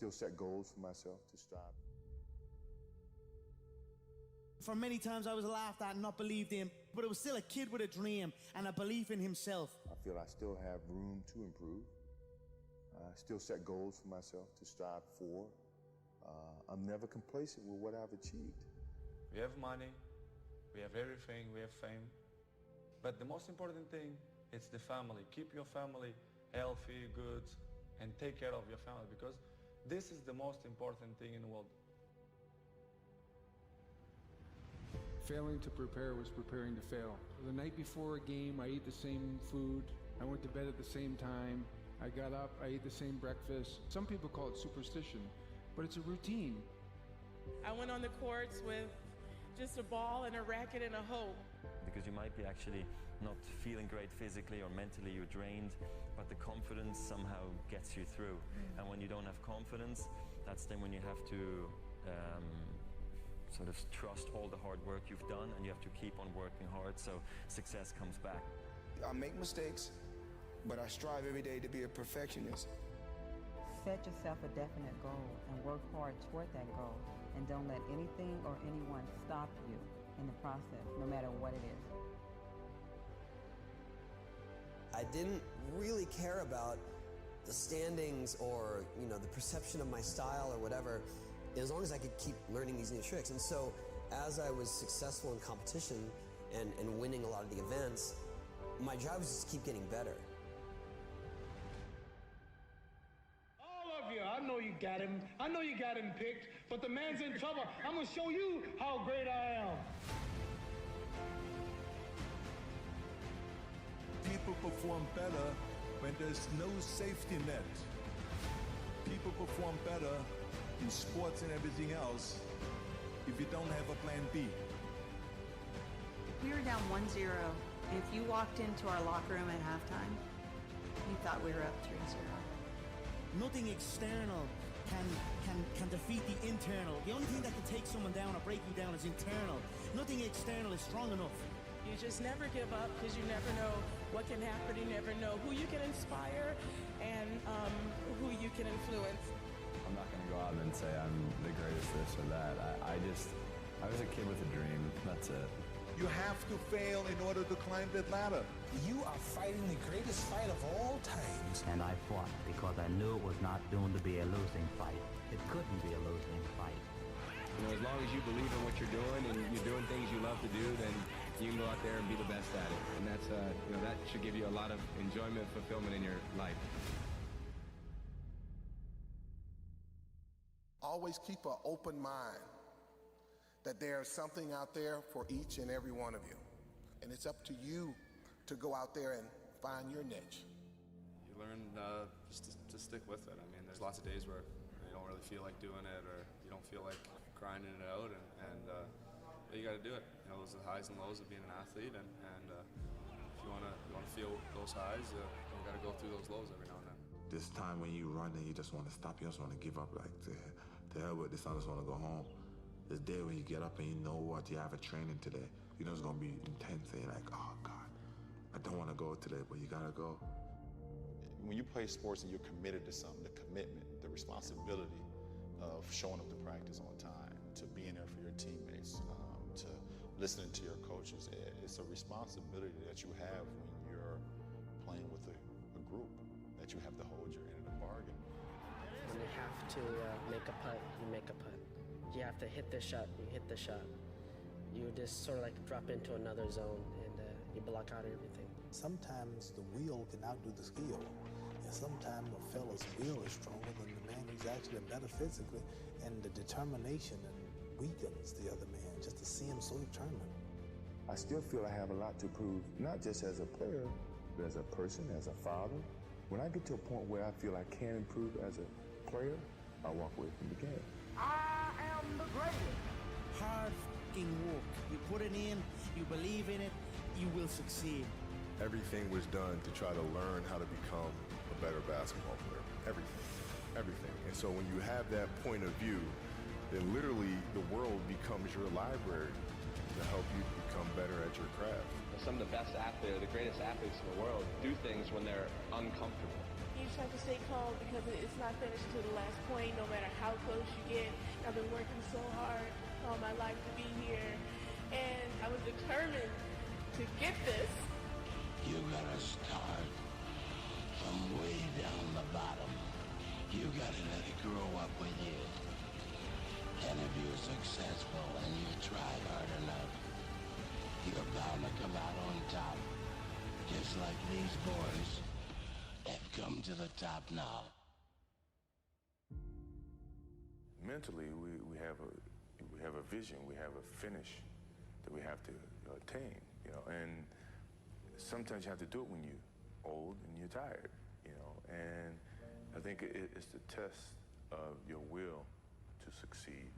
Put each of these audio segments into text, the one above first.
still set goals for myself to strive. For many times I was laughed at and not believed in, but it was still a kid with a dream and a belief in himself. I feel I still have room to improve. I still set goals for myself to strive for. I'm never complacent with what I've achieved. We have money, we have everything, we have fame. But the most important thing is the family. Keep your family healthy, good, and take care of your family, because this is the most important thing in the world. Failing to prepare was preparing to fail. The night before a game, I ate the same food. I went to bed at the same time. I got up, I ate the same breakfast. Some people call it superstition, but it's a routine. I went on the courts with just a ball and a racket and a hope. Because you might be actually not feeling great physically or mentally, you're drained, but the confidence somehow gets you through. And when you don't have confidence, that's then when you have to sort of trust all the hard work you've done, and you have to keep on working hard so success comes back. I make mistakes, but I strive every day to be a perfectionist. Set yourself a definite goal and work hard toward that goal, and don't let anything or anyone stop you in the process, no matter what it is. I didn't really care about the standings or, the perception of my style or whatever, as long as I could keep learning these new tricks. And so as I was successful in competition and winning a lot of the events, my job was just to keep getting better. All of you, I know you got him. I know you got him picked, but the man's in trouble. I'm gonna show you how great I am. People perform better when there's no safety net. People perform better in sports and everything else if you don't have a plan B. We were down 1-0. If you walked into our locker room at halftime, you thought we were up 3-0. Nothing external can defeat the internal. The only thing that can take someone down or break you down is internal. Nothing external is strong enough. You just never give up, because you never know what can happen. You never know who you can inspire and who you can influence. I'm not going to go out and say I'm the greatest this or that. I was a kid with a dream. That's it. You have to fail in order to climb that ladder. You are fighting the greatest fight of all times. And I fought because I knew it was not doomed to be a losing fight. It couldn't be a losing fight. As long as you believe in what you're doing and you're doing things you love to do, then you can go out there and be the best at it. And that's, that should give you a lot of enjoyment, fulfillment in your life. Always keep an open mind that there's something out there for each and every one of you. And it's up to you to go out there and find your niche. You learn just to stick with it. I mean, there's lots of days where you don't really feel like doing it, or you don't feel like grinding it out, and you got to do it. Those are the highs and lows of being an athlete, and if you want to feel those highs, you got to go through those lows every now and then. This time when you run and you just want to stop, you just want to give up, like, to hell with this, I just want to go home. This day when you get up and you know what, you have a training today, you know it's going to be intense, and you're like, oh God, I don't want to go today, but you got to go. When you play sports and you're committed to something, the commitment, the responsibility of showing up to practice on time, to being there for your teammates, to listening to your coaches, it's a responsibility that you have when you're playing with a group, that you have to hold your end of the bargain. When you have to make a putt, you make a putt. You have to hit the shot, you hit the shot. You just sort of like drop into another zone, and you block out everything. Sometimes the will can outdo the skill. And sometimes a fella's will is stronger than the man who's actually better physically, and the determination and weakens the other man just to see him so determined. I still feel I have a lot to prove, not just as a player, but as a person, as a father. When I get to a point where I feel I can improve as a player, I walk away from the game. I am the greatest. Hard f***ing work. You put it in, you believe in it, you will succeed. Everything was done to try to learn how to become a better basketball player. Everything. And so when you have that point of view, then literally the world becomes your library to help you become better at your craft. Some of the best athletes, the greatest athletes in the world, do things when they're uncomfortable. You just have to stay calm, because it's not finished to the last point, no matter how close you get. I've been working so hard all my life to be here, and I was determined to get this. You gotta start from way down the bottom. You gotta let it grow up with you. And if you're successful and you try hard enough, you're bound to come out on top. Just like these boys have come to the top now. Mentally, we have a vision, we have a finish that we have to attain, and sometimes you have to do it when you're old and you're tired, and I think it's the test of your will to succeed.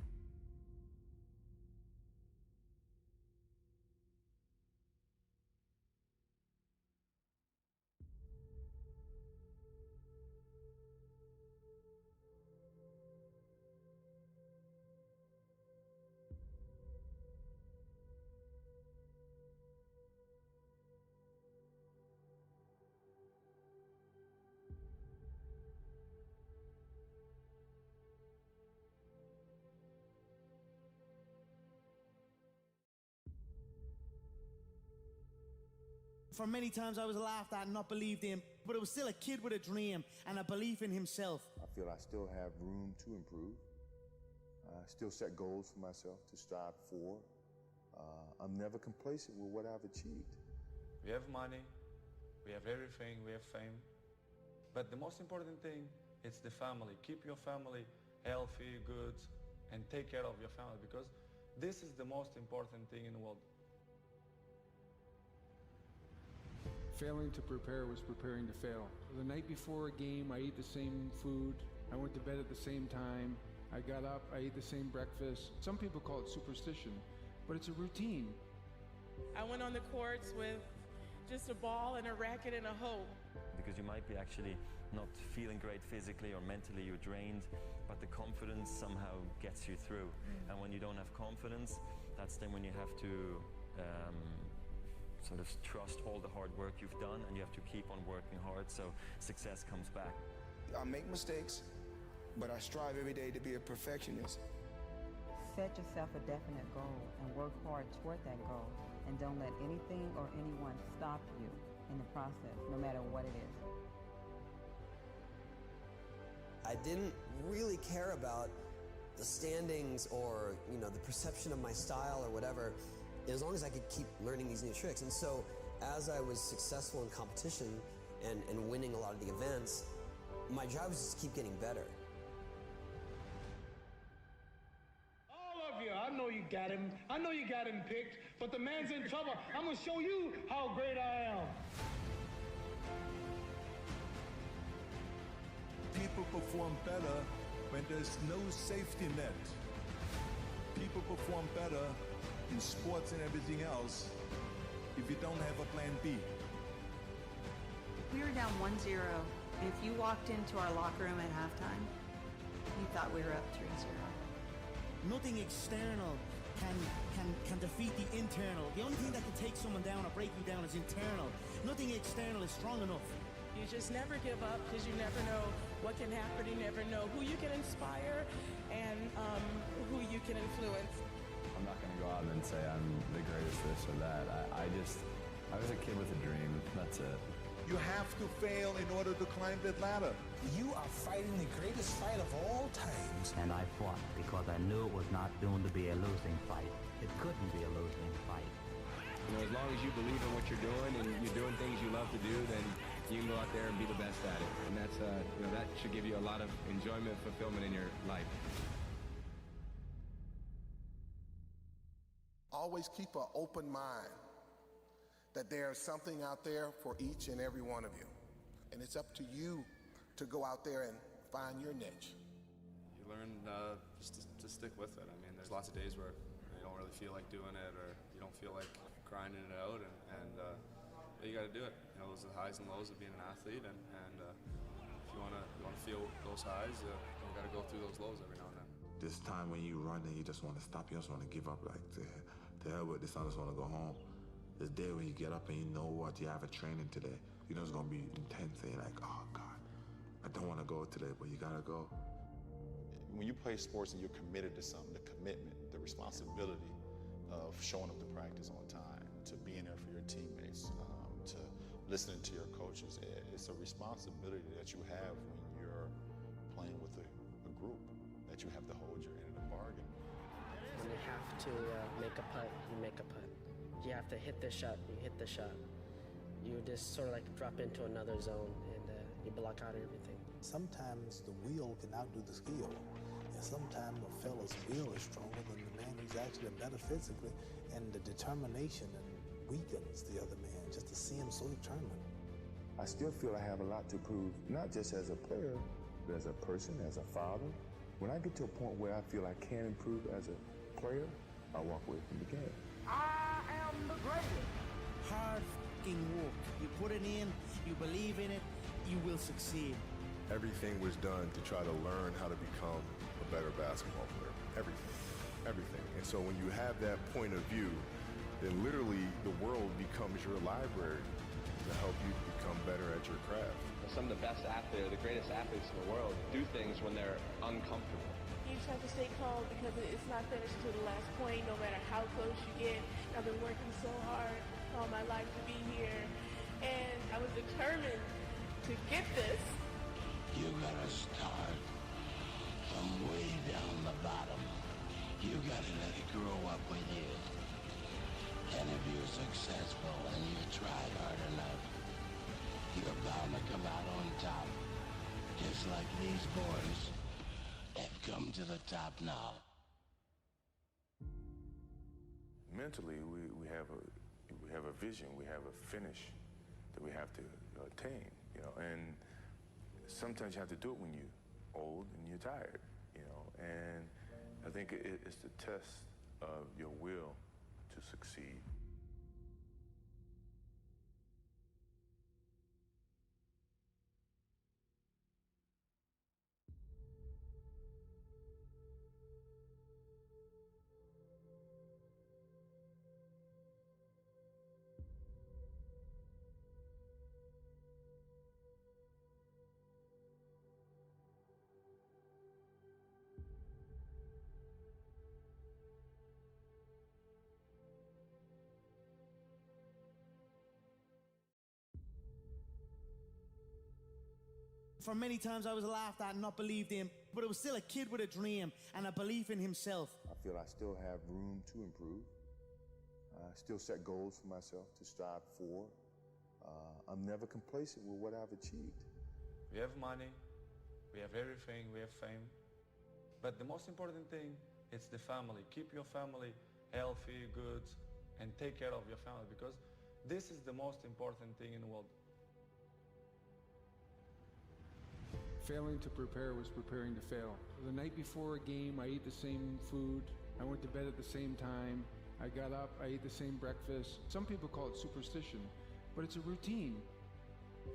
For many times I was laughed at and not believed in, but it was still a kid with a dream and a belief in himself. I feel I still have room to improve. I still set goals for myself to strive for. I'm never complacent with what I've achieved. We have money, we have everything, we have fame. But the most important thing is the family. Keep your family healthy, good, and take care of your family, because this is the most important thing in the world. Failing to prepare was preparing to fail. The night before a game, I ate the same food. I went to bed at the same time. I got up, I ate the same breakfast. Some people call it superstition, but it's a routine. I went on the courts with just a ball and a racket and a hoe. Because you might be actually not feeling great physically or mentally, you're drained, but the confidence somehow gets you through. And when you don't have confidence, that's then when you have to sort of trust all the hard work you've done, and you have to keep on working hard so success comes back. I make mistakes, but I strive every day to be a perfectionist. Set yourself a definite goal and work hard toward that goal, and don't let anything or anyone stop you in the process, no matter what it is. I didn't really care about the standings or, the perception of my style or whatever, as long as I could keep learning these new tricks. And so as I was successful in competition and winning a lot of the events, my job was just to keep getting better. All of you, I know you got him. I know you got him picked, but the man's in trouble. I'm gonna show you how great I am. People perform better when there's no safety net. People perform better in sports and everything else if you don't have a plan B. We were down 1-0. If you walked into our locker room at halftime, you thought we were up 3-0. Nothing external can defeat the internal. The only thing that can take someone down or break you down is internal. Nothing external is strong enough. You just never give up, because you never know what can happen. You never know who you can inspire and who you can influence. I'm not going to go out and say I'm the greatest this or that. I was a kid with a dream. That's it. You have to fail in order to climb that ladder. You are fighting the greatest fight of all times. And I fought because I knew it was not doomed to be a losing fight. It couldn't be a losing fight. As long as you believe in what you're doing and you're doing things you love to do, then you can go out there and be the best at it. And that's, that should give you a lot of enjoyment, fulfillment in your life. Always keep an open mind that there's something out there for each and every one of you. And it's up to you to go out there and find your niche. You learn just to stick with it. I mean, there's lots of days where you don't really feel like doing it, or you don't feel like grinding it out, and you got to do it. Those are the highs and lows of being an athlete, and if you want to feel those highs, you got to go through those lows every now and then. This time when you run and you just want to stop, you just want to give up, like to hell with this, I just want to go home. This day when you get up and you know what, you have a training today, you know it's going to be intense, and you're like, oh God, I don't want to go today, but you got to go. When you you play sports and you're committed to something, the commitment, the responsibility of showing up to practice on time, to being there for your teammates, to listening to your coaches, it's a responsibility that you have when you're playing with a group, that you have to hold your end of the bargain. When you have to make a putt, you make a putt. You have to hit the shot, you hit the shot. You just sort of like drop into another zone and you block out everything. Sometimes the will can outdo the skill. And sometimes a fella's will is stronger than the man who's actually better physically, and the determination weakens the other man just to see him so determined. I still feel I have a lot to prove, not just as a player, but as a person, as a father. When I get to a point where I feel I can improve as a player, I walk away from the game. I am the greatest. Hard f***ing work. You put it in, you believe in it, you will succeed. Everything was done to try to learn how to become a better basketball player. Everything. And so when you have that point of view, then literally the world becomes your library to help you become better at your craft. Some of the best athletes, the greatest athletes in the world, do things when they're uncomfortable. You just have to stay calm because it's not finished to the last point, no matter how close you get. I've been working so hard all my life to be here, and I was determined to get this. You gotta start from way down the bottom. You gotta let it grow up with you. And if you're successful and you tried hard enough, you're bound to come out on top. Just like these boys have come to the top now. Mentally, we have a vision, we have a finish that we have to attain, and sometimes you have to do it when you're old and you're tired, and I think it's the test of your will to succeed. For many times I was laughed at and not believed in, but it was still a kid with a dream and a belief in himself. I feel I still have room to improve. I still set goals for myself to strive for. I'm never complacent with what I've achieved. We have money, we have everything, we have fame. But the most important thing is the family. Keep your family healthy, good, and take care of your family, because this is the most important thing in the world. Failing to prepare was preparing to fail. The night before a game, I ate the same food. I went to bed at the same time. I got up, I ate the same breakfast. Some people call it superstition, but it's a routine.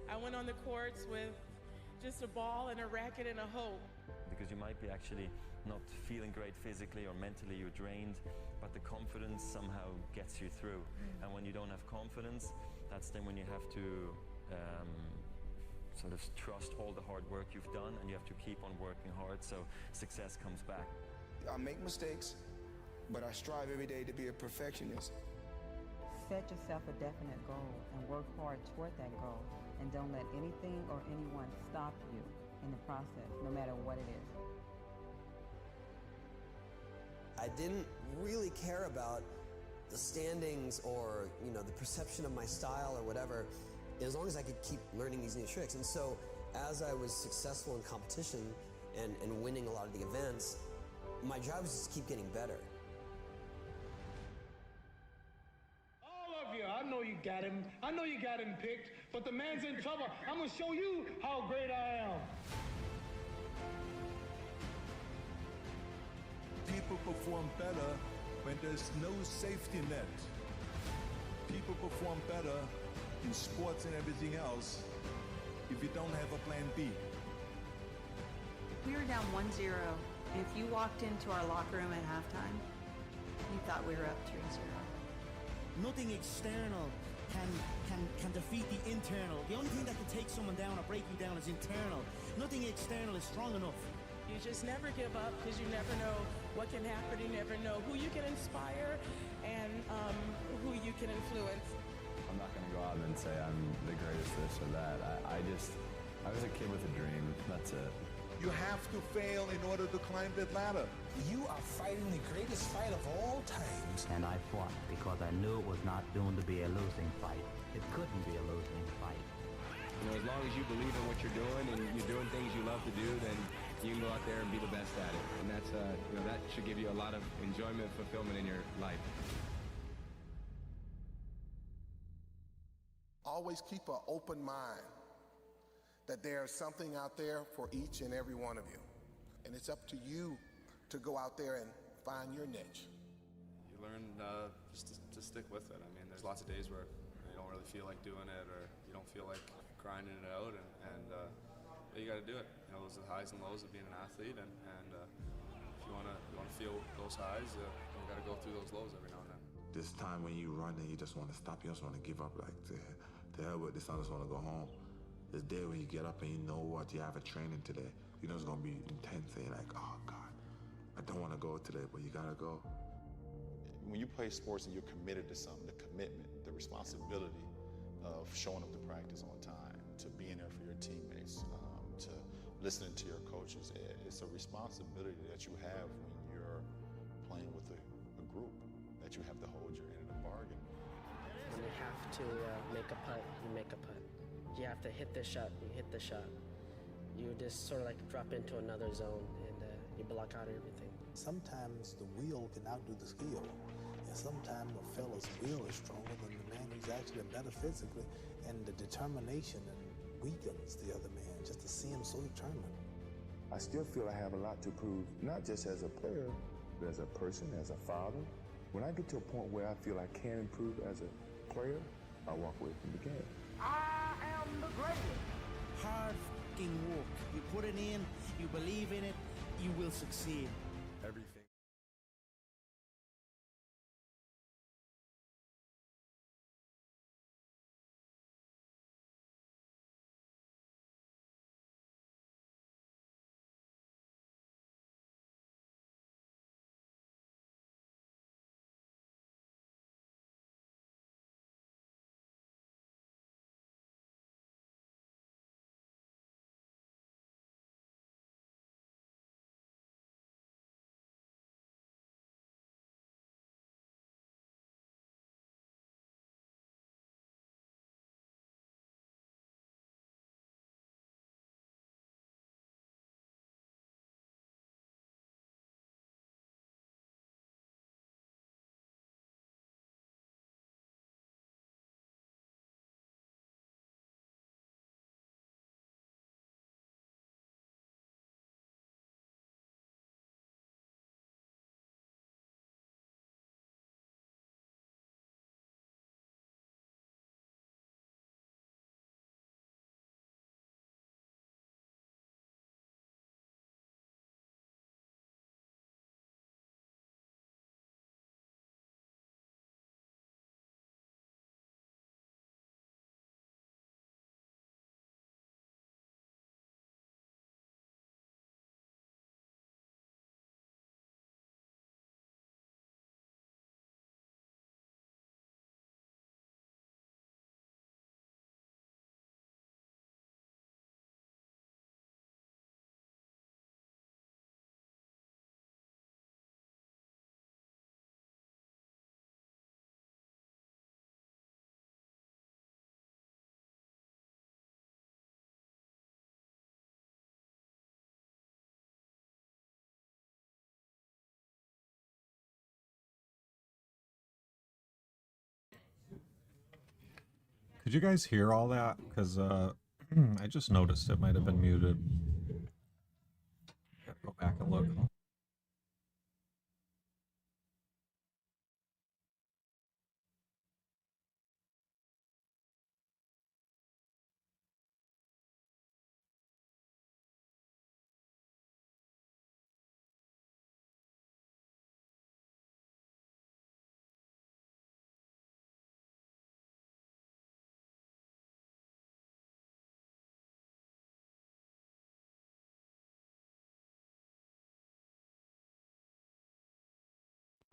I went on the courts with just a ball and a racket and a hoe. Because you might be actually not feeling great physically or mentally, you're drained, but the confidence somehow gets you through. And when you don't have confidence, that's then when you have to sort of trust all the hard work you've done, and you have to keep on working hard so success comes back. I make mistakes, but I strive every day to be a perfectionist. Set yourself a definite goal and work hard toward that goal, and don't let anything or anyone stop you in the process, no matter what it is. I didn't really care about the standings or, the perception of my style or whatever, as long as I could keep learning these new tricks. And so as I was successful in competition and winning a lot of the events, my job was just to keep getting better. All of you, I know you got him. I know you got him picked, but the man's in trouble. I'm gonna show you how great I am. People perform better when there's no safety net. People perform better in sports and everything else if you don't have a plan B. We were down 1-0. If you walked into our locker room at halftime, you thought we were up 3-0. Nothing external can defeat the internal. The only thing that can take someone down or break you down is internal. Nothing external is strong enough. You just never give up because you never know what can happen. You never know who you can inspire and who you can influence. I'm not going to go out and say I'm the greatest this or that. I was a kid with a dream. That's it. You have to fail in order to climb that ladder. You are fighting the greatest fight of all times. And I fought because I knew it was not doomed to be a losing fight. It couldn't be a losing fight. You know, as long as you believe in what you're doing and you're doing things you love to do, then you can go out there and be the best at it. And that's, you know, that should give you a lot of enjoyment, fulfillment in your life. Always keep an open mind that there's something out there for each and every one of you. And it's up to you to go out there and find your niche. You learn just to stick with it. I mean, there's lots of days where you don't really feel like doing it, or you don't feel like grinding it out, and you got to do it. You know, those are the highs and lows of being an athlete, and if you want to feel those highs, you got to go through those lows every now and then. This time when you run and you just want to stop, you just want to give up, like, to hell with this, I just want to go home. This day when you get up and you know what, you have a training today, you know it's going to be intense, and you're like, oh God, I don't want to go today, but you got to go. When you play sports and you're committed to something, the commitment, the responsibility of showing up to practice on time, to being there for your teammates, to listening to your coaches, it's a responsibility that you have when you're playing with a group, that you have to hold your end of the bargain. When you have to make a putt, you make a putt. You have to hit the shot, you hit the shot. You just sort of like drop into another zone and you block out everything. Sometimes the will can outdo the skill. And sometimes a fella's will is stronger than the man who's actually better physically, and the determination and weakens the other man just to see him so determined. I still feel I have a lot to prove, not just as a player, but as a person, as a father. When I get to a point where I feel I can improve as a player, I walk away from the game. I am the greatest. Hard fucking work. You put it in, you believe in it, you will succeed. Everything. Could you guys hear all that? Because I just noticed it might have been muted. Gotta go back and look.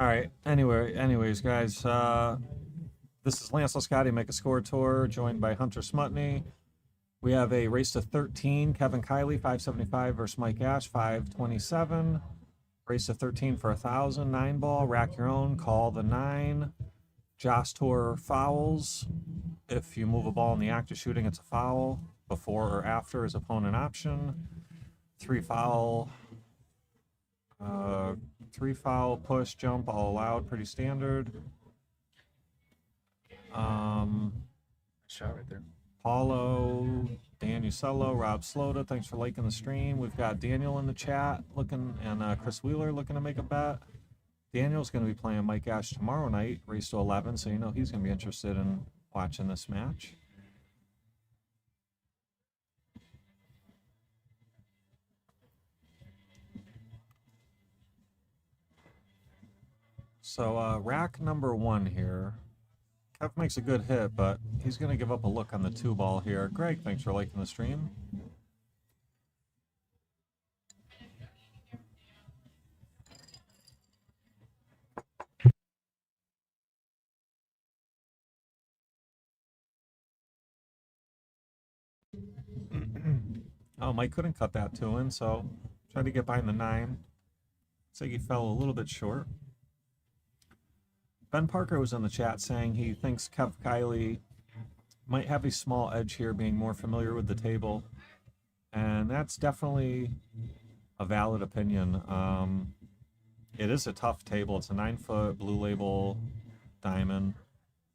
All right. Anyways, guys, this is Lance Lisciotti, Make a Score Tour, joined by Hunter Smutney. We have a race to 13, Kevin Kiely, 575 versus Mike Ash, 527. Race to 13 for 1,000, 9-ball, rack your own, call the 9. Joss Tour fouls. If you move a ball in the act of shooting, it's a foul. Before or after is opponent option. 3 foul. 3 foul, push, jump, all allowed, pretty standard. Shot right there. Paulo, Dan Ucello, Rob Slota, thanks for liking the stream. We've got Daniel in the chat looking, and Chris Wheeler looking to make a bet. Daniel's going to be playing Mike Ash tomorrow night, race to 11, so you know he's going to be interested in watching this match. So rack number 1 here. Kev makes a good hit, but he's going to give up a look on the 2-ball here. Greg, thanks for liking the stream. Oh, Mike couldn't cut that 2 in, so tried to get behind the 9. Looks like he fell a little bit short. Ben Parker was in the chat saying he thinks Kev Kiely might have a small edge here, being more familiar with the table. And that's definitely a valid opinion. It is a tough table. It's a 9-foot blue label diamond,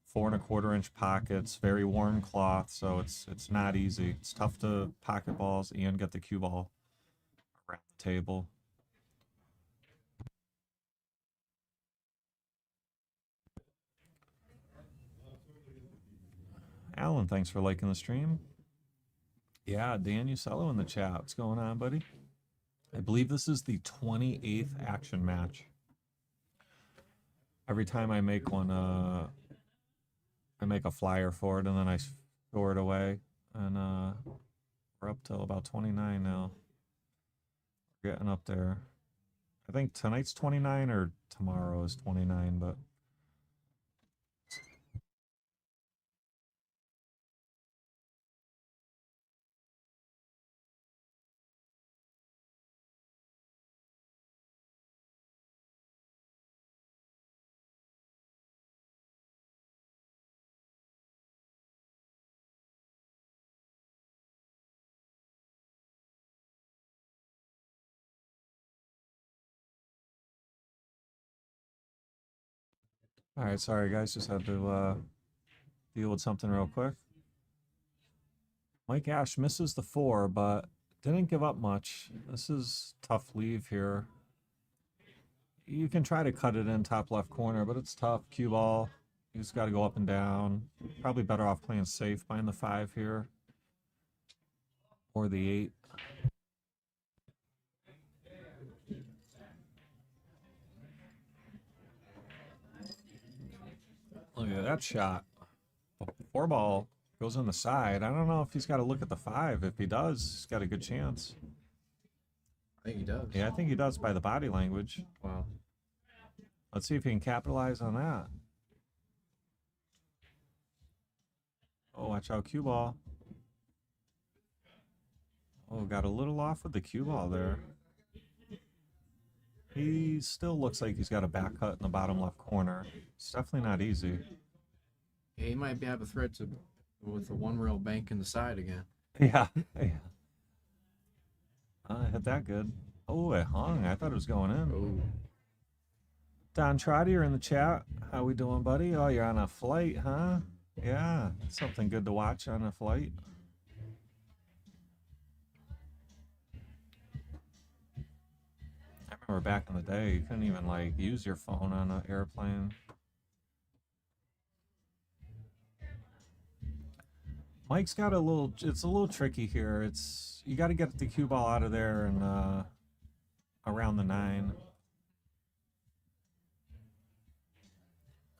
4 1/4 inch pockets, very worn cloth, so it's not easy. It's tough to pocket balls and get the cue ball around the table. Alan, thanks for liking the stream. Yeah, Dan Ucello in the chat. What's going on, buddy? I believe this is the 28th action match. Every time I make one, I make a flyer for it, and then I store it away. And we're up till about 29 now. We're getting up there. I think tonight's 29 or tomorrow is 29, but... All right, sorry guys, just had to deal with something real quick. Mike Ash misses the 4, but didn't give up much. This is tough leave here. You can try to cut it in top left corner, but it's tough. Cue ball. You just got to go up and down. Probably better off playing safe, buying the 5 here. Or the 8. Look at that shot. 4 ball goes on the side. I don't know if he's got to look at the 5. If he does, he's got a good chance. I think he does. Yeah, I think he does by the body language. Wow. Let's see if he can capitalize on that. Oh, watch out, cue ball. Oh, got a little off with the cue ball there. He still looks like he's got a back cut in the bottom left corner. It's definitely not easy. Yeah, he might have a threat with the 1 rail bank in the side again. Yeah. Hit that good. Oh, it hung. I thought it was going in. Oh. Don Trotter in the chat. How we doing, buddy? Oh, you're on a flight, huh? Yeah, something good to watch on a flight. I remember back in the day, you couldn't even like use your phone on an airplane. Mike's got it's a little tricky here. You got to get the cue ball out of there and around the 9.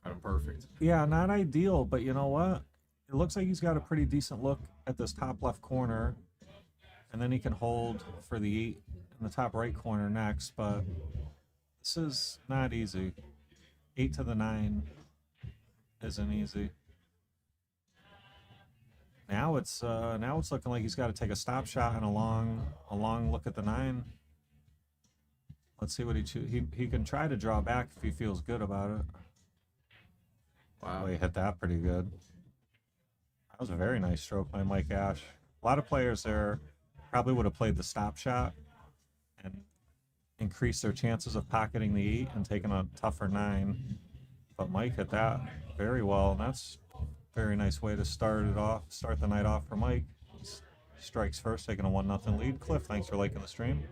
Got him perfect. Yeah, not ideal, but you know what? It looks like he's got a pretty decent look at this top left corner, and then he can hold for the 8 in the top right corner next, but this is not easy. 8 to the 9 isn't easy. Now it's looking like he's got to take a stop shot and a long look at the 9. Let's see what he can try to draw back if he feels good about it. Wow, well, he hit that pretty good. That was a very nice stroke by Mike Ash. A lot of players there probably would have played the stop shot and increased their chances of pocketing the 8 and taking a tougher 9. But Mike hit that very well, and that's a very nice way to start the night off for Mike. Strikes first, taking a 1-0 lead. Cliff, thanks for liking the stream.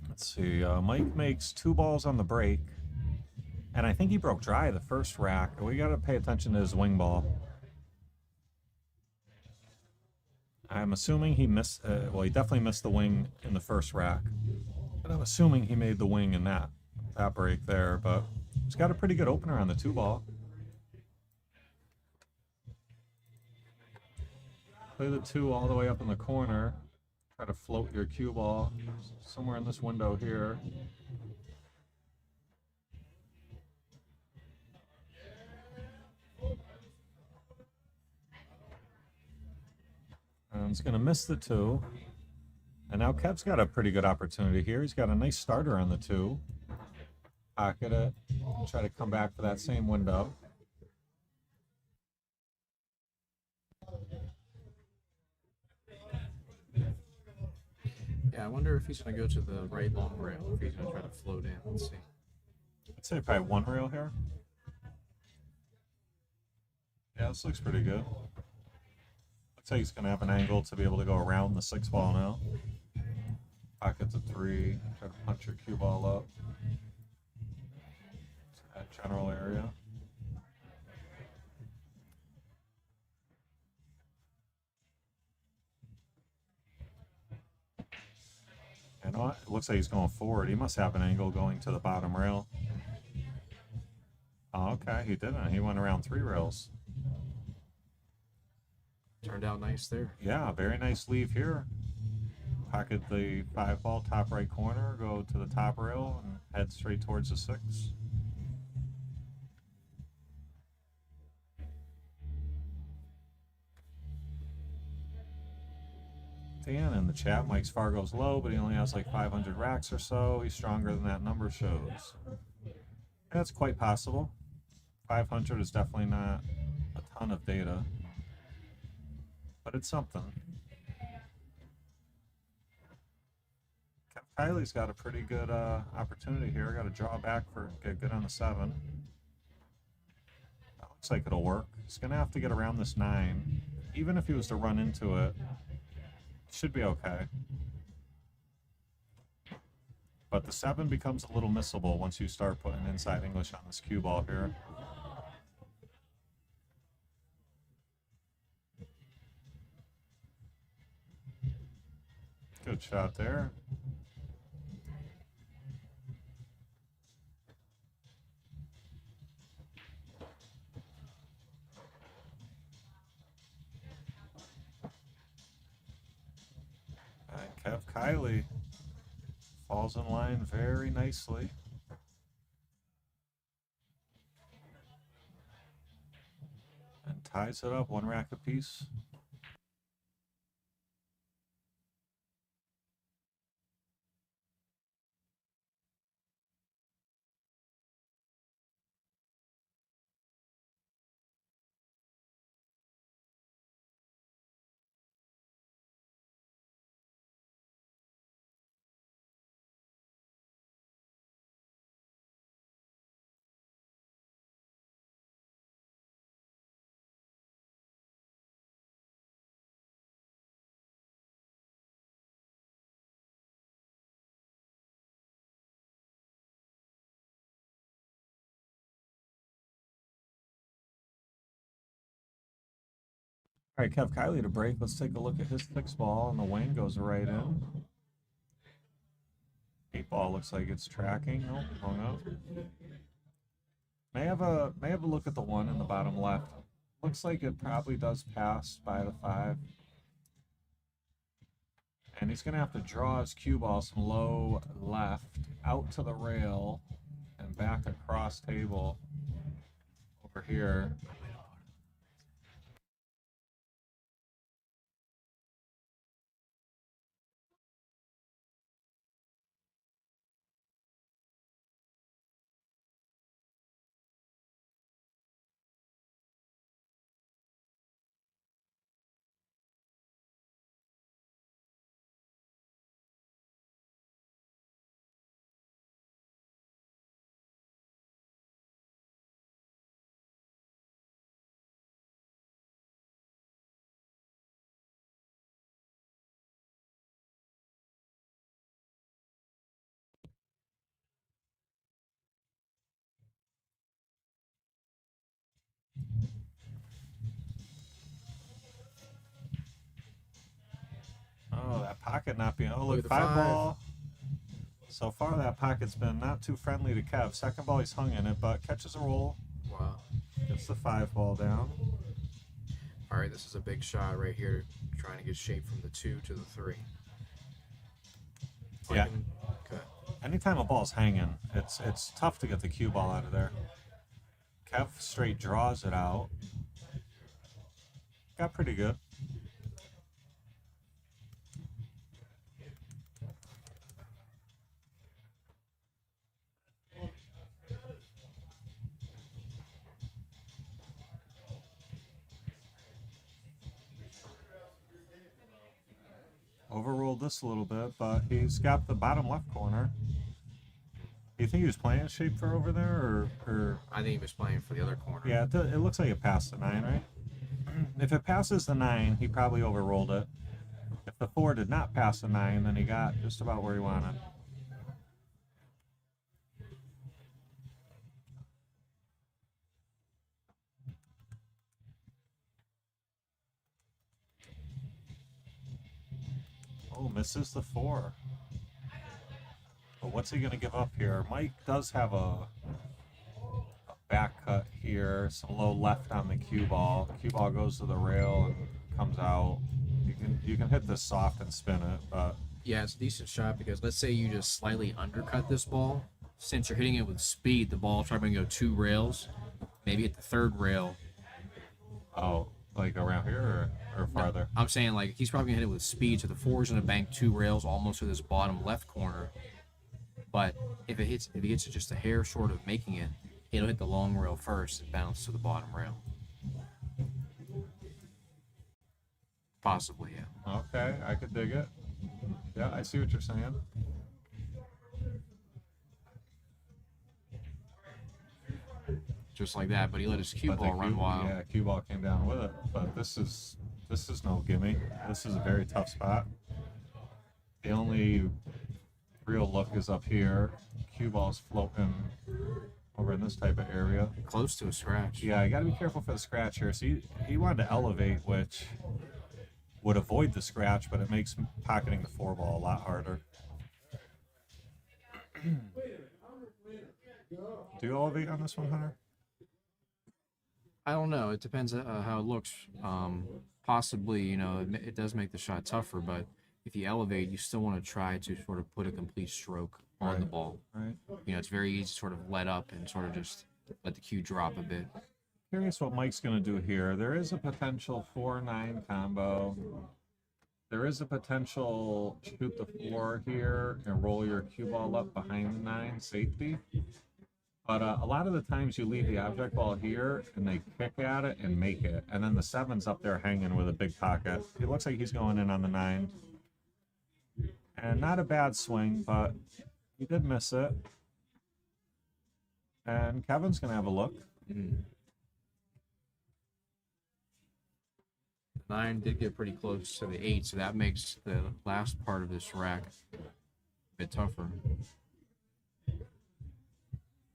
Let's see. Mike makes 2 balls on the break, and I think he broke dry the first rack. We got to pay attention to his wing ball. I'm assuming he missed. Well, he definitely missed the wing in the first rack, but I'm assuming he made the wing in that break there. But he's got a pretty good opener on the 2 ball. Play the 2 all the way up in the corner. Try to float your cue ball somewhere in this window here. And he's going to miss the 2. And now Kev's got a pretty good opportunity here. He's got a nice starter on the 2. Pocket it. Try to come back for that same window. Yeah, I wonder if he's going to go to the right long rail, if he's going to try to float in. Let's see. I'd say probably 1 rail here. Yeah, this looks pretty good. Looks like he's going to have an angle to be able to go around the 6 ball now. Pocket the 3. Try to punch your cue ball up. That general area. You know what? It looks like he's going forward. He must have an angle going to the bottom rail. Oh, okay, he didn't. He went around 3 rails. Turned out nice there. Yeah, very nice leave here. Pocket the 5 ball, top right corner, go to the top rail, and head straight towards the 6. Dan in the chat, Mike's Fargo's low, but he only has like 500 racks or so. He's stronger than that number shows. That's quite possible. 500 is definitely not a ton of data, but it's something. Kiely's got a pretty good opportunity here. Got to draw back for get good on the 7. That looks like it'll work. He's gonna have to get around this 9. Even if he was to run into it, should be okay. But the 7 becomes a little missable once you start putting inside English on this cue ball here. Good shot there. And Kiely falls in line very nicely. ties it up, 1 rack apiece. All right, Kev Kiely to break. Let's take a look at his 6 ball, and the wing goes right in. 8 ball looks like it's tracking. Nope, hung up. May have a look at the 1 in the bottom left. Looks like it probably does pass by the 5. And he's gonna have to draw his cue ball some low left out to the rail and back across table over here. Oh, that pocket not being. Oh, look, 5 ball. So far, that pocket's been not too friendly to Kev. Second ball, he's hung in it, but catches a roll. Wow. Gets the 5 ball down. All right, this is a big shot right here, trying to get shape from the 2 to the 3. Yeah. Okay. Anytime a ball's hanging, it's tough to get the cue ball out of there. Kev straight draws it out. Got pretty good. Overruled this a little bit, but he's got the bottom left corner. Do you think he was playing shape for over there, or? I think he was playing for the other corner. Yeah, it looks like it passed the 9, right? If it passes the 9, he probably overrolled it. If the 4 did not pass the 9, then he got just about where he wanted. Oh, misses the 4. But what's he going to give up here? Mike does have a back cut here, some low left on the cue ball. Cue ball goes to the rail and comes out. You can hit this soft and spin it, but yeah, it's a decent shot because let's say you just slightly undercut this ball. Since you're hitting it with speed, the ball's probably going to go 2 rails, maybe hit the 3rd rail. Oh, like around here or farther? No, I'm saying like he's probably going to hit it with speed, so the 4's going to bank 2 rails almost to this bottom left corner. But if he hits it just a hair short of making it, it'll hit the long rail first and bounce to the bottom rail. Possibly, yeah. Okay, I could dig it. Yeah, I see what you're saying. Just like that, but he let his cue ball run wild. Yeah, cue ball came down with it. But this is no gimme. This is a very tough spot. The only real look is up here. Cue ball's floating over in this type of area. Close to a scratch. Yeah, you got to be careful for the scratch here. So he wanted to elevate, which would avoid the scratch, but it makes pocketing the 4 ball a lot harder. Do you elevate on this one, Hunter? I don't know. It depends how it looks. Possibly, you know, it does make the shot tougher, but if you elevate, you still want to try to sort of put a complete stroke on the ball. Right. You know, it's very easy to sort of let up and sort of just let the cue drop a bit. curious what Mike's going to do here. There is a potential 4-9 combo. There is a potential shoot the 4 here and roll your cue ball up behind the 9 safety. But a lot of the times you leave the object ball here and they kick at it and make it. And then the 7's up there hanging with a big pocket. It looks like he's going in on the 9. And not a bad swing, but he did miss it. And Kevin's going to have a look. The 9 did get pretty close to the 8, so that makes the last part of this rack a bit tougher.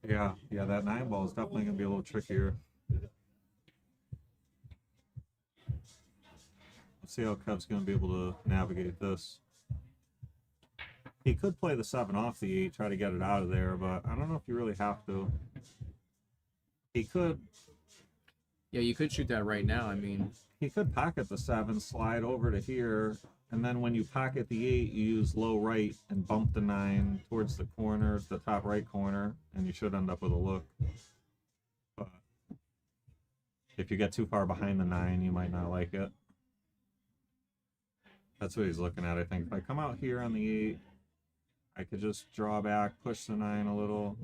Yeah, that 9 ball is definitely going to be a little trickier. Let's see how Kev's going to be able to navigate this. He could play the 7 off the 8, try to get it out of there, but I don't know if you really have to. He could. Yeah, you could shoot that right now. I mean, he could pocket the 7, slide over to here, and then when you pocket the 8, you use low right and bump the 9 towards the corner, the top right corner, and you should end up with a look. But if you get too far behind the 9, you might not like it. That's what he's looking at, I think. If I come out here on the 8, I could just draw back, push the 9 a little.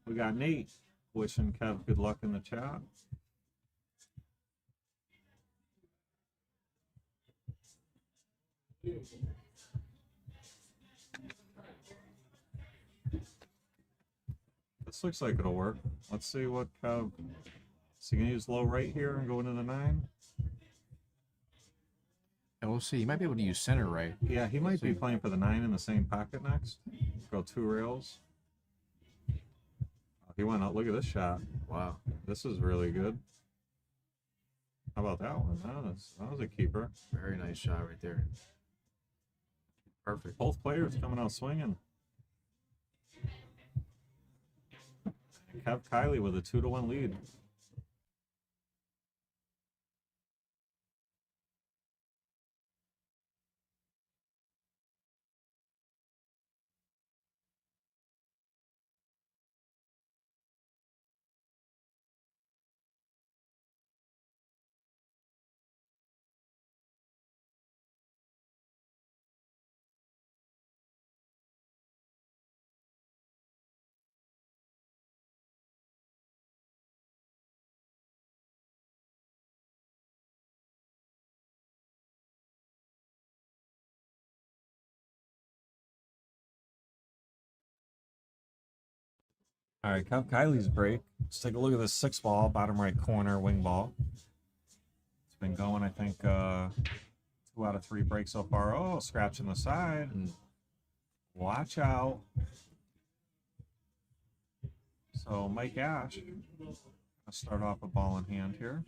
We got Nate wishing Kev good luck in the chat. This looks like it'll work. Let's see what Kev... Is he going to use low right here and go into the 9? And we'll see. He might be able to use center right. Yeah, he might be playing for the 9 in the same pocket next. Go 2 rails. He went out. Look at this shot. Wow. This is really good. How about that one? That was a keeper. Very nice shot right there. Perfect. Both players coming out swinging. Kiely with a 2-1 lead. All right, Kylie's break. Let's take a look at this 6 ball, bottom right corner, wing ball. It's been going, I think, 2 out of 3 breaks so far. Oh, scratching the side. Watch out. So Mike Ash, let's start off a ball in hand here.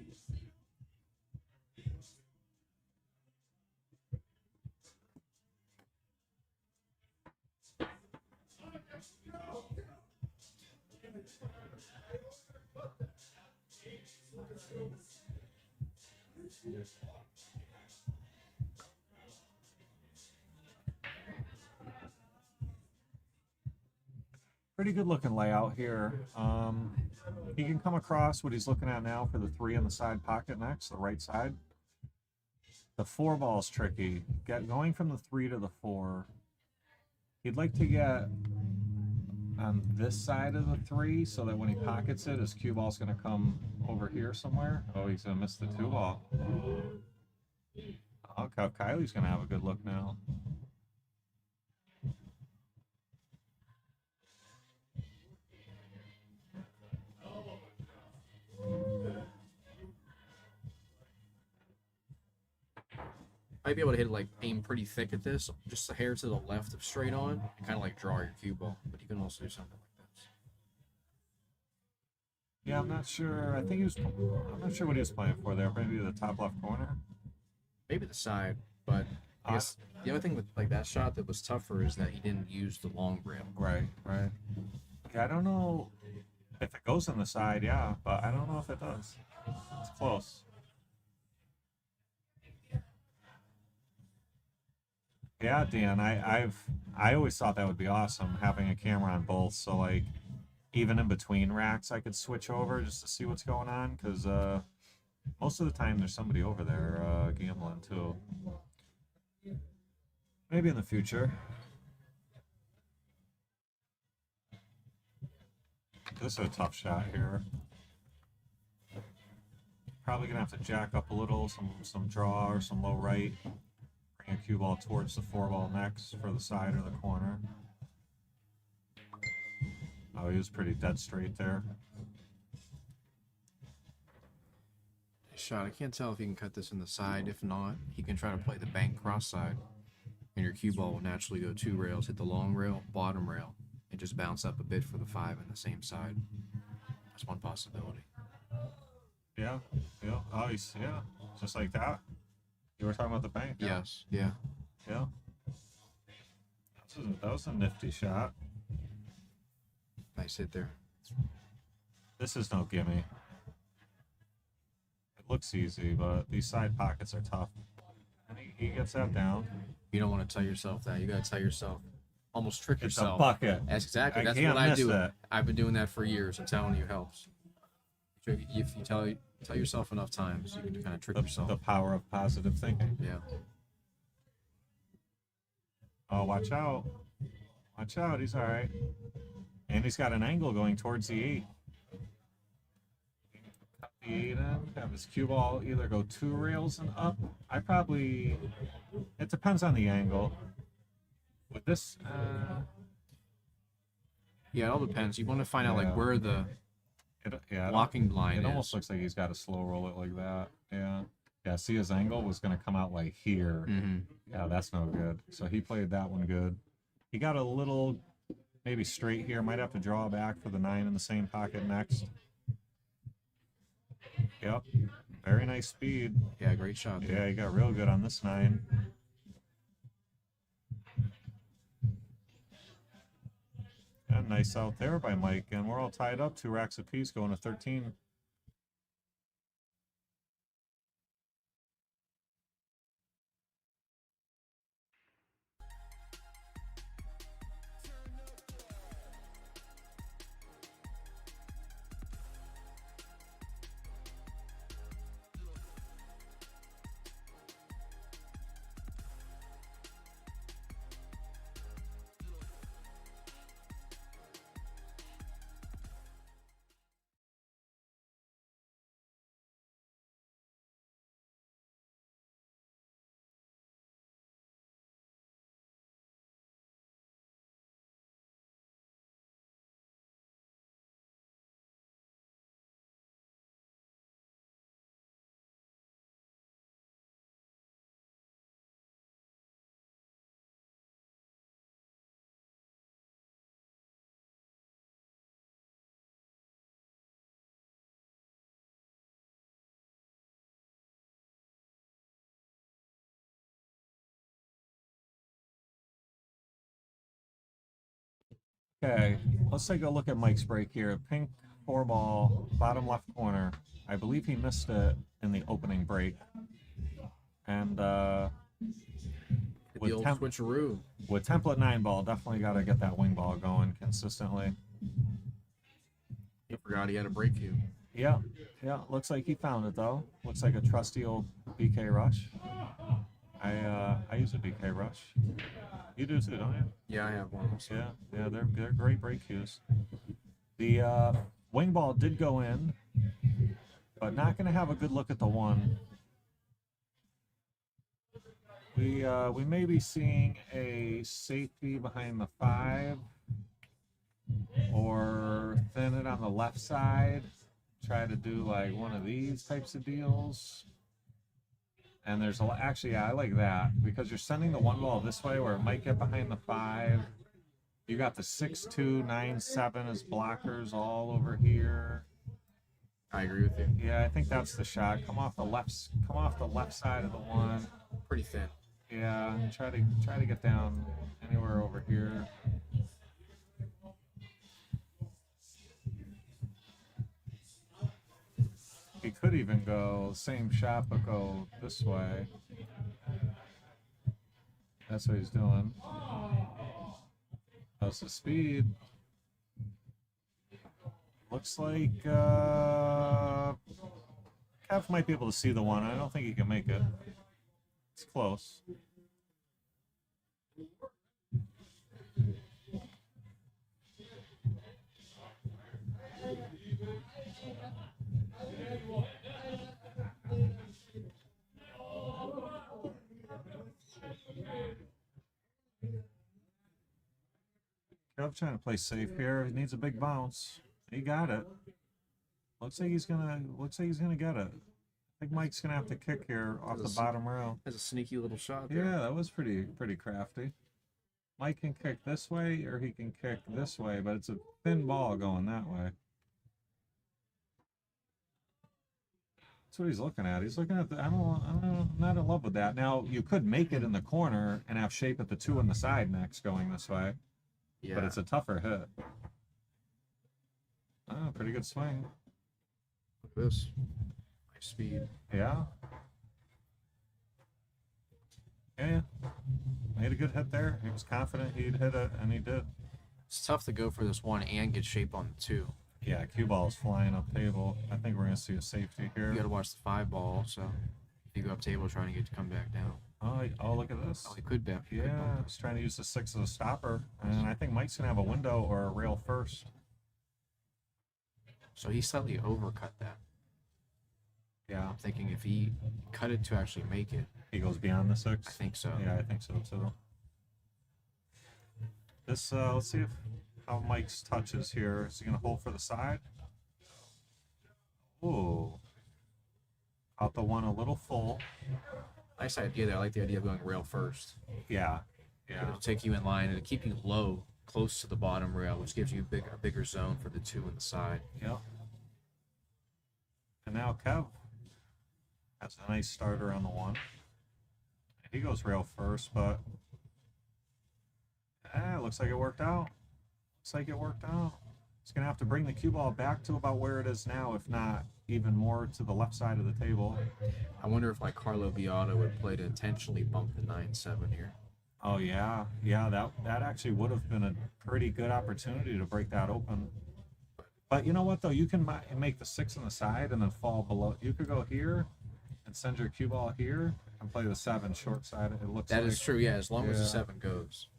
Pretty good looking layout here. He can come across what he's looking at now for the 3 in the side pocket next, the right side. The 4 ball's tricky. Going from the 3 to the 4. He'd like to get on this side of the 3 so that when he pockets it, his cue ball's going to come over here somewhere. Oh, he's going to miss the 2 ball. Oh, Kylie's going to have a good look now. Might be able to hit it, like, aim pretty thick at this, just a hair to the left of straight on, and kind of like draw your cue ball. But you can also do something like this. Yeah, I'm not sure. I'm not sure what he was playing for there. Maybe the top left corner. Maybe the side, but I guess the other thing with like that shot that was tougher is that he didn't use the long rail. Right. Yeah, I don't know if it goes on the side, yeah, but I don't know if it does. It's close. Yeah, Dan, I always thought that would be awesome, having a camera on both. So, like, even in between racks, I could switch over just to see what's going on, because most of the time there's somebody over there gambling too. Maybe in the future. This is a tough shot here. Probably gonna have to jack up a little, some draw or some low right. Bring a cue ball towards the 4-ball next for the side or the corner. Oh, he was pretty dead straight there. Shot. I can't tell if he can cut this in the side. If not, he can try to play the bank cross side. And your cue ball will naturally go 2 rails, hit the long rail, bottom rail, and just bounce up a bit for the 5 on the same side. That's one possibility. Yeah, yeah. Oh, yeah. Just like that. You were talking about the bank. Yeah. Yes. Yeah. Yeah. That was a nifty shot. Nice hit there. This is no gimme. It looks easy, but these side pockets are tough. And he gets that down. You don't want to tell yourself that. You got to tell yourself, almost trick It's yourself. a bucket. That's exactly. That's can't what I miss do. it. I've been doing that for years. I'm telling you, it helps. If you tell yourself enough times, you can kind of trick yourself. The power of positive thinking. Yeah. Oh, watch out. Watch out. He's all right. And he's got an angle going towards the 8. Cut the 8 in. Have his cue ball either go 2 rails and up. It depends on the angle. With this, yeah, it all depends. You want to find out like where the blocking line is. It almost looks like he's got to slow roll it like that. Yeah. Yeah, see, his angle was going to come out like here. Mm-hmm. Yeah, that's no good. So he played that one good. He got a little maybe straight here. Might have to draw back for the 9 in the same pocket next. Yep. Very nice speed. Yeah, great shot there. Yeah, he got real good on this 9. And nice out there by Mike. And we're all tied up. 2 racks apiece going to 13. Okay, let's take a look at Mike's break here. Pink 4-ball, bottom left corner. I believe he missed it in the opening break. And with switcheroo. With template 9-ball, definitely got to get that wing ball going consistently. He forgot he had a break cue. Yeah, yeah. Looks like he found it though. Looks like a trusty old BK Rush. I use a BK Rush. You do too, don't you? Yeah, I have one. Yeah, they're great break cues. The wing ball did go in, but not going to have a good look at the 1. We may be seeing a safety behind the 5, or thin it on the left side. Try to do like one of these types of deals. And there's actually, yeah, I like that because you're sending the 1 ball this way where it might get behind the 5. You got the 6-2, 9-7 as blockers all over here. I agree with you. Yeah, I think that's the shot. Come off the left side of the 1. Pretty thin. Yeah, and try to get down anywhere over here. He could even go same shot but go this way. That's what he's doing. That's the speed. Looks like Kev might be able to see the one. I don't think he can make it. It's close. Kev trying to play safe here. He needs a big bounce. He got it. Looks like he's gonna get it. I think Mike's gonna have to kick here off the bottom rail. That's a sneaky little shot there. Yeah, that was pretty crafty. Mike can kick this way or he can kick this way, but it's a thin ball going that way. That's what he's looking at. He's looking at the, I don't know, I'm not in love with that. Now, you could make it in the corner and have shape at the 2 on the side next going this way. Yeah. But it's a tougher hit. Oh, pretty good swing. Look at this. Nice speed. Yeah. Yeah. Made a good hit there. He was confident he'd hit it, and he did. It's tough to go for this one and get shape on the 2. Yeah, cue ball's flying up table. I think we're going to see a safety here. You got to watch the 5 ball, so if you go up table trying to get to come back down. Oh, look at this. Oh, he could back. Yeah, he's trying to use the 6 as a stopper, and I think Mike's going to have a window or a rail first. So he slightly overcut that. Yeah. I'm thinking if he cut it to actually make it. He goes beyond the 6? I think so. Yeah, I think so too. This, let's see how Mike's touches here. Is he going to hold for the side? Ooh. Out the 1 a little full. Nice idea there. I like the idea of going rail first. Yeah. Yeah. It'll take you in line and keep you low, close to the bottom rail, which gives you a bigger zone for the 2 on the side. Yep. And now Kev has a nice starter on the 1. He goes rail first, but looks like it worked out. Looks like it worked out. He's going to have to bring the cue ball back to about where it is now, if not even more to the left side of the table. I wonder if like Carlo Biotto would play to intentionally bump the 9-7 here. Oh, yeah. Yeah, that actually would have been a pretty good opportunity to break that open. But you know what, though? You can make the 6 on the side and then fall below. You could go here and send your cue ball here and play the 7 short side. It looks that like, is true, yeah, as long as the 7 goes.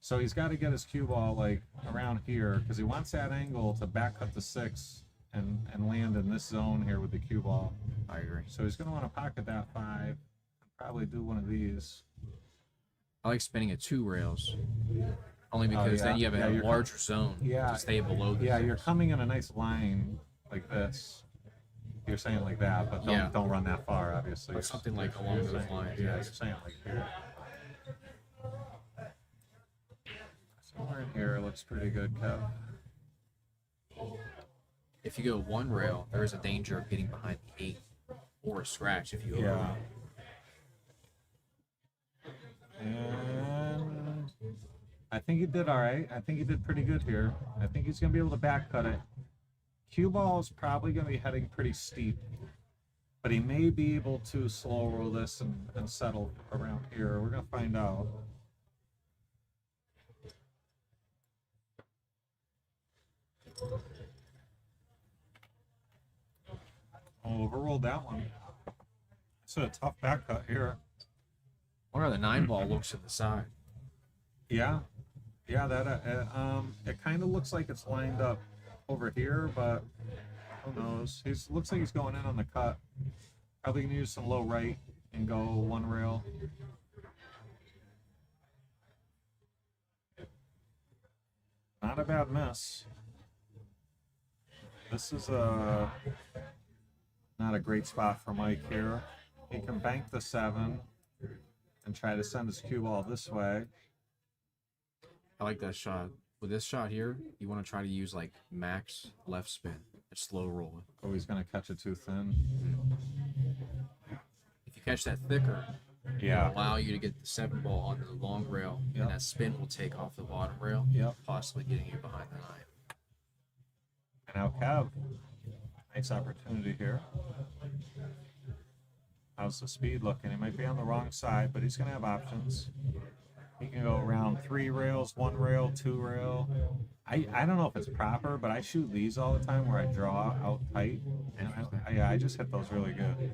So he's got to get his cue ball like around here because he wants that angle to back cut the 6 and land in this zone here with the cue ball. I agree. So he's going to want to pocket that 5 and probably do one of these. I like spinning at 2 rails. Only because then you have a larger zone to stay below the 6. You're coming in a nice line like this. You're saying like that, but don't run that far, obviously. Or something like along those lines. Yeah, you're saying like here. Somewhere in here looks pretty good, Kev. If you go 1 rail, there is a danger of getting behind the 8 or a scratch if you overrun. And I think he did all right. I think he did pretty good here. I think he's going to be able to back cut it. Cue ball is probably going to be heading pretty steep, but he may be able to slow roll this and settle around here. We're going to find out. Oh, overruled that one. It's a tough back cut here. I wonder how the 9 ball looks to the side. Yeah, that it kind of looks like it's lined up over here, but who knows? Looks like he's going in on the cut. Probably gonna use some low right and go 1 rail. Not a bad miss. This is not a great spot for Mike here. He can bank the 7 and try to send his cue ball this way. I like that shot. With this shot here, you want to try to use like max left spin and slow roll it. Oh, he's going to catch it too thin. If you catch that thicker, yeah, it'll allow you to get the 7 ball onto the long rail, and that spin will take off the bottom rail, possibly getting you behind the 9. And now Kev, nice opportunity here. How's the speed looking? He might be on the wrong side, but he's going to have options. He can go around 3 rails, 1 rail, 2 rail. I don't know if it's proper, but I shoot these all the time where I draw out tight, and I just hit those really good.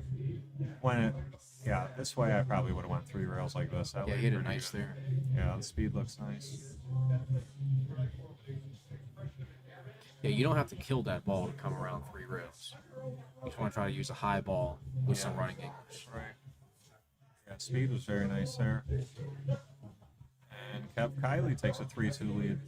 Yeah, this way I probably would have went 3 rails like this. Yeah, hit it nice there. Yeah, the speed looks nice. Yeah, you don't have to kill that ball to come around 3 rails. You just want to try to use a high ball with some running English. Right. Yeah, speed was very nice there. And Kiely takes a 3-2 lead.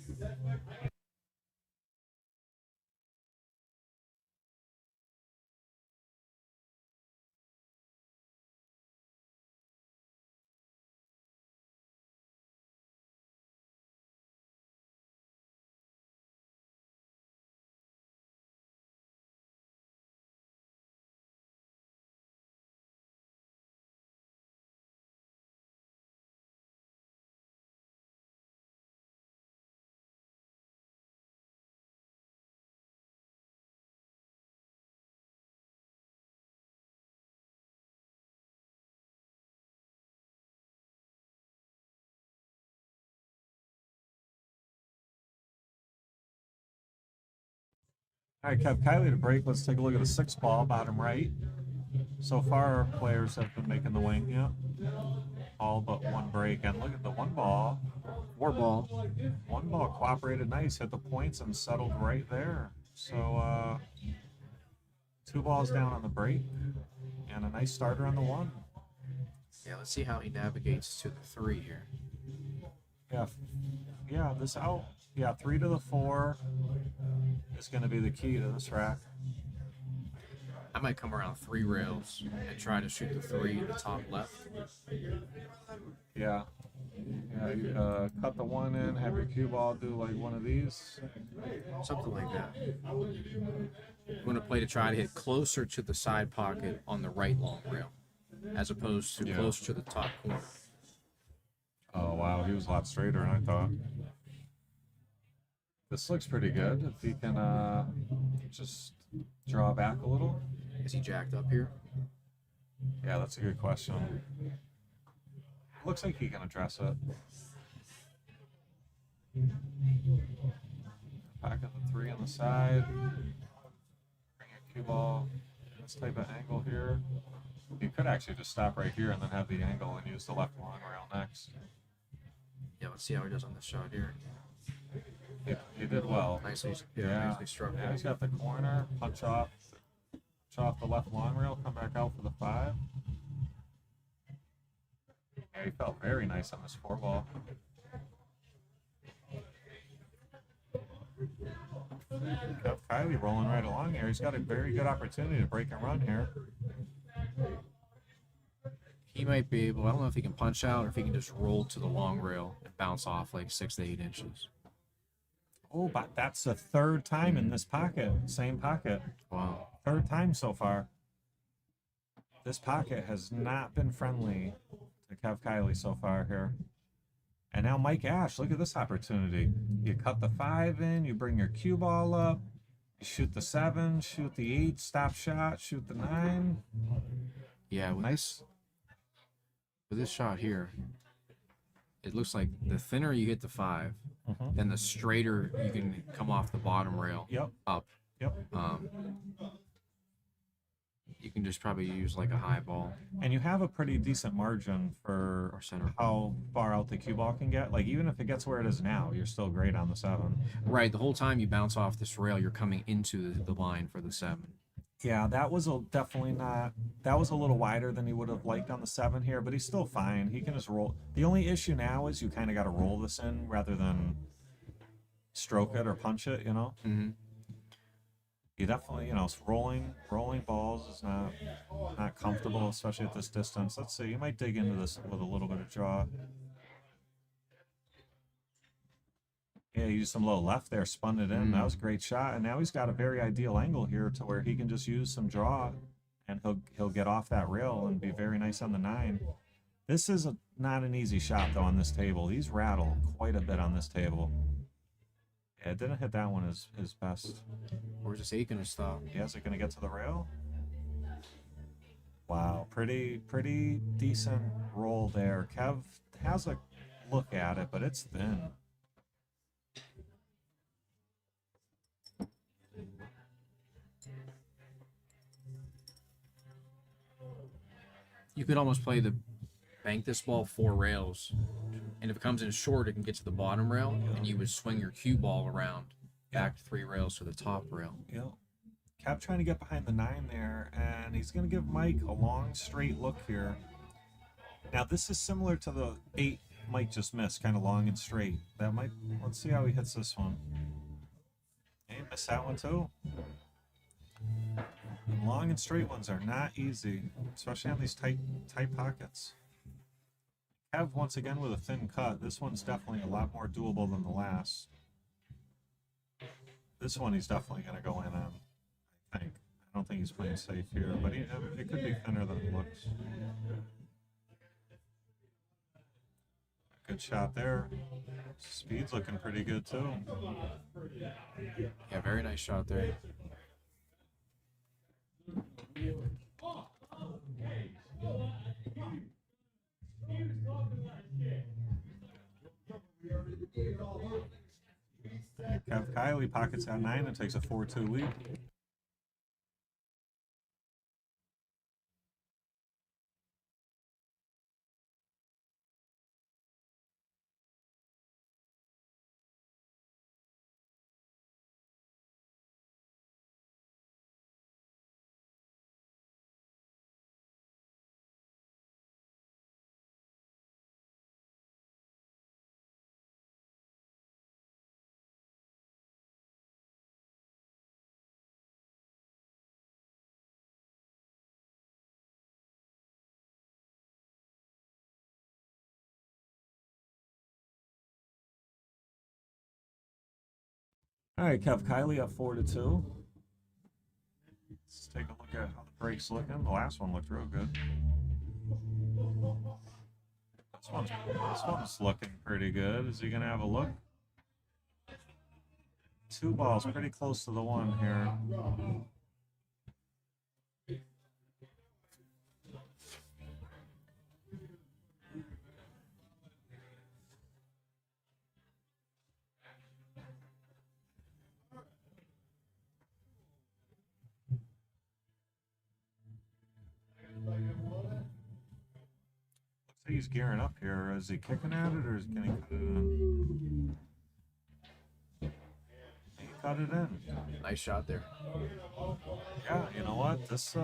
All right, Kiely to break. Let's take a look at the 6 ball, bottom right. So far, players have been making the wing, yeah. All but 1 break. And look at the 1 ball. 4 ball. 1 ball cooperated nice, hit the points and settled right there. So, 2 balls down on the break. And a nice starter on the 1. Yeah, let's see how he navigates to the 3 here. Yeah, this out. Yeah, 3 to the 4 is going to be the key to this rack. I might come around 3 rails and try to shoot the 3 in the top left. Yeah. You, cut the 1 in, have your cue ball do like one of these. Something like that. I'm going to play to try to hit closer to the side pocket on the right long rail, as opposed to closer to the top corner. Oh, wow, he was a lot straighter than I thought. This looks pretty good. If he can just draw back a little. Is he jacked up here? Yeah, that's a good question. Looks like he can address it. Back at the 3 on the side. Bring your cue ball. This type of angle here. You could actually just stop right here and then have the angle and use the left long rail next. Yeah, let's see how he does on this shot here. He did well. Nicely struck. Yeah, he's got the corner, punch off the left long rail, come back out for the 5. Yeah, he felt very nice on this 4 ball. Got Kiely rolling right along here. He's got a very good opportunity to break and run here. He might be able, I don't know if he can punch out or if he can just roll to the long rail and bounce off like 6 to 8 inches. Oh, but that's the 3rd time in this pocket. Same pocket. Wow. 3rd time so far. This pocket has not been friendly to Kiely so far here. And now Mike Ash, look at this opportunity. You cut the 5 in, you bring your cue ball up, you shoot the 7, shoot the 8, stop shot, shoot the 9. Yeah, nice. With this shot here, it looks like the thinner you hit the 5, then the straighter you can come off the bottom rail up. Yep. You can just probably use like a high ball. And you have a pretty decent margin for how far out the cue ball can get. Like, even if it gets where it is now, you're still great on the 7. Right. The whole time you bounce off this rail, you're coming into the line for the 7. Yeah, that was definitely not. That was a little wider than he would have liked on the 7 here, but he's still fine. He can just roll. The only issue now is you kind of got to roll this in rather than stroke it or punch it, you know? Mm-hmm. You definitely, rolling balls is not comfortable, especially at this distance. Let's see, you might dig into this with a little bit of draw. Yeah, he used some low left there, spun it in. That was a great shot. And now he's got a very ideal angle here to where he can just use some draw and he'll get off that rail and be very nice on the 9. This is not an easy shot, though, on this table. He's rattled quite a bit on this table. Yeah, it didn't hit that one his best. Where's this 8 gonna stop? Yeah, is it gonna get to the rail? Wow, pretty decent roll there. Kev has a look at it, but it's thin. You could almost play the bank this ball 4 rails, and if it comes in short, it can get to the bottom rail, and you would swing your cue ball around back 3 rails to the top rail. Yep. Cap trying to get behind the 9 there, and he's going to give Mike a long, straight look here. Now, this is similar to the 8 Mike just missed, kind of long and straight. That might, let's see how he hits this one. He missed that one too. And long and straight ones are not easy, especially on these tight pockets. Kev once again with a thin cut. This one's definitely a lot more doable than the last. This one he's definitely going to go in on, I think. I don't think he's playing safe here, but it could be thinner than it looks. Good shot there. Speed's looking pretty good too. Yeah, very nice shot there. Kiely pockets out 9 and takes a 4-2 lead. All right, Kiely up 4-2. Let's take a look at how the break's looking. The last one looked real good. This one's looking pretty good. Is he gonna have a look? 2 balls pretty close to the 1 here. Looks like he's gearing up here. Is he kicking at it or is he going to cut it in? He cut it in. Nice shot there. Yeah, you know what? This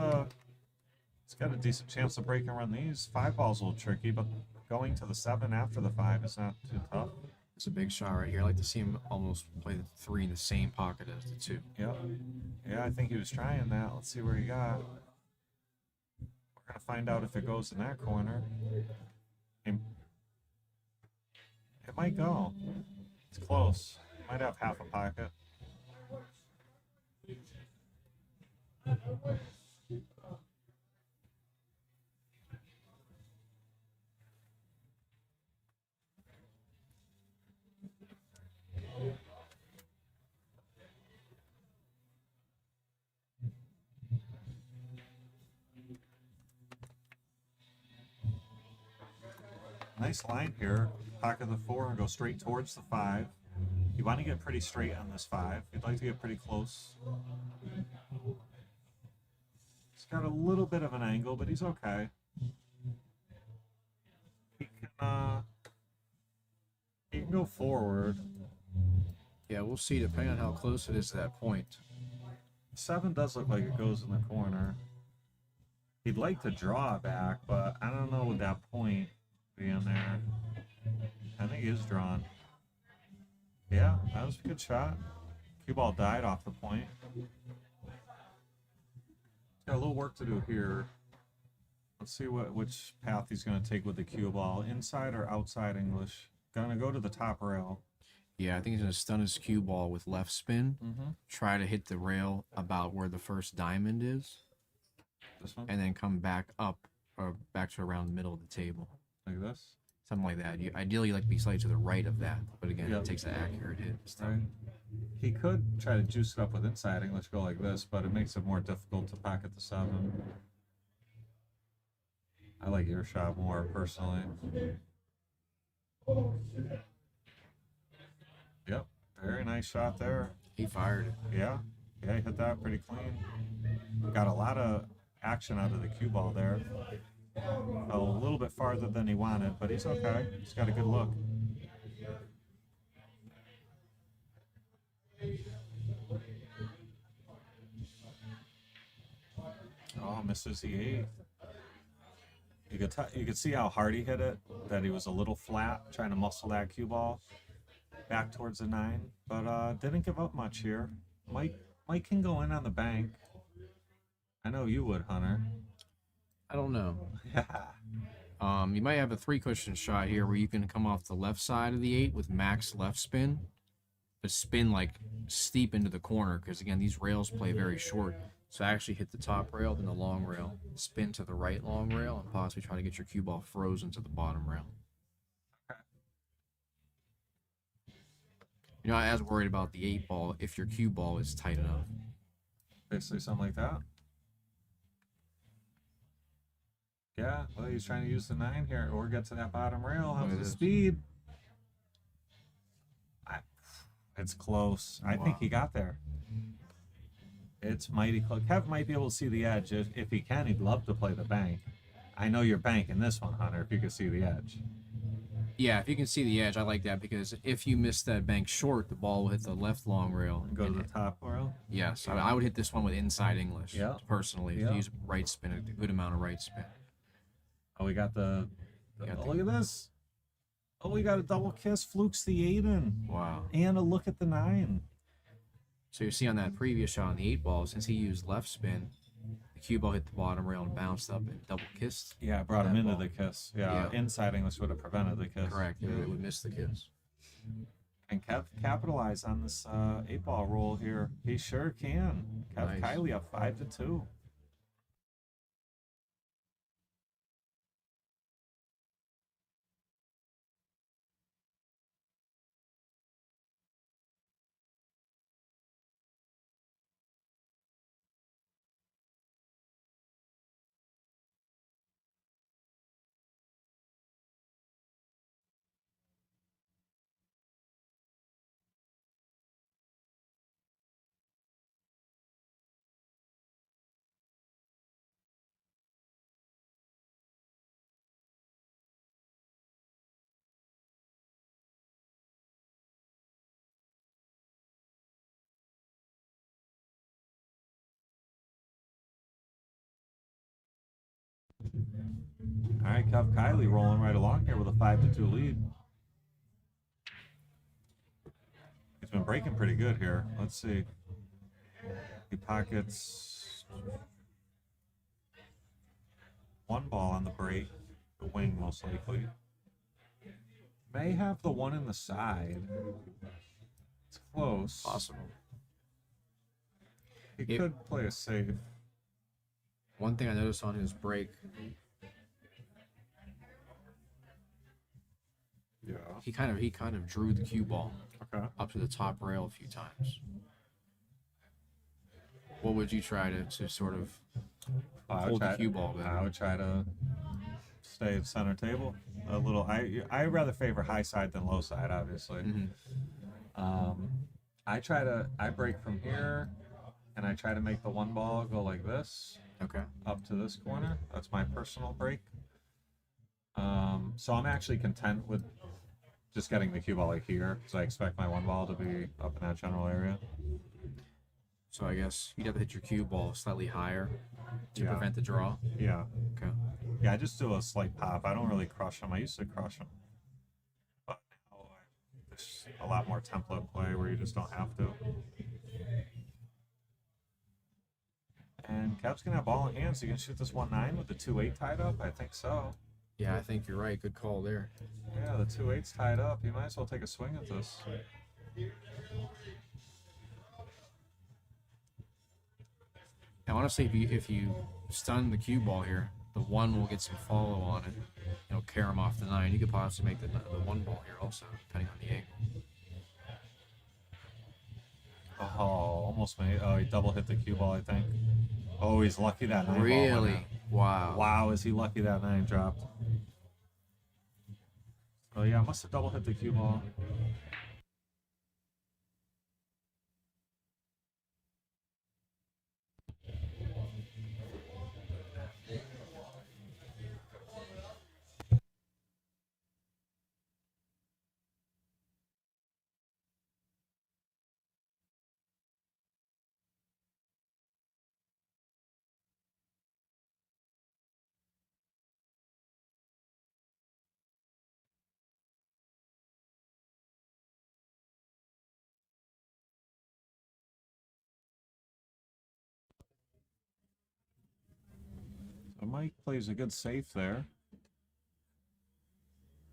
it's got a decent chance to break and run these. 5 balls a little tricky, but going to the 7 after the 5 is not too tough. It's a big shot right here. I like to see him almost play the 3 in the same pocket as the 2. Yep. Yeah, I think he was trying that. Let's see where he got. We're going to find out if it goes in that corner. It might go. It's close. Might have half a pocket. Nice line here. Pocket the 4 and go straight towards the 5. You want to get pretty straight on this 5. You'd like to get pretty close. He's got a little bit of an angle, but he's okay. He can go forward. Yeah, we'll see depending on how close it is to that point. 7 does look like it goes in the corner. He'd like to draw back, but I don't know with that point being there. I think he is drawn. Yeah, that was a good shot. Cue ball died off the point. Got a little work to do here. Let's see which path he's going to take with the cue ball. Inside or outside English? Going to go to the top rail. Yeah, I think he's going to stun his cue ball with left spin. Mm-hmm. Try to hit the rail about where the first diamond is. This one? And then come back up or back to around the middle of the table. Like this? Something like that. Ideally, you like to be slightly to the right of that. But again, Yep. it takes an accurate hit. Right. He could try to juice it up with inside English, go like this, but it makes it more difficult to pocket the 7. I like your shot more, personally. Yep, very nice shot there. He fired it. Yeah, he hit that pretty clean. Got a lot of action out of the cue ball there. Fell a little bit farther than he wanted, but he's okay. He's got a good look. Oh, misses the 8. You could see how hard he hit it, that he was a little flat, trying to muscle that cue ball back towards the 9, but didn't give up much here. Mike can go in on the bank. I know you would, Hunter. I don't know. You might have a 3-cushion shot here where you can come off the left side of the 8 with max left spin, but spin like steep into the corner, because again, these rails play very short. So actually hit the top rail, then the long rail, spin to the right long rail, and possibly try to get your cue ball frozen to the bottom rail. You're not as worried about the 8 ball if your cue ball is tight enough. Basically something like that. Yeah, well, he's trying to use the 9 here, or get to that bottom rail. How's the speed? It's close. I think he got there. It's mighty close. Kev might be able to see the edge. If he can, he'd love to play the bank. I know you're banking this one, Hunter, if you can see the edge. Yeah, if you can see the edge, I like that, because if you miss that bank short, the ball will hit the left long rail. And go to the top rail? Yes, I would hit this one with inside English, personally. Yeah. Use right spin, a good amount of right spin. Oh, we got look at this. Oh, we got a double kiss, flukes the 8 in. Wow. And a look at the 9. So you see on that previous shot on the 8 ball, since he used left spin, the cue ball hit the bottom rail and bounced up and double kissed. Yeah, brought him into the kiss. Yeah, inside English would have prevented the kiss. Correct, it would miss the kiss. And Kev capitalize on this 8 ball roll here. He sure can. Kev Kiely up 5-2. All right, Kev Kiely rolling right along here with a 5-2 lead. He's been breaking pretty good here. Let's see. He pockets 1 ball on the break, the wing most likely. May have the 1 in the side. It's close. Possible. He could play a safe. One thing I noticed on his break, yeah, he kind of drew the cue ball up to the top rail a few times. What would you try to sort of hold the cue ball better? I would try to stay at center table a little. I rather favor high side than low side, obviously. I break from here, and I try to make the 1 ball go like this. Okay. Up to this corner. That's my personal break. So I'm actually content with just getting the cue ball like here, because I expect my 1 ball to be up in that general area. So I guess you'd have to hit your cue ball slightly higher to prevent the draw? Yeah. Okay. Yeah, I just do a slight pop. I don't really crush them. I used to crush them. But now there's a lot more template play where you just don't have to. And Kev's going to have ball in hand, so you can shoot this 1-9 with the 2-8 tied up? I think so. Yeah, I think you're right. Good call there. Yeah, the 2-8's tied up. You might as well take a swing at this. Now, honestly, if you stun the cue ball here, the 1 will get some follow on it. Carry him off the 9. You could possibly make the 1 ball here also, depending on the angle. Oh, almost made. Oh, he double hit the cue ball, I think. Oh, he's lucky that 9 really? ball went in. Wow. Wow, is he lucky that 9 dropped? Oh yeah, must have double hit the cue ball. So Mike plays a good safe there.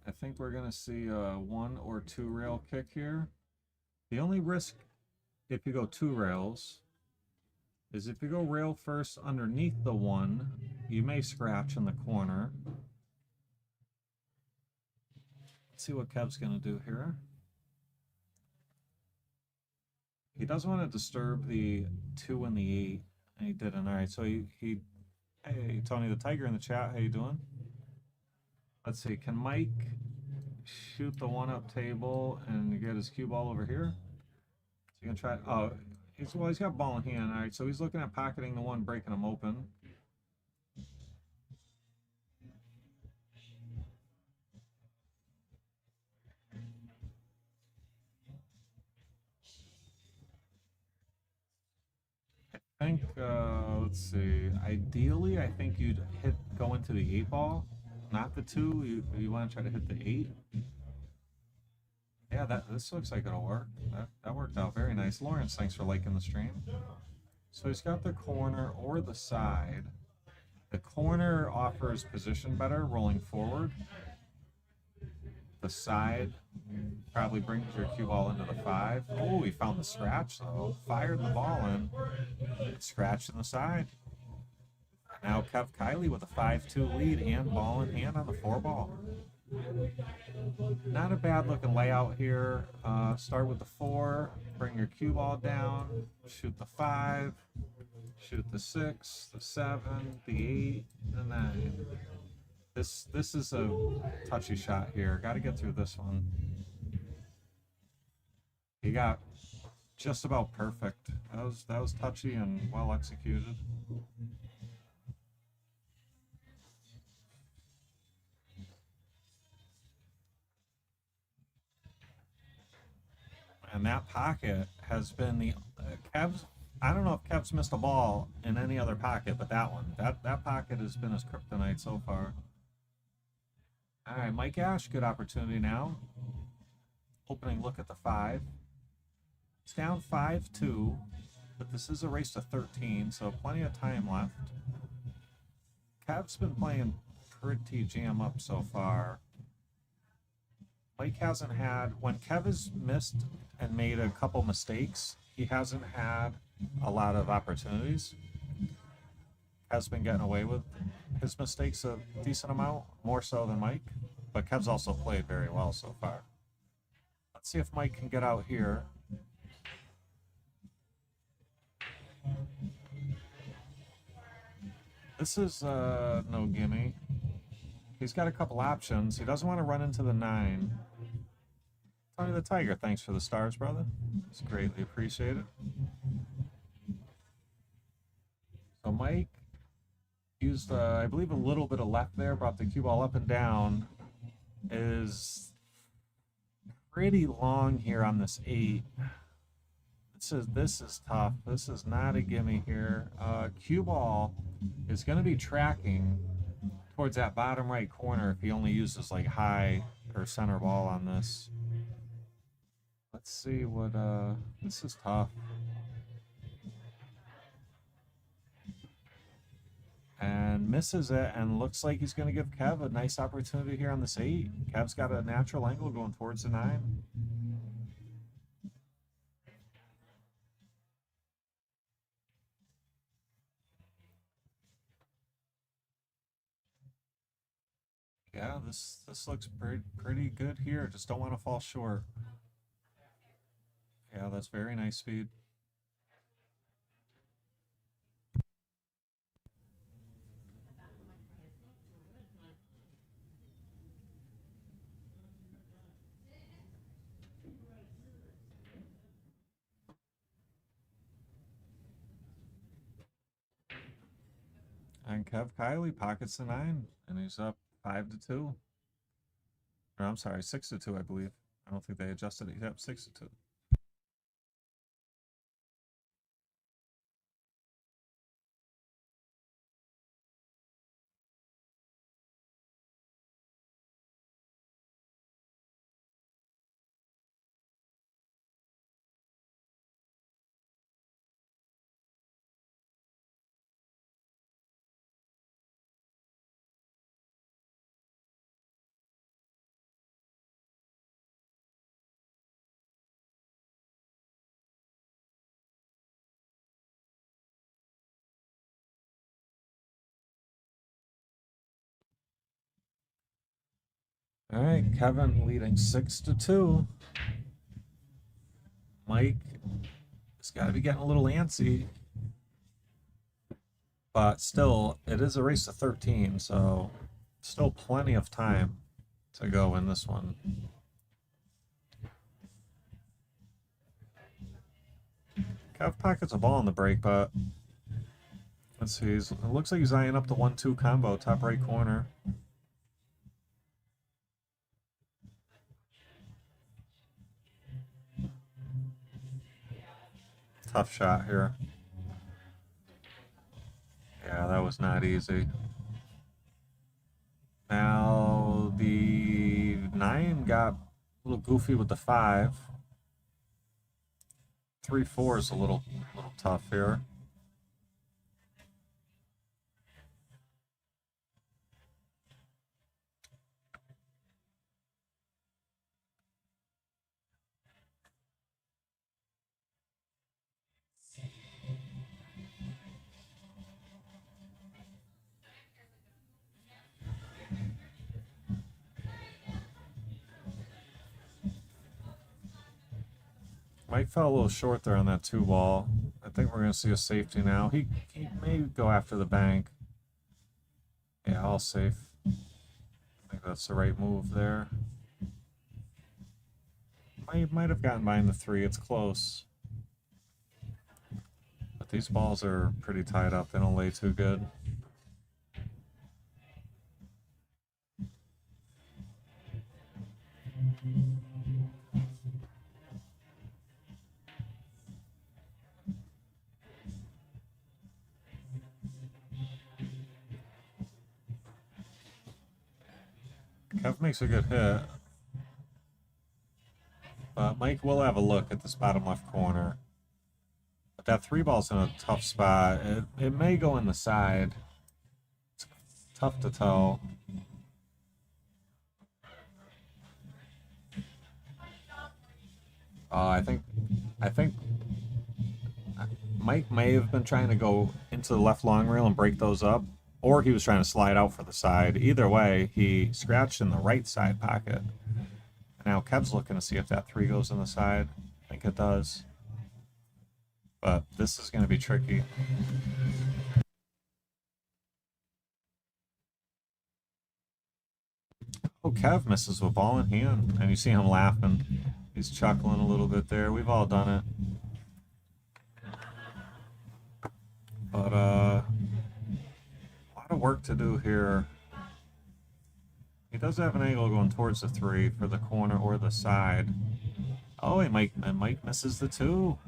I think we're going to see a 1 or 2 rail kick here. The only risk if you go 2 rails is if you go rail first underneath the 1, you may scratch in the corner. Let's see what Kev's going to do here. He doesn't want to disturb the 2 and the 8. And he didn't. All right, so hey, Tony the Tiger in the chat, how you doing? Let's see, can Mike shoot the 1-up table and get his cue ball over here? So you can try, oh, he's got ball in hand. All right, so he's looking at pocketing the 1, breaking him open. I think, let's see, ideally, I think you'd go into the 8 ball, not the 2. You want to try to hit the 8. Yeah, this looks like it'll work. That worked out very nice. Lawrence, thanks for liking the stream. So he's got the corner or the side. The corner offers position better, rolling forward. The side probably brings your cue ball into the 5. Oh, he found the scratch, though. Fired the ball in. Scratch in the side. Now Kiely with a 5-2 lead and ball in hand on the 4 ball. Not a bad looking layout here. Start with the 4, bring your cue ball down, shoot the 5, shoot the 6, the 7, the 8, the 9. This is a touchy shot here. Got to get through this one. He got just about perfect. That was touchy and well executed. And that pocket has been the Kev's. I don't know if Kev's missed a ball in any other pocket, but that one, that pocket has been his kryptonite so far. All right, Mike Ash, good opportunity now. Opening look at the 5. It's down 5-2, but this is a race to 13, so plenty of time left. Kev's been playing pretty jam up so far. Mike hasn't had, when Kev has missed and made a couple mistakes, he hasn't had a lot of opportunities. Has been getting away with his mistakes a decent amount, more so than Mike, but Kev's also played very well so far. Let's see if Mike can get out here. This is no gimme. He's got a couple options. He doesn't want to run into the 9. Tony the Tiger, thanks for the stars, brother. It's greatly appreciated. So Mike used, I believe, a little bit of left there, brought the cue ball up and down. Is pretty long here on this 8. This is tough. This is not a gimme here. Cue ball is going to be tracking towards that bottom right corner if he only uses like high or center ball on this. Let's see what, this is tough. And misses it, and looks like he's going to give Kev a nice opportunity here on this 8. Kev's got a natural angle going towards the 9. Yeah, this looks pretty good here. Just don't want to fall short. Yeah, that's very nice speed. And Kiely pockets the 9, and he's up 5-2. Or, I'm sorry, 6-2, I believe. I don't think they adjusted it. He's up 6-2. All right, Kevin leading 6-2. Mike has got to be getting a little antsy. But still, it is a race to 13, so still plenty of time to go in this one. Kev pockets a ball in the break, but let's see. It looks like he's eyeing up the 1-2 combo, top right corner. Tough shot here. Yeah, that was not easy. Now the 9 got a little goofy with the 5. 3-4 is a little tough here. Mike fell a little short there on that 2 ball. I think we're going to see a safety now. He may go after the bank. Yeah, all safe. I think that's the right move there. Might have gotten behind the 3. It's close. But these balls are pretty tied up. They don't lay too good. Kev makes a good hit. But Mike will have a look at this bottom left corner. But that 3 ball's in a tough spot. It may go in the side. It's tough to tell. I think Mike may have been trying to go into the left long rail and break those up, or he was trying to slide out for the side. Either way, he scratched in the right side pocket. Now Kev's looking to see if that 3 goes in the side. I think it does. But this is going to be tricky. Oh, Kev misses with ball in hand, and you see him laughing. He's chuckling a little bit there. We've all done it. But, a lot of work to do here. He does have an angle going towards the 3 for the corner or the side. Oh, and Mike misses the 2.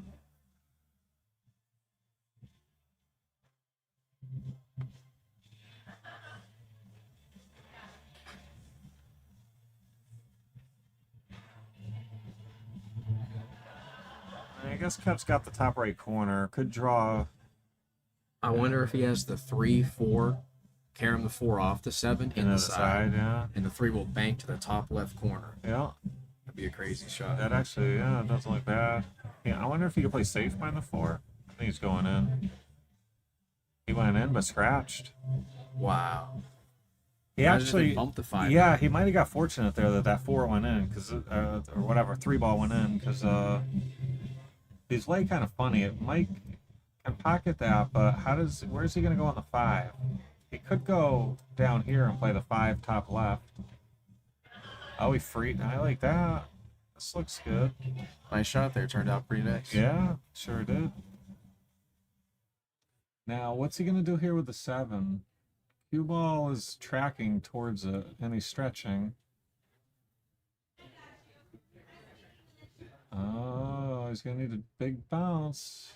I guess Kev's got the top right corner. Could draw. I wonder if he has the 3-4, carry the 4 off the 7 in the side, yeah. And the 3 will bank to the top left corner. Yeah. That'd be a crazy shot. That actually, yeah, it doesn't look bad. Yeah, I wonder if he could play safe behind the 4. I think he's going in. He went in, but scratched. Wow. He actually bumped the 5. Yeah, he might have got fortunate there that 4 went in, because or whatever 3 ball went in, because he's like kind of funny. Mike can pocket that, but where's he going to go on the 5? He could go down here and play the 5 top left. Oh, he freed. I like that. This looks good. Nice shot there. Turned out pretty nice. Yeah, sure did. Now, what's he going to do here with the 7? Cue ball is tracking towards it, and he's stretching. Oh, he's going to need a big bounce.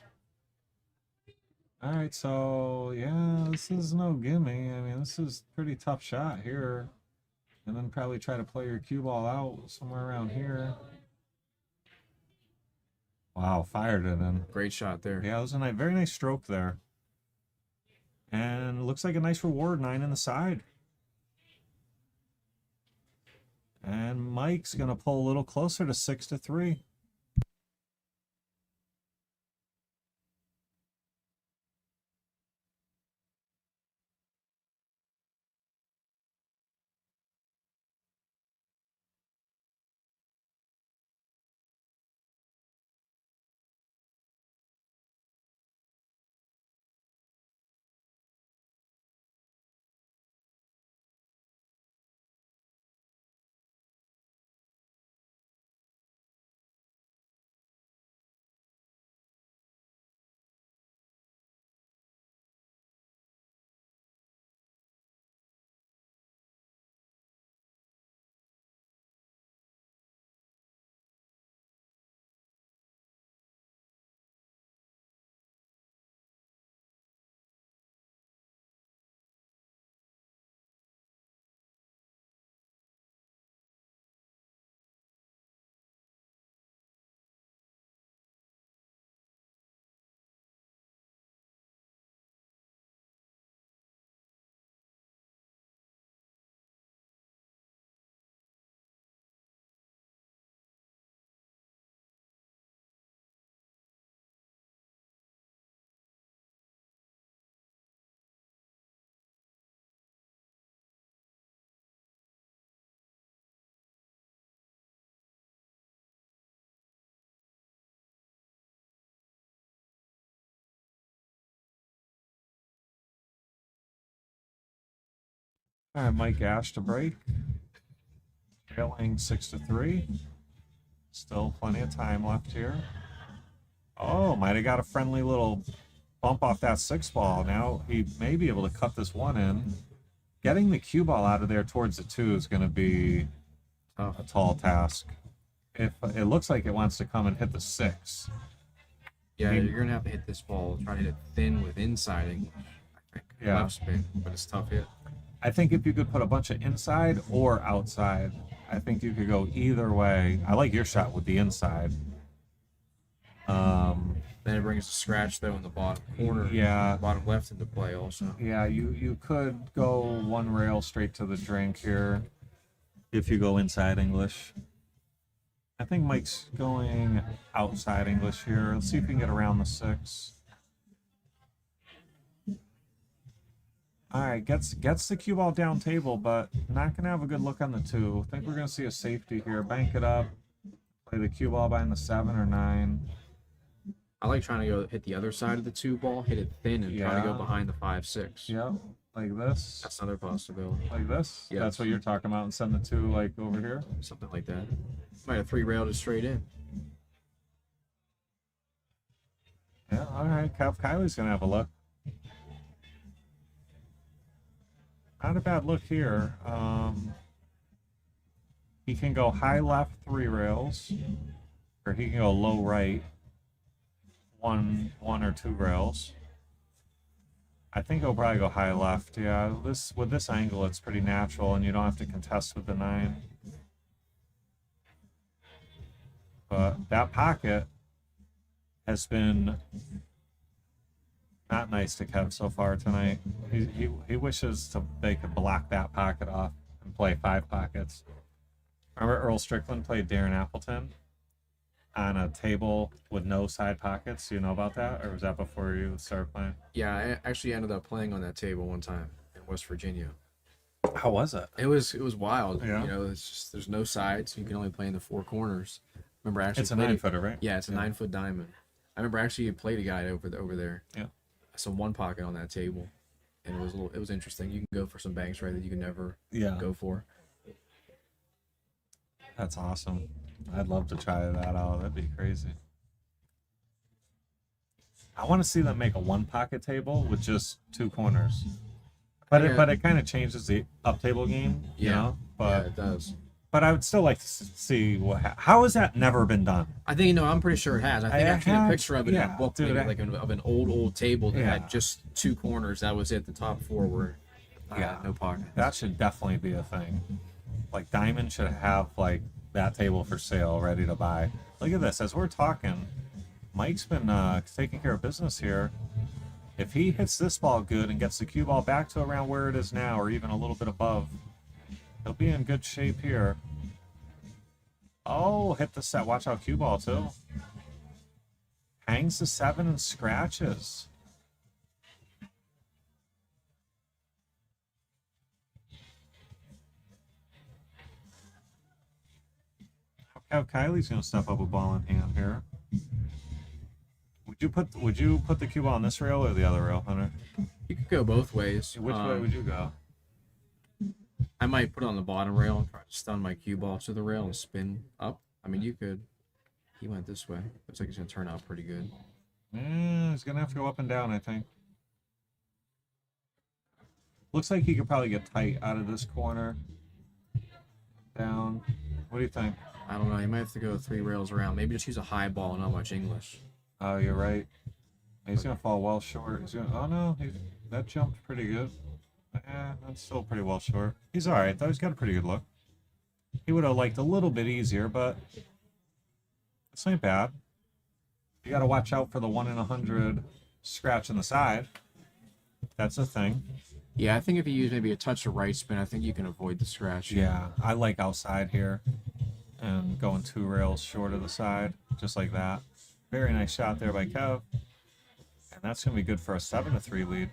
All right, so, yeah, this is no gimme. I mean, this is a pretty tough shot here. And then probably try to play your cue ball out somewhere around here. Wow, fired it in. Great shot there. Yeah, it was a very nice stroke there. And looks like a nice reward, 9 in the side. And Mike's going to pull a little closer to 6-3. All right, Mike Ash to break. Trailing 6-3. Still plenty of time left here. Oh, might have got a friendly little bump off that 6 ball. Now he may be able to cut this one in. Getting the cue ball out of there towards the 2 is going to be a tall task. If it looks like it wants to come and hit the 6. Yeah, you're going to have to hit this ball. Try to hit it thin with inside English, I think. Yeah. Left spin, but it's tough hit. I think if you could put a bunch of inside or outside, I think you could go either way. I like your shot with the inside. Then it brings the scratch, though, in the bottom corner. Yeah. Bottom left into play also. Yeah, you could go one rail straight to the drink here if you go inside English. I think Mike's going outside English here. Let's see if we can get around the 6. All right, gets the cue ball down table, but not going to have a good look on the 2. I think we're going to see a safety here. Bank it up. Play the cue ball behind the 7 or 9. I like trying to go hit the other side of the 2 ball, hit it thin, and try to go behind the 5-6. Yep, like this. That's another possibility. Like this? Yeah. That's what you're talking about, and send the 2 like over here? Something like that. Might have 3 railed it straight in. Yeah, all right. Kiely's going to have a look. Not a bad look here. He can go high left 3 rails, or he can go low right one or 2 rails. I think he'll probably go high left. Yeah, with this angle, it's pretty natural, and you don't have to contest with the 9. But that pocket has been not nice to Kev so far tonight. He wishes they could block that pocket off and play 5 pockets. Remember Earl Strickland played Darren Appleton on a table with no side pockets? Do you know about that? Or was that before you started playing? Yeah, I actually ended up playing on that table one time in West Virginia. How was it? It was wild. Yeah. You know, it's just there's no sides. You can only play in the 4 corners. Remember, I actually It's a played 9-footer, right? Yeah, it's a 9-foot diamond. I remember actually played a guy over there. Yeah. Some 1 pocket on that table, and it was interesting. You can go for some banks right that you can never go for. That's awesome. I'd love to try that out. That'd be crazy. I want to see them make a 1 pocket table with just 2 corners. But it kind of changes the up table game, you know? But, yeah, it does. But I would still like to see how has that never been done? I think I'm pretty sure it has. I think I've seen a picture of it in a book, dude, maybe of an old table that had just 2 corners. That was it. The top 4 were no pocket. That should definitely be a thing. Like Diamond should have like that table for sale, ready to buy. Look at this. As we're talking, Mike's been taking care of business here. If he hits this ball good and gets the cue ball back to around where it is now, or even a little bit above, he'll be in good shape here. Oh, hit the set. Watch out, cue ball too. Hangs the 7 and scratches. How Kiely's gonna step up a ball in hand here. Would you put the cue ball on this rail or the other rail, Hunter? You could go both ways. Which way would you go? I might put it on the bottom rail and try to stun my cue ball to the rail and spin up. I mean, you could. He went this way. Looks like he's gonna turn out pretty good. He's gonna have to go up and down, I think. Looks like he could probably get tight out of this corner. Down. What do you think? I don't know. You might have to go 3 rails around. Maybe just use a high ball and not much English. Oh, you're right. He's gonna fall well short. Oh no, that jumped pretty good. Yeah, that's still pretty well short. He's all right though. He's got a pretty good look. He would have liked a little bit easier, but it's not bad. You got to watch out for the 1 in 100 scratch on the side. That's a thing. Yeah, I think if you use maybe a touch of right spin, I think you can avoid the scratch. Yeah, I like outside here and going 2 rails short of the side, just like that. Very nice shot there by Kev. And that's going to be good for a 7-3 lead.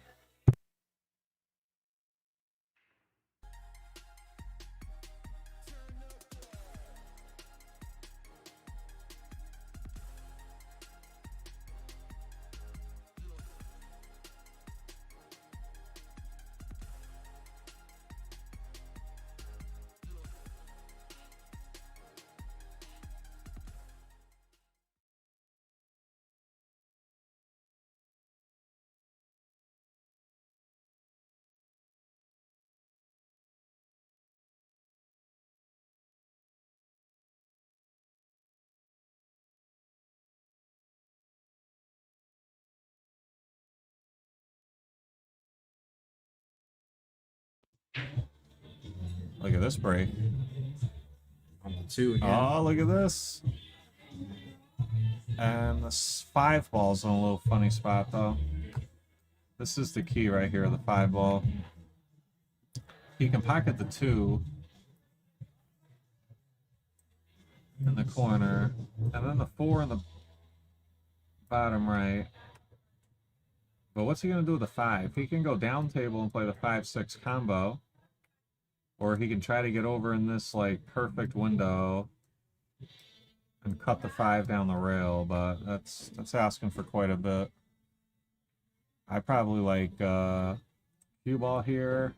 Look at this break. On the 2 again. Oh, look at this. And this 5 ball's in a little funny spot, though. This is the key right here, the 5 ball. He can pocket the 2 in the corner, and then the 4 in the bottom right. But what's he going to do with the 5? He can go down table and play the 5-6 combo, or he can try to get over in this like perfect window and cut the 5 down the rail, but that's asking for quite a bit. I probably like cue ball here,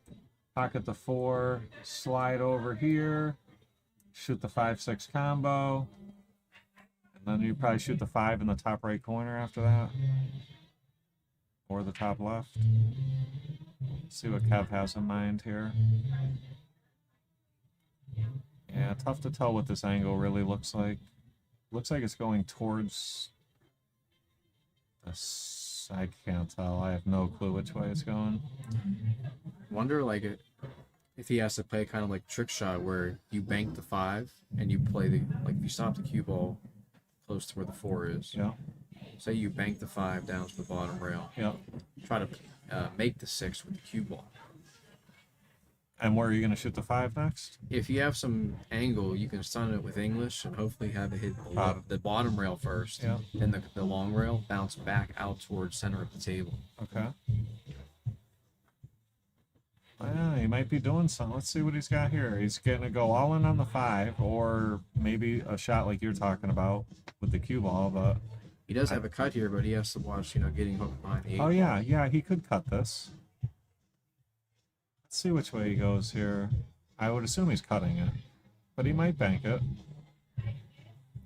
pocket the 4, slide over here, shoot the 5-6 combo, and then you probably shoot the 5 in the top right corner after that, or the top left. Let's see what Kev has in mind here. Yeah, tough to tell what this angle really looks like. Looks like it's going towards this. I can't tell. I have no clue which way it's going. Wonder like if he has to play kind of like trick shot where you bank the 5 and you play the like if you stop the cue ball close to where the 4 is. Yeah. Say you bank the 5 down to the bottom rail. Yeah. Try to make the 6 with the cue ball. And where are you going to shoot the 5 next? If you have some angle, you can stun it with English and hopefully have it hit the bottom rail first. Yeah. Then the long rail bounce back out towards center of the table. Okay. Yeah, he might be doing something. Let's see what he's got here. He's going to go all in on the 5, or maybe a shot like you're talking about with the cue ball, but... He does have a cut here, but he has to watch, getting hooked behind the 8 Oh, ball. yeah, he could cut this. Let's see which way he goes here. I would assume he's cutting it, but he might bank it.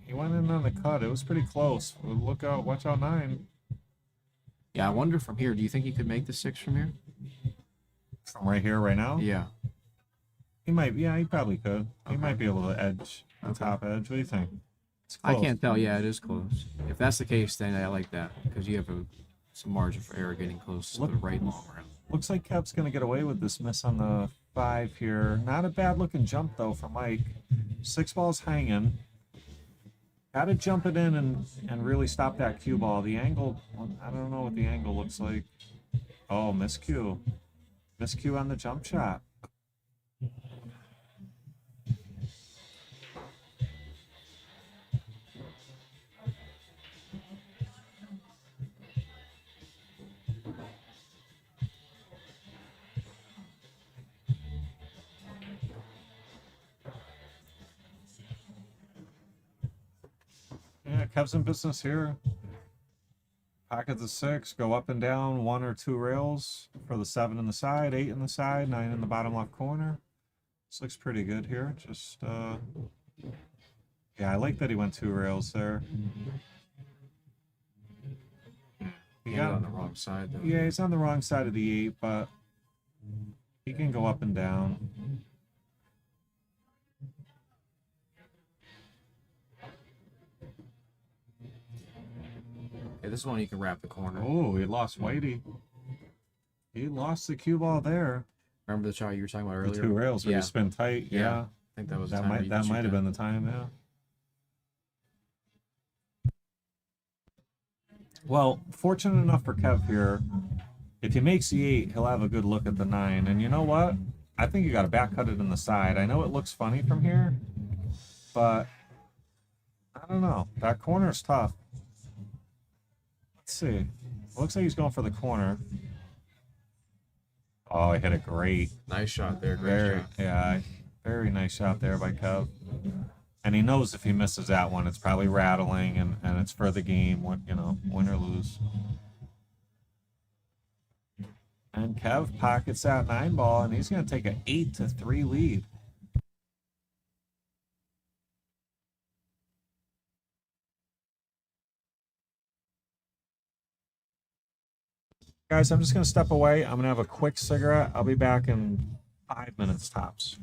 He went in on the cut. It was pretty close. Look out, watch out 9. Yeah, I wonder from here, do you think he could make the 6 from here? From right here, right now? Yeah. He might, yeah, he probably could. He might be able to edge the top edge. What do you think? It's I close. can't tell. Yeah, it is close. If that's the case, then I like that because you have some margin for error getting close to the right long round. Looks like Kev's going to get away with this miss on the 5 here. Not a bad looking jump, though, for Mike. 6 balls hanging. Got to jump it in and really stop that cue ball. The angle, I don't know what the angle looks like. Oh, miscue. Miscue on the jump shot. Yeah, Kev's in business here. Pocket the 6, go up and down 1 or 2 rails for the 7 in the side, 8 in the side, 9 in the bottom left corner. This looks pretty good here. Just, yeah, I like that he went 2 rails there. He got on the wrong side, though. Yeah, he's on the wrong side of the 8, but he can go up and down. Okay, this one you can wrap the corner. Oh, he lost Whitey. He lost the cue ball there. Remember the shot you were talking about earlier? The 2 rails where you spin tight. Yeah. I think that was the that time where might you that could might shoot have been the time. Yeah. Well, fortunate enough for Kev here, if he makes the 8, he'll have a good look at the 9. And you know what? I think you got to back cut it in the side. I know it looks funny from here, but I don't know. That corner's tough. Let's see. Looks like he's going for the corner. Oh, he hit it great. Nice shot there. Great shot. Yeah, very nice shot there by Kev. And he knows if he misses that one, it's probably rattling, and it's for the game, win or lose. And Kev pockets that 9 ball, and he's going to take an 8-3 lead. Guys, I'm just going to step away. I'm going to have a quick cigarette. I'll be back in 5 minutes tops.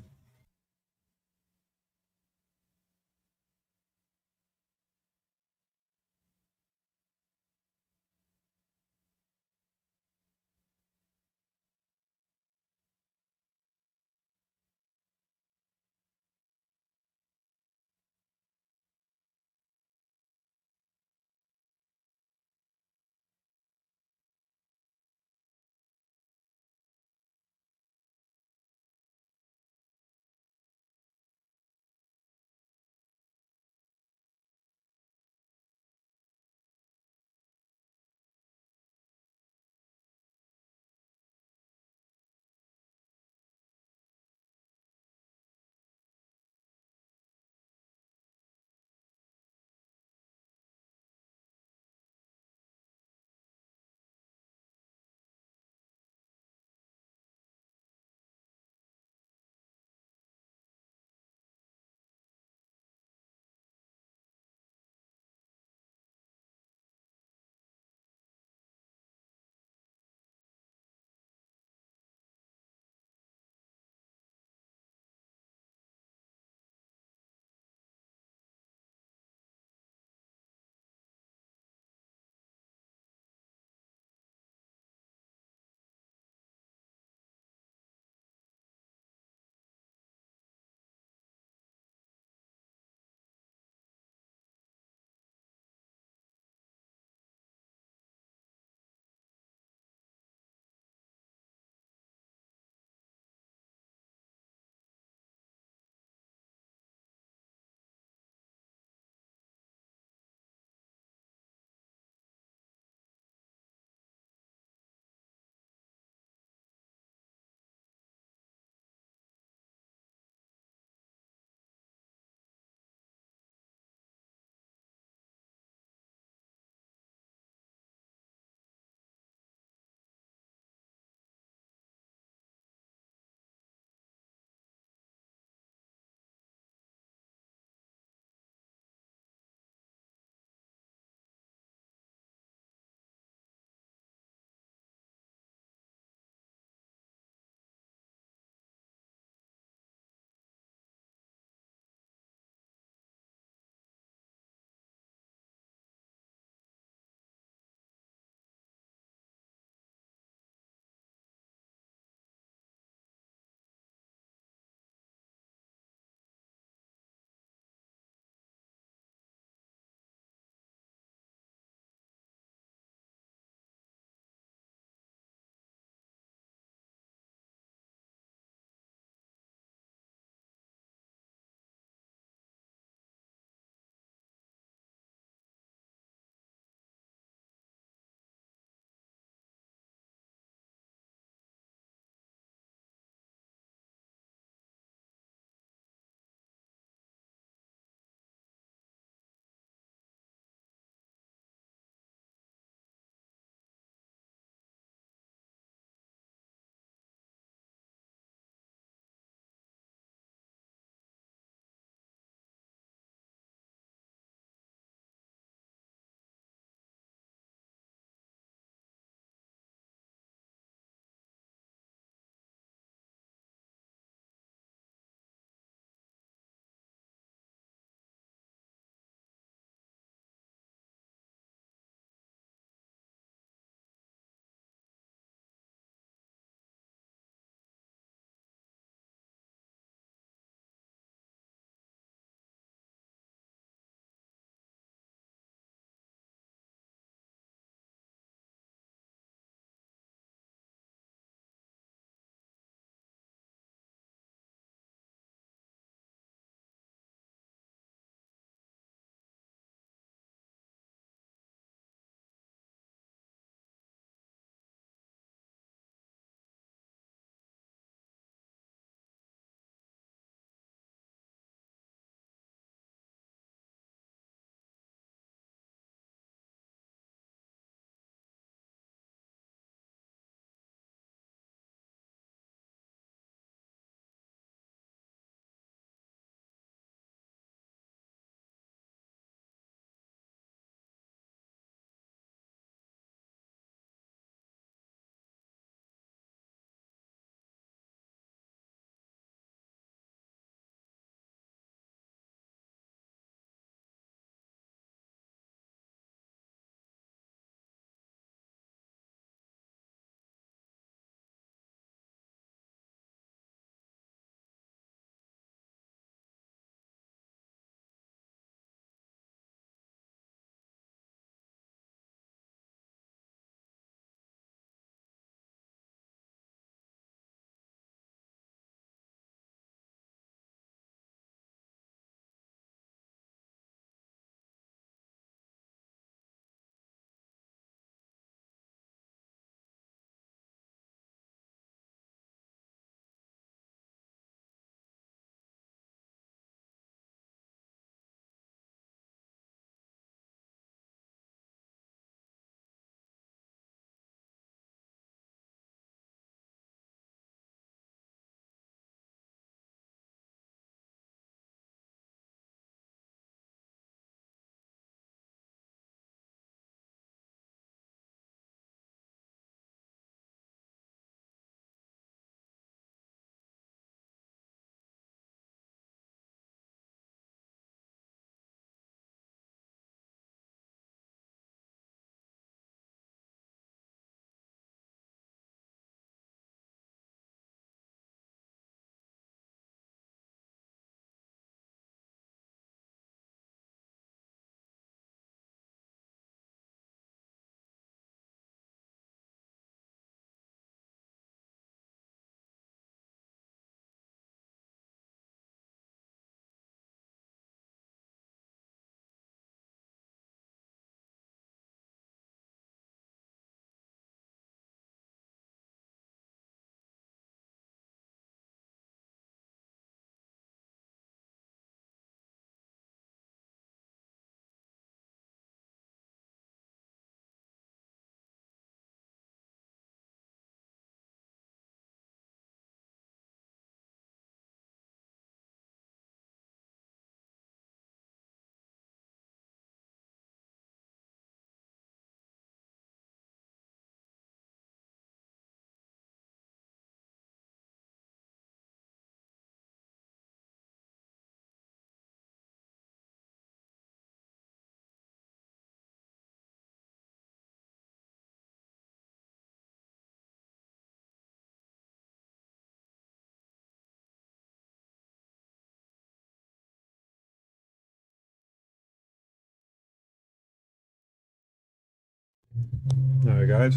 All right, guys.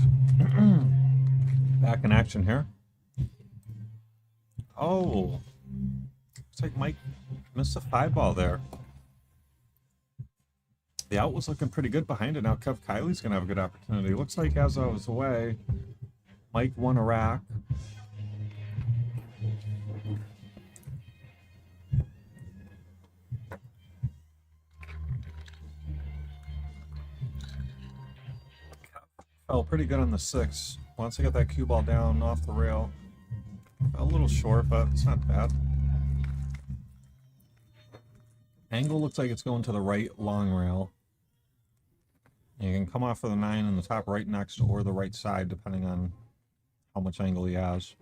Back in action here. Oh, looks like Mike missed a 5-ball there. The out was looking pretty good behind it. Now Kiely's going to have a good opportunity. Looks like as I was away, Mike won a rack. Fell pretty good on the 6. Once I got that cue ball down off the rail. Fell a little short, but it's not bad. Angle looks like it's going to the right long rail. And you can come off of the 9 in the top right next or the right side, depending on how much angle he has.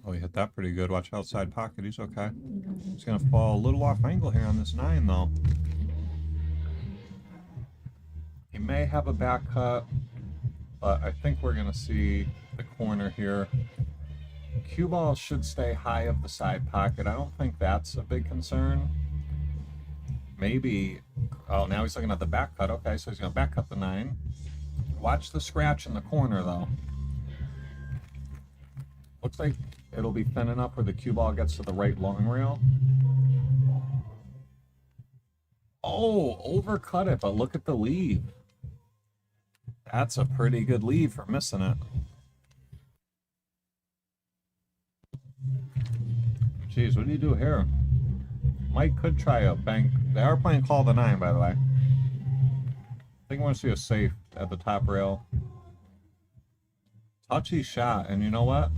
Oh, he hit that pretty good. Watch outside pocket. He's okay. He's going to fall a little off angle here on this 9, though. He may have a back cut, but I think we're going to see the corner here. Cue ball should stay high of the side pocket. I don't think that's a big concern. Maybe, oh, now he's looking at the back cut. Okay, so he's going to back cut the 9. Watch the scratch in the corner, though. Looks like it'll be thin enough where the cue ball gets to the right long rail. Oh, overcut it, but look at the leave. That's a pretty good leave for missing it. Jeez, what do you do here? Mike could try a bank. They are playing call the 9, by the way. I think I want to see a safe at the top rail. Touchy shot, and you know what?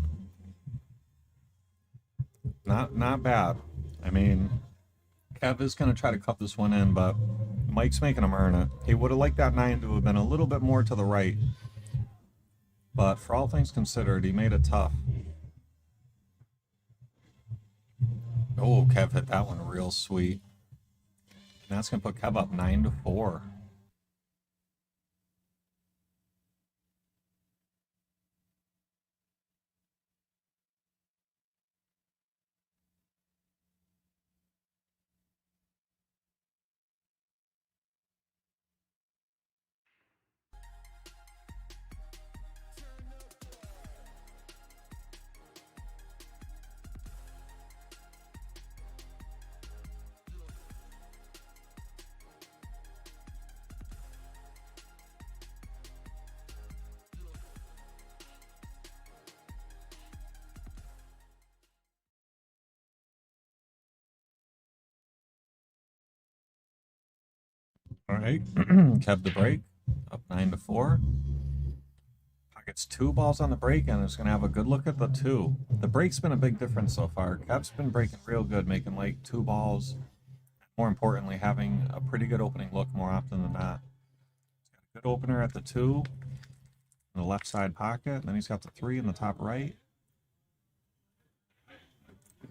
Not bad. I mean, Kev is going to try to cut this one in, but Mike's making him earn it. He would have liked that 9 to have been a little bit more to the right. But for all things considered, he made it tough. Oh, Kev hit that one real sweet. And that's going to put Kev up 9-4. All right, Kev the break, up 9-4. Pockets 2 balls on the break, and is going to have a good look at the 2. The break's been a big difference so far. Kev's been breaking real good, making like 2 balls. More importantly, having a pretty good opening look more often than not. He's got a good opener at the 2 in the left side pocket, and then he's got the 3 in the top right.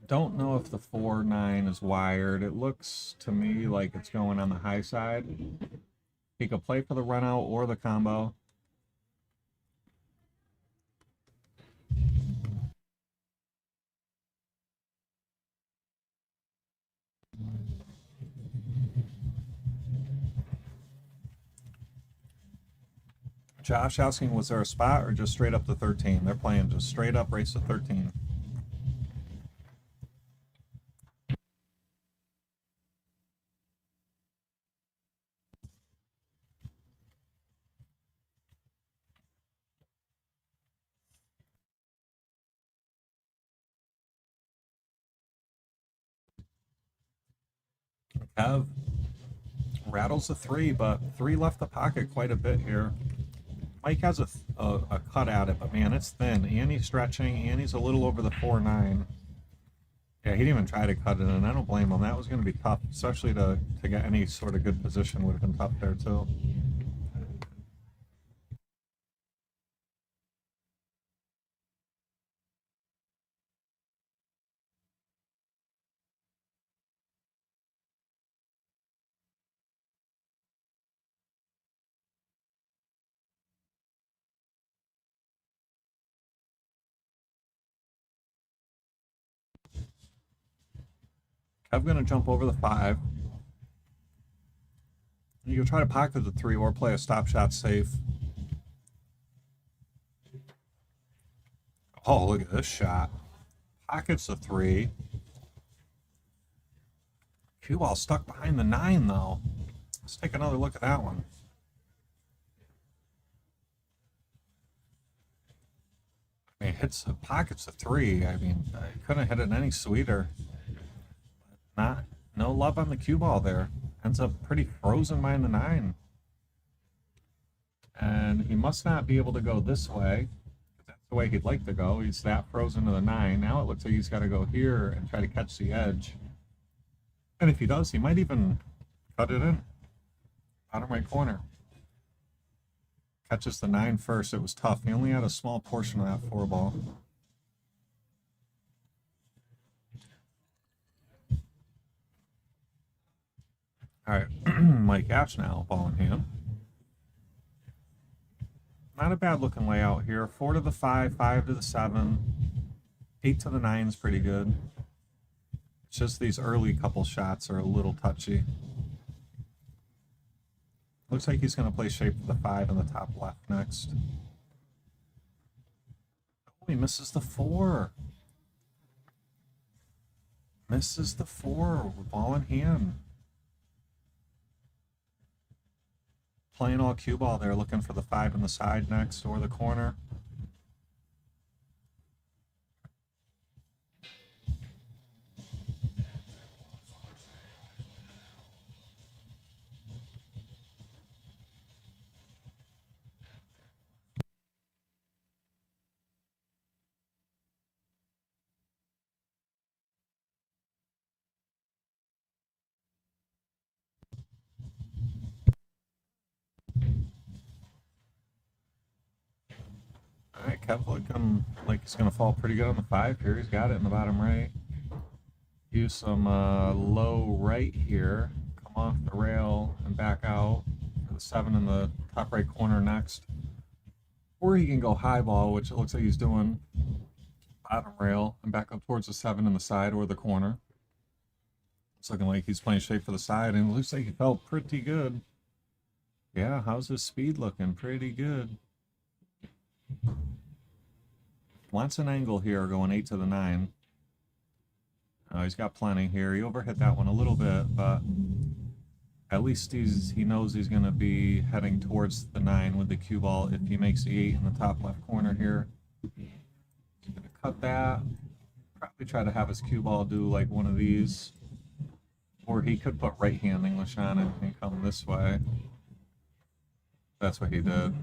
Don't know if the 4-9 is wired. It looks to me like it's going on the high side. He could play for the run out or the combo. Josh asking, was there a spot or just straight up to 13? They're playing just straight up race to 13. Kev rattles the 3, but 3 left the pocket quite a bit here. Mike has a cut at it, but man, it's thin. And he's stretching, and he's a little over the 4-9. Yeah, he didn't even try to cut it, and I don't blame him. That was going to be tough, especially to get any sort of good position would have been tough there, too. I'm going to jump over the 5. You can try to pocket the 3 or play a stop shot safe. Oh, look at this shot. Pockets the 3. Cue ball stuck behind the 9, though. Let's take another look at that one. I mean, pockets the 3. I mean, I couldn't hit it any sweeter. No love on the cue ball there. Ends up pretty frozen behind the 9. And he must not be able to go this way. That's the way he'd like to go. He's that frozen to the 9. Now it looks like he's got to go here and try to catch the edge. And if he does, he might even cut it in. Bottom right corner. Catches the 9 first. It was tough. He only had a small portion of that 4 ball. All right, Mike Ash now, ball in hand. Not a bad looking layout here. 4 to the 5, 5 to the 7, 8 to the 9 is pretty good. It's just these early couple shots are a little touchy. Looks like he's going to play shape for the 5 in the top left next. Oh, he misses the 4. Misses the 4 with ball in hand. Playing all cue ball there, looking for the 5 in the side next or the corner. All right, Kev looking like he's going to fall pretty good on the 5 here. He's got it in the bottom right. Use some low right here. Come off the rail and back out for the 7 in the top right corner next. Or he can go high ball, which it looks like he's doing. Bottom rail and back up towards the 7 in the side or the corner. It's looking like he's playing shape for the side, and it looks like he felt pretty good. Yeah, how's his speed looking? Pretty good. Wants an angle here going 8 to the 9. Oh, he's got plenty here. He overhit that one a little bit, but at least he knows he's going to be heading towards the 9 with the cue ball if he makes the 8 in the top left corner here. He's going to cut that. Probably try to have his cue ball do like one of these. Or he could put right hand English on it and come this way. That's what he did.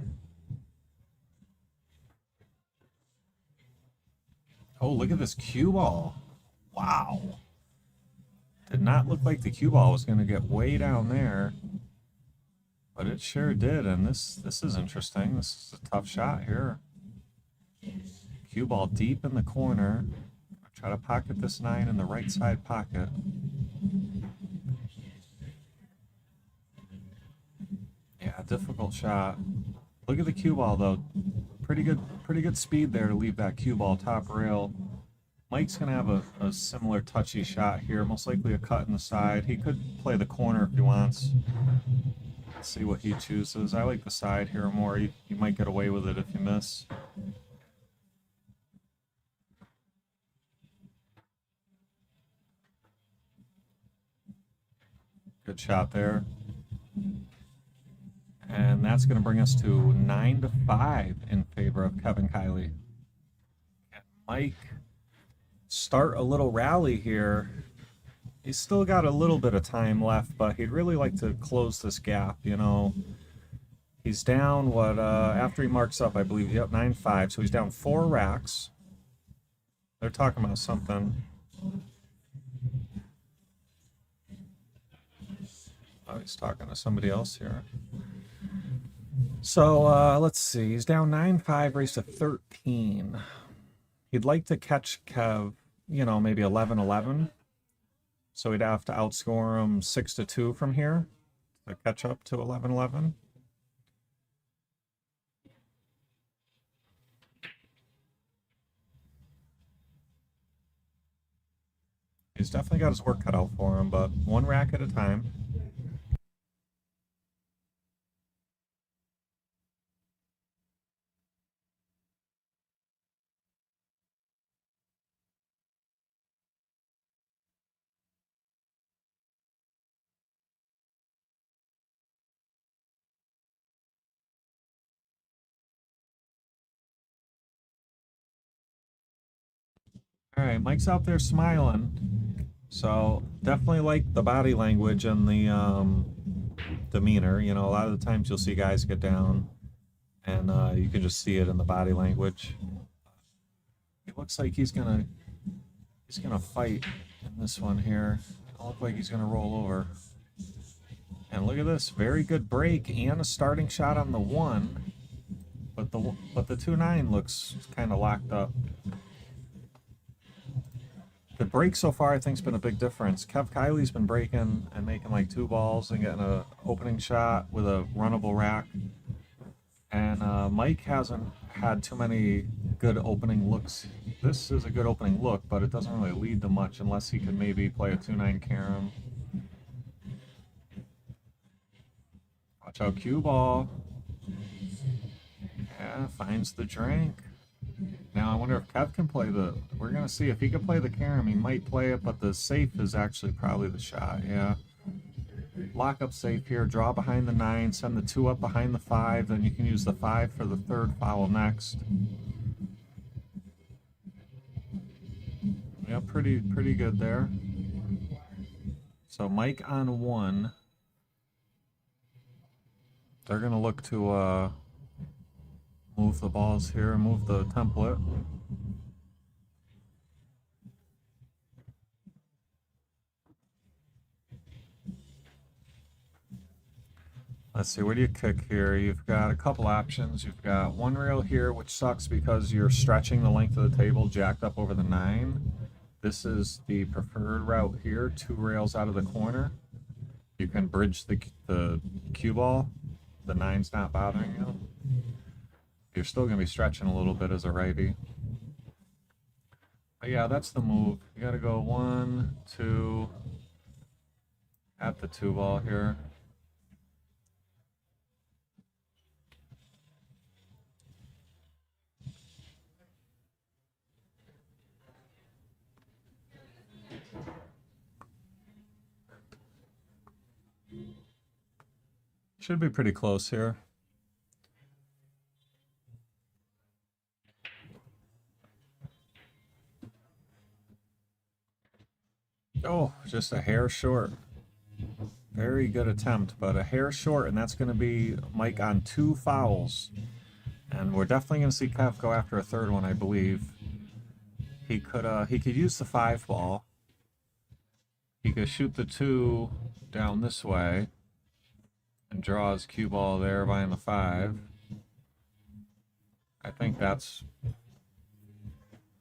Oh, look at this cue ball. Wow. Did not look like the cue ball was going to get way down there. But it sure did, and this is interesting. This is a tough shot here. Cue ball deep in the corner. Try to pocket this 9 in the right side pocket. Yeah, difficult shot. Look at the cue ball though. Pretty good speed there to leave that cue ball top rail. Mike's gonna have a similar touchy shot here, most likely a cut in the side. He could play the corner if he wants. Let's see what he chooses. I like the side here more. You might get away with it if you miss. Good shot there. And that's going to bring us to 9-5 in favor of Kevin Kiely. And Mike start a little rally here. He's still got a little bit of time left, but he'd really like to close this gap, you know. He's down, after he marks up, I believe, yep, 9-5, so he's down 4 racks. They're talking about something. Oh, he's talking to somebody else here. So, let's see. He's down 9-5, raised to 13. He'd like to catch Kev, you know, maybe 11-11. So he'd have to outscore him 6-2 from here to catch up to 11-11. He's definitely got his work cut out for him, but 1 rack at a time. All right, Mike's out there smiling. So definitely like the body language and the demeanor. You know, a lot of the times you'll see guys get down, and you can just see it in the body language. It looks like he's gonna fight in this one here. It look like he's gonna roll over. And look at this, very good break and a starting shot on the 1, but the 2-9 looks kind of locked up. The break so far, I think, has been a big difference. Kiely's been breaking and making like 2 balls and getting a opening shot with a runnable rack. And Mike hasn't had too many good opening looks. This is a good opening look, but it doesn't really lead to much unless he could maybe play a 2-9 carom. Watch out, cue ball. Yeah, finds the drink. Now I wonder if Kev can play the... We're going to see if he can play the carom. He might play it, but the safe is actually probably the shot, yeah. Lock up safe here, draw behind the 9, send the 2 up behind the 5, then you can use the 5 for the 3rd foul next. Yeah, pretty good there. So Mike on 1. They're going to look to move the balls here, move the template. Let's see, where do you kick here? You've got a couple options. You've got 1 rail here, which sucks because you're stretching the length of the table, jacked up over the 9. This is the preferred route here, 2 rails out of the corner. You can bridge the cue ball. The 9's not bothering you. You're still going to be stretching a little bit as a righty. But yeah, that's the move. You got to go 1, 2, at the 2 ball here. Should be pretty close here. Oh, just a hair short. Very good attempt, but a hair short, and that's going to be Mike on 2 fouls. And we're definitely going to see Kev go after a 3rd one, I believe. He could use the 5 ball. He could shoot the 2 down this way and draw his cue ball there behind the 5. I think that's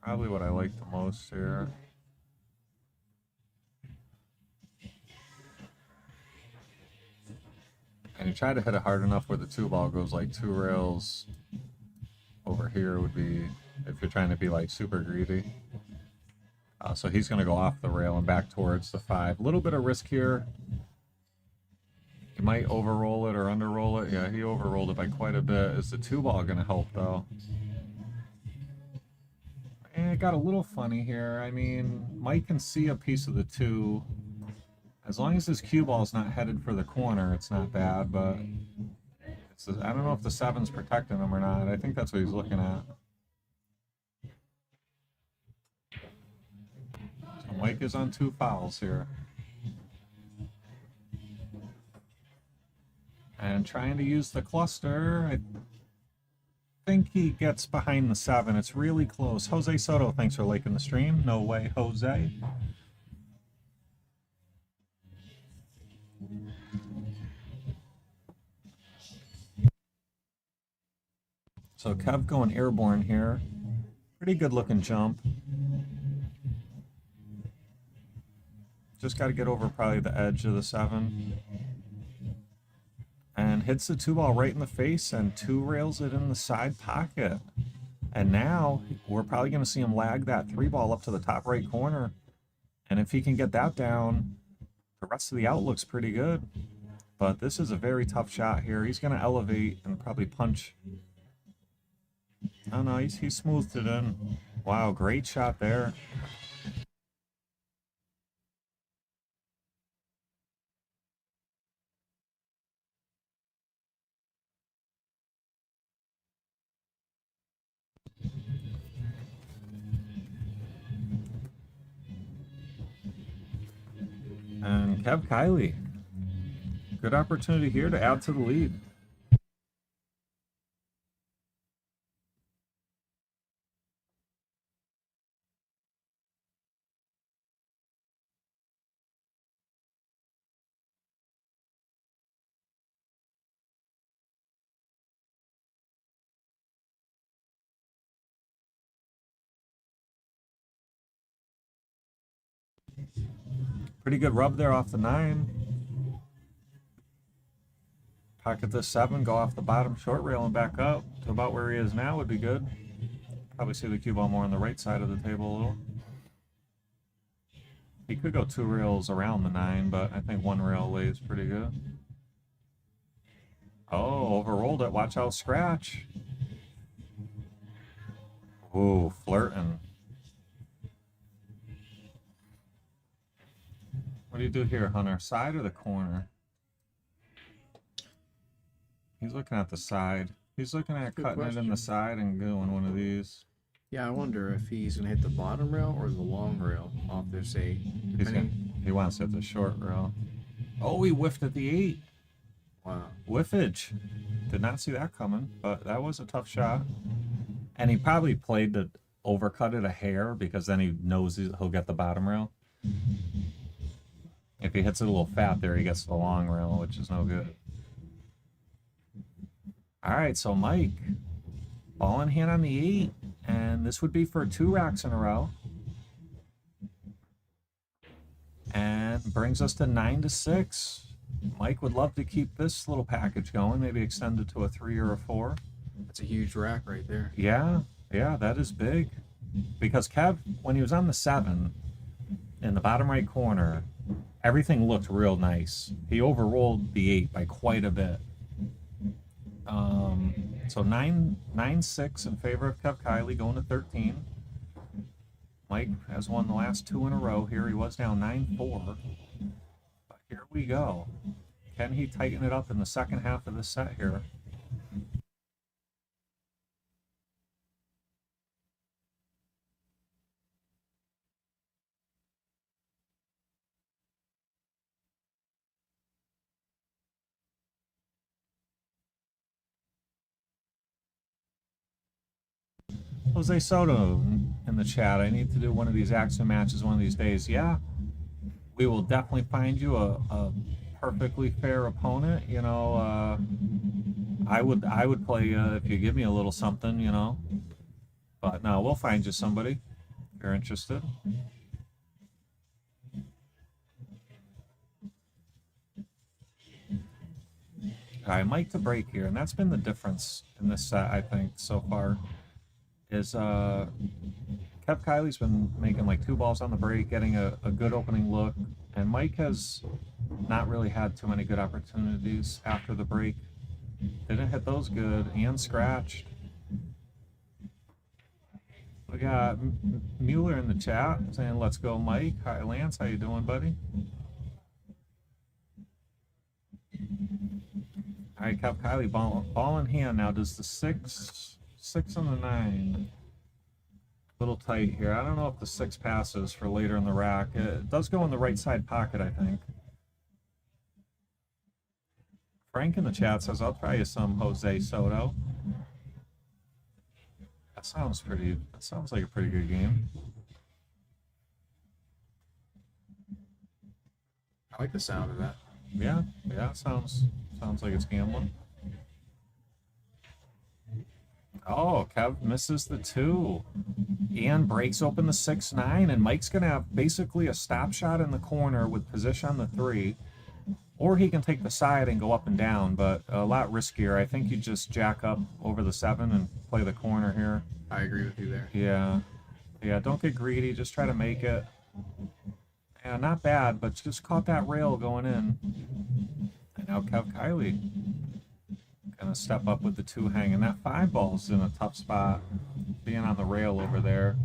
probably what I like the most here. And you try to hit it hard enough where the 2 ball goes like 2 rails over here would be, if you're trying to be like super greedy. So he's going to go off the rail and back towards the 5. A little bit of risk here. He might overroll it or underroll it. Yeah, he overrolled it by quite a bit. Is the 2 ball going to help though? And it got a little funny here. I mean, Mike can see a piece of the 2. As long as his cue ball's not headed for the corner, it's not bad, but I don't know if the 7's protecting him or not. I think that's what he's looking at. So Mike is on 2 fouls here. And trying to use the cluster. I think he gets behind the 7. It's really close. Jose Soto, thanks for liking the stream. No way, Jose. So Kev going airborne here. Pretty good looking jump. Just got to get over probably the edge of the 7. And hits the 2 ball right in the face and 2 rails it in the side pocket. And now we're probably going to see him lag that 3 ball up to the top right corner. And if he can get that down, the rest of the out looks pretty good. But this is a very tough shot here. He's going to elevate and probably punch. Oh no, he smoothed it in. Wow, great shot there. Kev Kiely. Good opportunity here to add to the lead. Pretty good rub there off the 9. Pocket the 7, go off the bottom short rail and back up to about where he is now would be good. Probably see the cue ball more on the right side of the table a little. He could go 2 rails around the 9, but I think 1 rail lays pretty good. Oh, overrolled it. Watch out, scratch. Ooh, flirting. What do you do here, Hunter? Side or the corner? He's looking at the side. He's looking at cutting it in the side and doing one of these. Yeah, I wonder if he's going to hit the bottom rail or the long rail off this 8. He wants to hit the short rail. Oh, he whiffed at the 8. Wow. Whiffage. Did not see that coming, but that was a tough shot. And he probably played to overcut it a hair because then he knows he'll get the bottom rail. If he hits it a little fat there, he gets the long rail, which is no good. All right, so Mike, ball in hand on the 8, and this would be for 2 racks in a row. And brings us to 9-6. Mike would love to keep this little package going, maybe extend it to a 3 or a 4. That's a huge rack right there. Yeah, that is big. Because Kev, when he was on the 7, in the bottom right corner, everything looked real nice. He overrolled the 8 by quite a bit. So 9-6 in favor of Kev Kiely, going to 13. Mike has won the last 2 in a row here. He was down 9-4. But here we go. Can he tighten it up in the second half of this set here? Jose Soto in the chat. I need to do one of these action matches one of these days. Yeah, we will definitely find you a perfectly fair opponent. You know, I would play if you give me a little something. You know, but no, we'll find you somebody if you're interested. All right, Mike to break here, and that's been the difference in this set, I think, so far. Is Kev Kiely's been making like 2 balls on the break, getting a good opening look, and Mike has not really had too many good opportunities after the break. Didn't hit those good and scratched. We got Mueller in the chat saying, "Let's go, Mike." Hi, Lance. How you doing, buddy? All right, Kev Kiely, ball in hand now. Does the 6 on the 9. A little tight here. I don't know if the 6 passes for later in the rack. It does go in the right side pocket, I think. Frank in the chat says, "I'll try you some Jose Soto." That sounds like a pretty good game. I like the sound of that. Yeah, it sounds like it's gambling. Oh, Kev misses the 2. And breaks open the 6-9, and Mike's going to have basically a stop shot in the corner with position on the 3. Or he can take the side and go up and down, but a lot riskier. I think you just jack up over the 7 and play the corner here. I agree with you there. Yeah, don't get greedy. Just try to make it. Yeah, not bad, but just caught that rail going in. And now Kev Kiely gonna step up with the 2 hanging. That 5 ball's in a tough spot, being on the rail over there.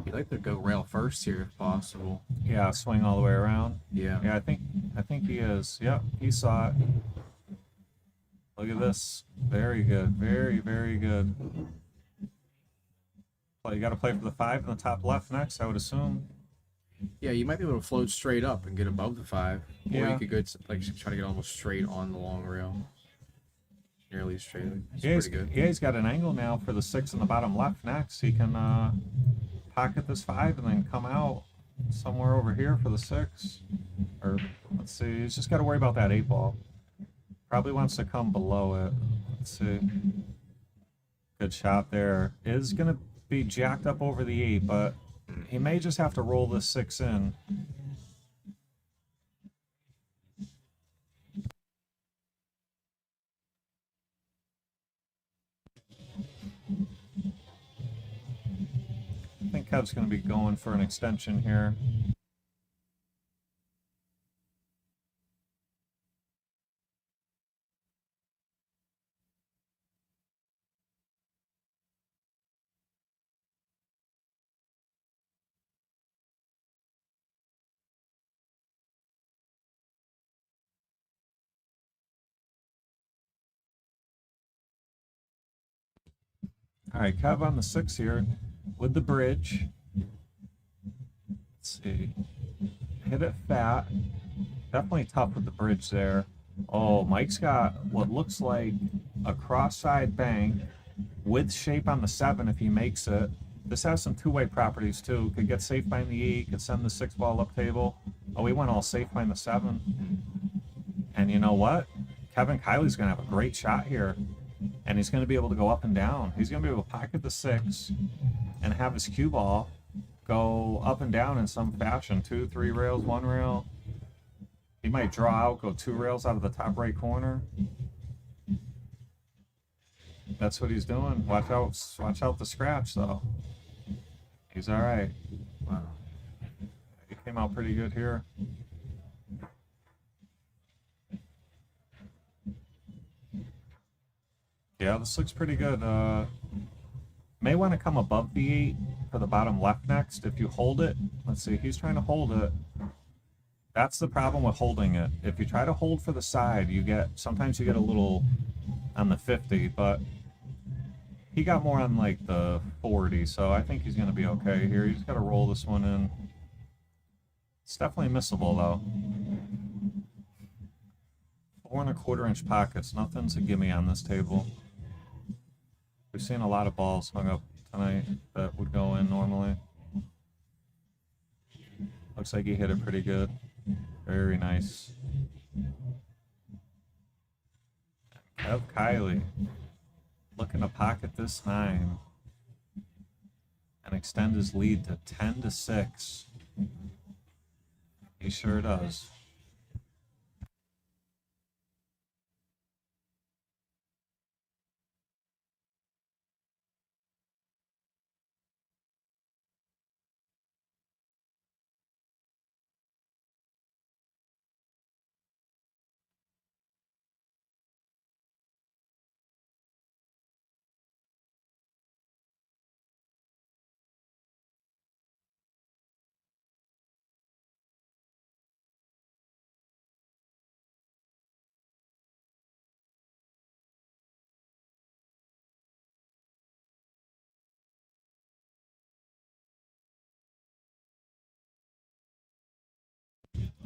You'd like to go rail first here if possible. Yeah, swing all the way around. Yeah, I think he is. Yep, he saw it. Look at this. Very good. Very, very good. Well, you got to play for the 5 in the top left next, I would assume. Yeah, you might be able to float straight up and get above the 5. Or Yeah. you could go like try to get almost straight on the long rail. Nearly straight. It's Yeah, pretty good. he's got an angle now for the 6 in the bottom left next. He can pocket this 5 and then come out somewhere over here for the 6. Or, let's see, he's just got to worry about that 8 ball. Probably wants to come below it. Let's see. Good shot there. Is going to be jacked up over the 8, but he may just have to roll this 6 in. I think Kev's going to be going for an extension here. All right, Kev on the 6 here with the bridge. Let's see. Hit it fat. Definitely tough with the bridge there. Oh, Mike's got what looks like a cross-side bank with shape on the 7 if he makes it. This has some two-way properties too. Could get safe behind the 8, could send the 6 ball up table. Oh, he went all safe behind the 7. And you know what? Kevin Kiely's going to have a great shot here. And he's going to be able to go up and down. He's going to be able to pocket the 6 and have his cue ball go up and down in some fashion. 2, 3 rails, 1 rail. He might draw out, go 2 rails out of the top right corner. That's what he's doing. Watch out the scratch, though. He's all right. Wow. He came out pretty good here. Yeah, this looks pretty good. May want to come above the 8 for the bottom left next. If you hold it, let's see, he's trying to hold it. That's the problem with holding it. If you try to hold for the side, sometimes you get a little on the 50, but he got more on like the 40, so I think he's going to be okay here. He's got to roll this one in. It's definitely missable though. 4 1/4 inch pockets. Nothing's a gimme on this table. We've seen a lot of balls hung up tonight that would go in normally. Looks like he hit it pretty good. Very nice. Kev Kiely looking to pocket this 9 and extend his lead to 10-6. He sure does.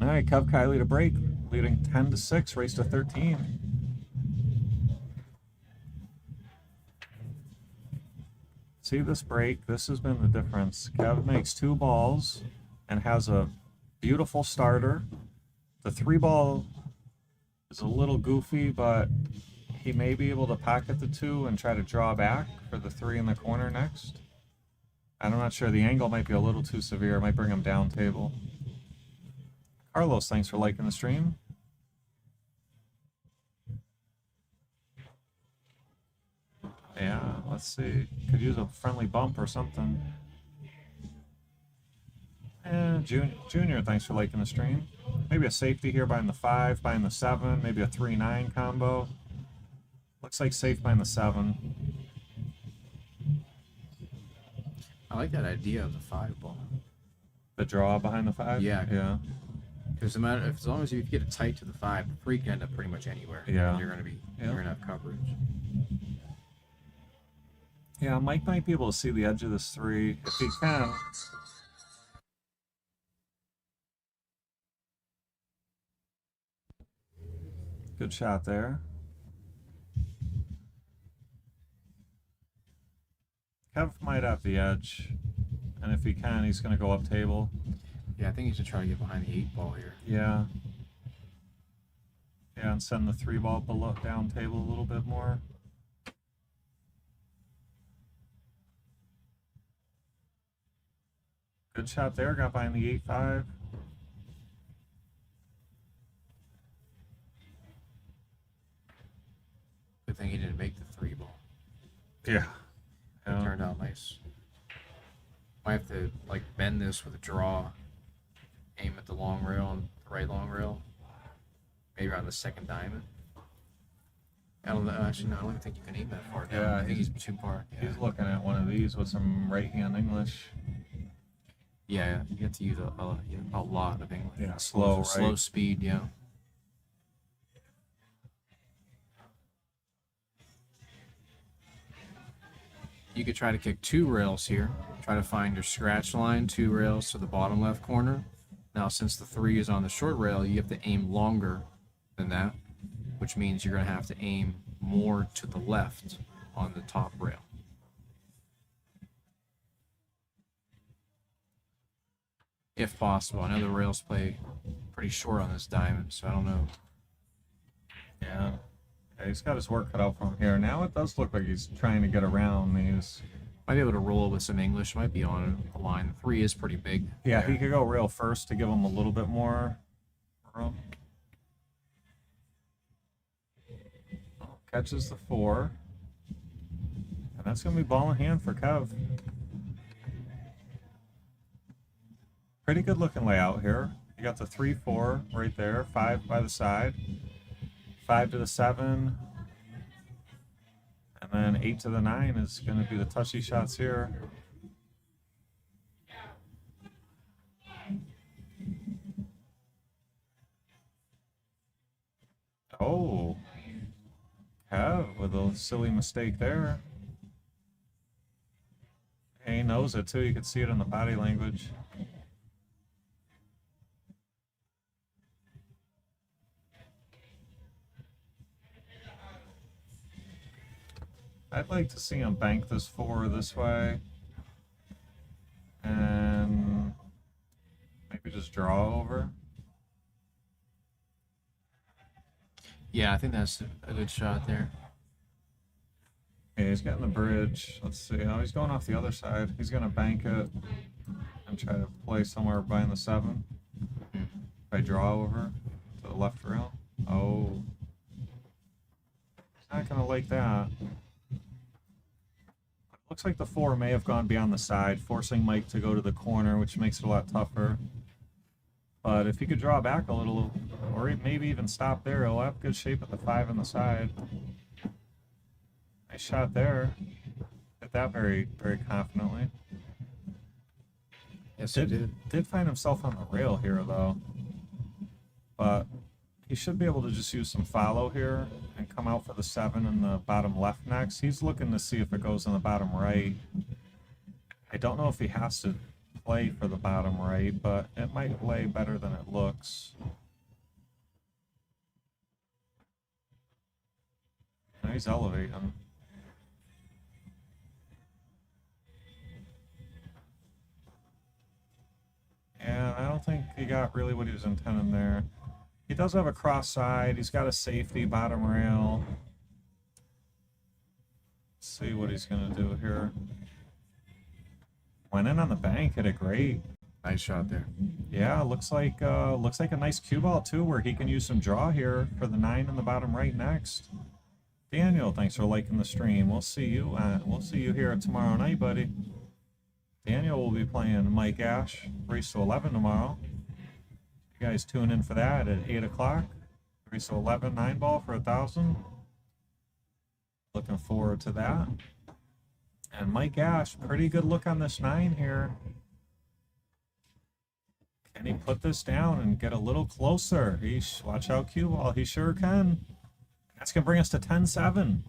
All right, Kev Kiely to break, leading 10-6, race to 13. See this break? This has been the difference. Kev makes 2 balls and has a beautiful starter. The 3 ball is a little goofy, but he may be able to pocket the 2 and try to draw back for the 3 in the corner next. I'm not sure. The angle might be a little too severe. It might bring him down table. Carlos, thanks for liking the stream. Yeah, let's see. Could use a friendly bump or something. And Junior, thanks for liking the stream. Maybe a safety here behind the 5, behind the 7, maybe a 3-9 combo. Looks like safe behind the 7. I like that idea of the 5 ball. The draw behind the 5? Yeah. Yeah. Because as long as you get it tight to the 5, the 3 can end up pretty much anywhere. Yeah. You're gonna have coverage. Yeah, Mike might be able to see the edge of this 3 if he can. Good shot there. Kev might have the edge, and if he can, he's going to go up table. Yeah, I think he should try to get behind the 8-ball here. Yeah. Yeah, and send the 3-ball below down table a little bit more. Good shot there, got behind the 8-5. Good thing he didn't make the 3-ball. Yeah. It turned out nice. Might have to like bend this with a draw. Aim at the long rail and the right long rail. Maybe on the second diamond. I don't know. Actually, no, I don't even think you can aim that far down. Yeah, I think he's too far. Yeah. He's looking at one of these with some right-hand English. Yeah, you have to use a lot of English. Yeah, slow, right? Slow speed, yeah. You could try to kick 2 rails here. Try to find your scratch line, 2 rails to the bottom left corner. Now, since the 3 is on the short rail, you have to aim longer than that, which means you're going to have to aim more to the left on the top rail. If possible. I know the rails play pretty short on this diamond, so I don't know. Yeah. Yeah, he's got his work cut out from here. Now it does look like he's trying to get around these. Might be able to roll with some English. Might be on a line. 3 is pretty big. Yeah, there. he could go rail first to give him a little bit more room. Catches the 4. And that's going to be ball in hand for Kev. Pretty good looking layout here. You got the 3-4 right there, 5 by the side, 5 to the 7, and then 8 to the 9 is going to be the touchy shots here. Oh, Kev with a silly mistake there. He knows it too. You can see it in the body language. I'd like to see him bank this 4 this way. And maybe just draw over. Yeah, I think that's a good shot there. Yeah, he's getting the bridge. Let's see. Oh, he's going off the other side. He's going to bank it and try to play somewhere behind the 7. If I draw over to the left rail. Oh. He's not going to like that. Looks like the 4 may have gone beyond the side, forcing Mike to go to the corner, which makes it a lot tougher. But if he could draw back a little, or maybe even stop there, he'll have good shape at the 5 on the side. Nice shot there. Hit that very, very confidently. Yes, he did. Did find himself on the rail here, though. But he should be able to just use some follow here and come out for the 7 in the bottom left next. He's looking to see if it goes in the bottom right. I don't know if he has to play for the bottom right, but it might lay better than it looks. Now he's elevating. Yeah, I don't think he got really what he was intending there. He does have a cross side. He's got a safety bottom rail. Let's see what he's going to do here. Went in on the bank, hit it great. Nice shot there. Yeah, looks like a nice cue ball too, where he can use some draw here for the 9 in the bottom right next. Daniel, thanks for liking the stream. We'll see you here tomorrow night, buddy. Daniel will be playing Mike Ash, Race to 11 tomorrow. You guys tune in for that at 8 o'clock. Race to 11, 9-ball for 1,000. Looking forward to that. And Mike Ash, pretty good look on this 9 here. Can he put this down and get a little closer? Watch out, cue ball. He sure can. That's going to bring us to 10-7.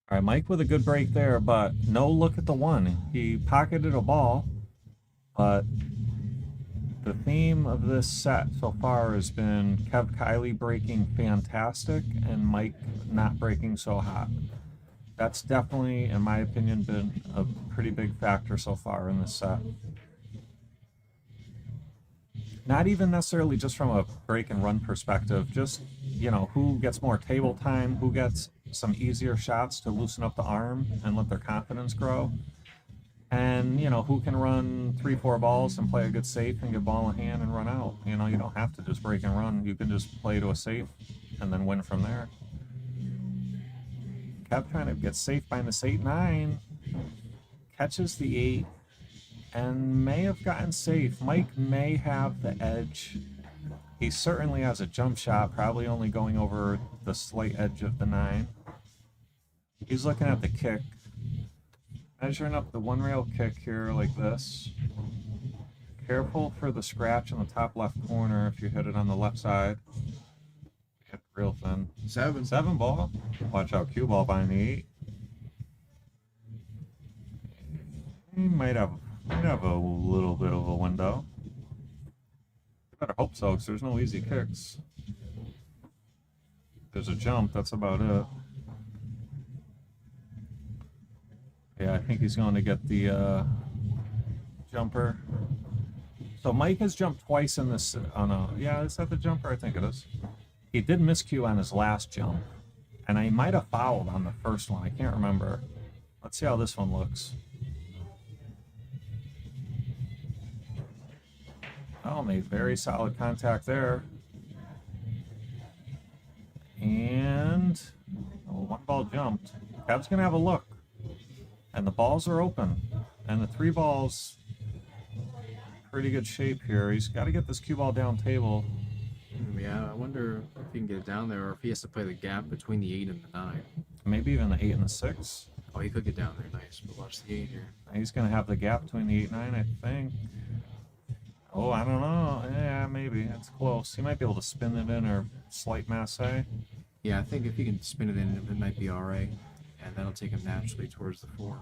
All right, Mike with a good break there, but no look at the one. He pocketed a ball, but the theme of this set so far has been Kiely breaking fantastic and Mike not breaking so hot. That's definitely, in my opinion, been a pretty big factor so far in this set. Not even necessarily just from a break and run perspective, just, you know, who gets more table time, who gets some easier shots to loosen up the arm and let their confidence grow. And, you know, who can run 3-4 balls and play a good safe and get ball in hand and run out. You know, you don't have to just break and run. You can just play to a safe and then win from there. Kev trying to get safe behind this 8-9. Catches the 8 and may have gotten safe. Mike may have the edge. He certainly has a jump shot, probably only going over the slight edge of the 9. He's looking at the kick. Measuring up the one rail kick here like this. Careful for the scratch in the top left corner if you hit it on the left side. Hit real thin. 7 ball. Watch out, cue ball behind the 8. He might have a little bit of a window. Better hope so, because there's no easy kicks. There's a jump, that's about it. Yeah, I think he's going to get the jumper. So Mike has jumped twice in this. Oh no, yeah, is that the jumper? I think it is. He did miscue on his last jump, and I might have fouled on the first one. I can't remember. Let's see how this one looks. Oh, made very solid contact there. And one ball jumped. Kev's gonna have a look. And the balls are open. And the 3 balls, pretty good shape here. He's got to get this cue ball down table. Yeah, I wonder if he can get it down there or if he has to play the gap between the 8 and the 9. Maybe even the 8 and the 6. Oh, he could get down there nice, but watch the 8 here. He's going to have the gap between the 8-9, I think. Oh, I don't know. Yeah, maybe. It's close. He might be able to spin it in or slight masse. Yeah, I think if he can spin it in, it might be all right. And that'll take him naturally towards the 4.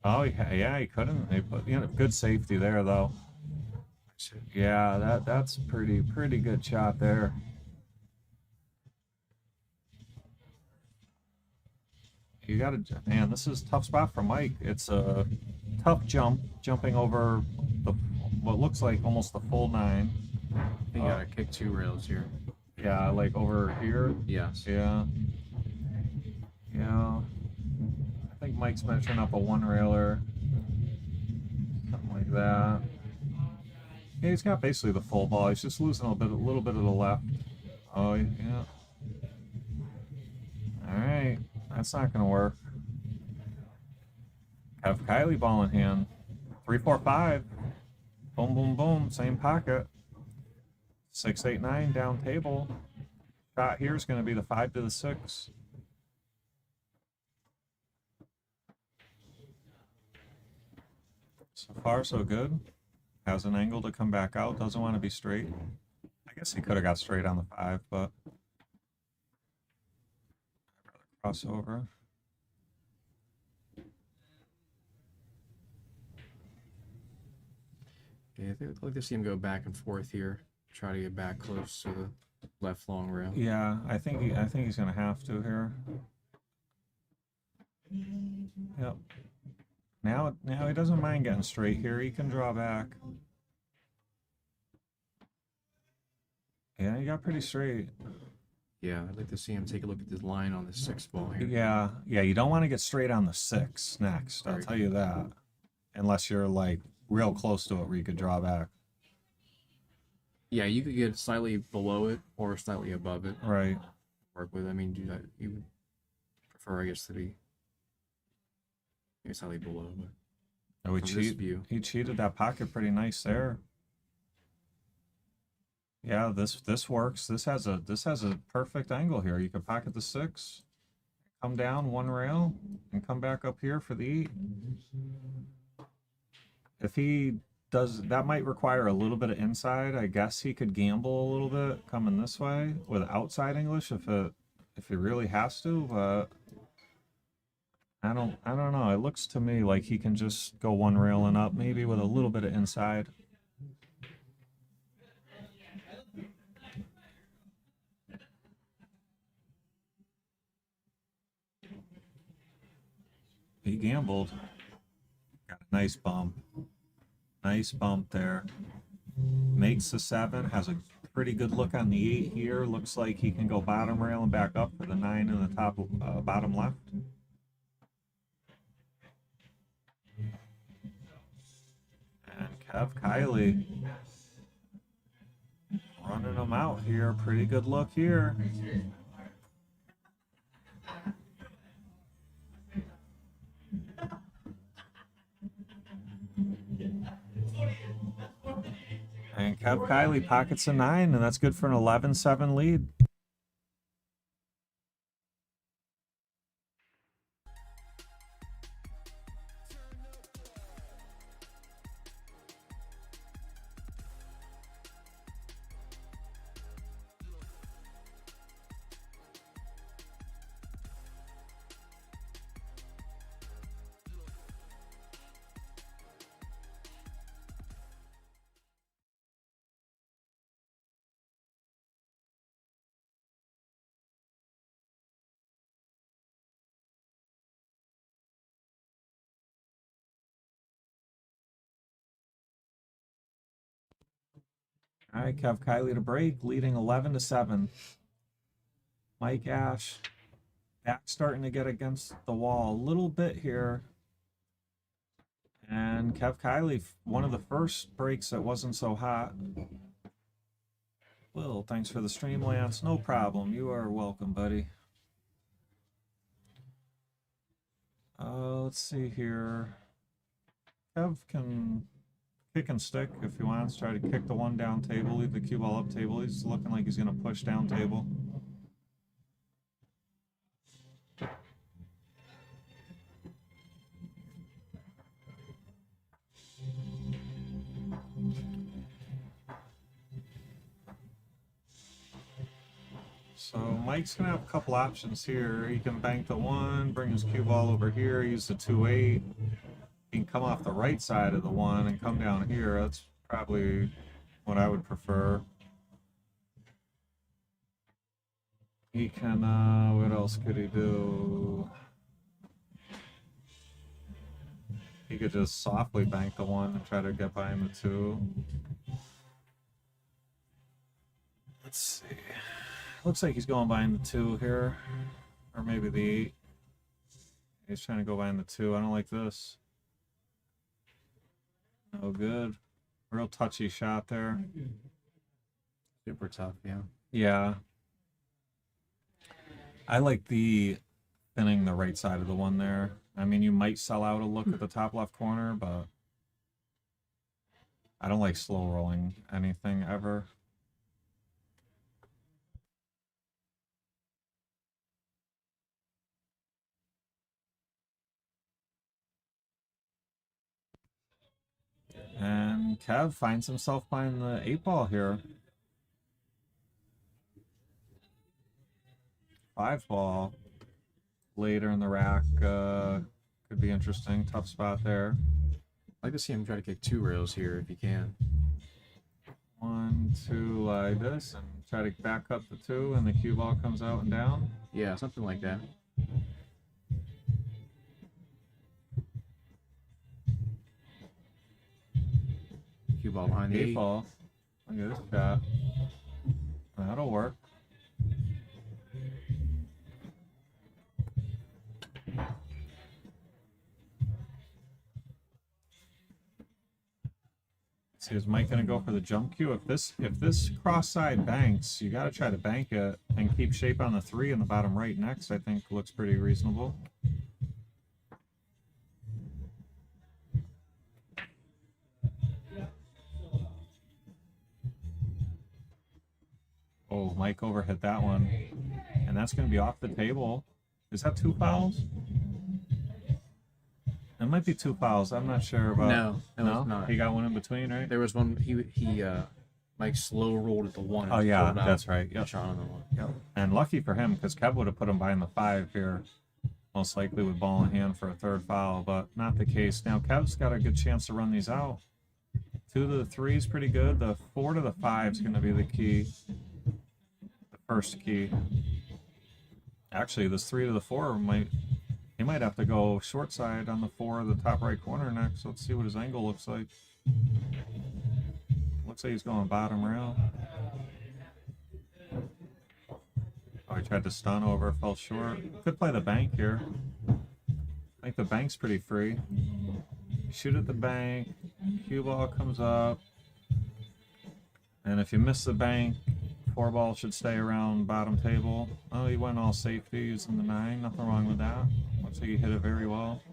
Oh, yeah, he couldn't. He put, you know, good safety there, though. Yeah, that's pretty good shot there. You got to, man, this is a tough spot for Mike. It's a tough jump, jumping over the what looks like almost the full 9. You gotta kick 2 rails here. Yeah, like over here. Yes. Yeah. Yeah. I think Mike's measuring up a 1 railer. Something like that. Yeah, he's got basically the full ball. He's just losing a little bit of the left. Oh, yeah. All right. That's not going to work. Have Kiely ball in hand. 3-4-5. Boom, boom, boom. Same pocket. 6-8-9 down table. Shot here is going to be the 5 to the 6. So far, so good. Has an angle to come back out. Doesn't want to be straight. I guess he could have got straight on the 5, but I'd rather cross over. Yeah, I think I'd like to see him go back and forth here. Try to get back close to the left long rail. Yeah, I think he's gonna have to here. Yep. Now he doesn't mind getting straight here. He can draw back. Yeah, he got pretty straight. Yeah, I'd like to see him take a look at this line on the 6 ball here. Yeah, you don't want to get straight on the 6 next. I'll tell you that. Unless you're like real close to it where you could draw back. Yeah, you could get slightly below it or slightly above it. Right. Work with. I mean, do that. You would prefer, I guess, to be slightly below. But Oh, he cheated that pocket pretty nice there. Yeah, this works. This has a perfect angle here. You could pocket the 6, come down 1 rail, and come back up here for the 8. If he does, that might require a little bit of inside. I guess he could gamble a little bit coming this way with outside English if it if he really has to, but I don't know. It looks to me like he can just go one rail and up, maybe with a little bit of inside. He gambled. Got a nice bump. Nice bump there. Makes the 7. Has a pretty good look on the 8 here. Looks like he can go bottom rail and back up for the 9 in the top bottom left. And Kiely running him out here. Pretty good look here. And Kiely pockets a 9, and that's good for an 11-7 lead. All right, Kiely to break, leading 11-7. Mike Ash back starting to get against the wall a little bit here. And Kiely, one of the first breaks that wasn't so hot. Will, thanks for the stream, Lance. No problem. You are welcome, buddy. Let's see here. Kev can kick and stick if he wants. Try to kick the 1 down table, leave the cue ball up table. He's looking like he's going to push down table. So Mike's going to have a couple options here. He can bank the 1, bring his cue ball over here, use the 2-8. He can come off the right side of the 1 and come down here. That's probably what I would prefer. He can, what else could he do? He could just softly bank the 1 and try to get behind the 2. Let's see. Looks like he's going behind the 2 here. Or maybe the 8. He's trying to go behind the 2. I don't like this. No good. Real touchy shot there. Super tough, yeah. Yeah. I like the thinning the right side of the 1 there. I mean, you might sell out a look at the top left corner, but I don't like slow rolling anything ever. And Kev finds himself behind the 8 ball here. 5 ball later in the rack could be interesting. Tough spot there. I'd like to see him try to kick 2 rails here if he can. 1, 2 like this, and try to back up the 2, and the cue ball comes out and down. Yeah, something like that. Cue ball behind the 8 ball. Look at this shot. That'll work. See, is Mike gonna go for the jump cue? If this cross side banks, you gotta try to bank it and keep shape on the 3 in the bottom right next. I think looks pretty reasonable. Oh, Mike overhit that one. And that's going to be off the table. Is that 2 fouls? It might be 2 fouls. I'm not sure about. No, it was not. He got one in between, right? There was one. Mike slow rolled at the 1. Oh, yeah, that's right. Yep. Shot on the 1. Yep. And lucky for him, because Kev would have put him behind the 5 here, most likely with ball in hand for a 3rd foul, but not the case. Now Kev's got a good chance to run these out. 2 to the 3 is pretty good. The 4 to the 5 is going to be the key. The first key. Actually, this 3 to the 4 he might have to go short side on the 4, the top right corner next. Let's see what his angle looks like. Looks like he's going bottom rail. Oh, he tried to stun over, fell short. Could play the bank here. I think the bank's pretty free. Shoot at the bank. Cue ball comes up. And if you miss the bank, 4 ball should stay around bottom table. Oh, he went all safety using the 9. Nothing wrong with that. Looks like he hit it very well.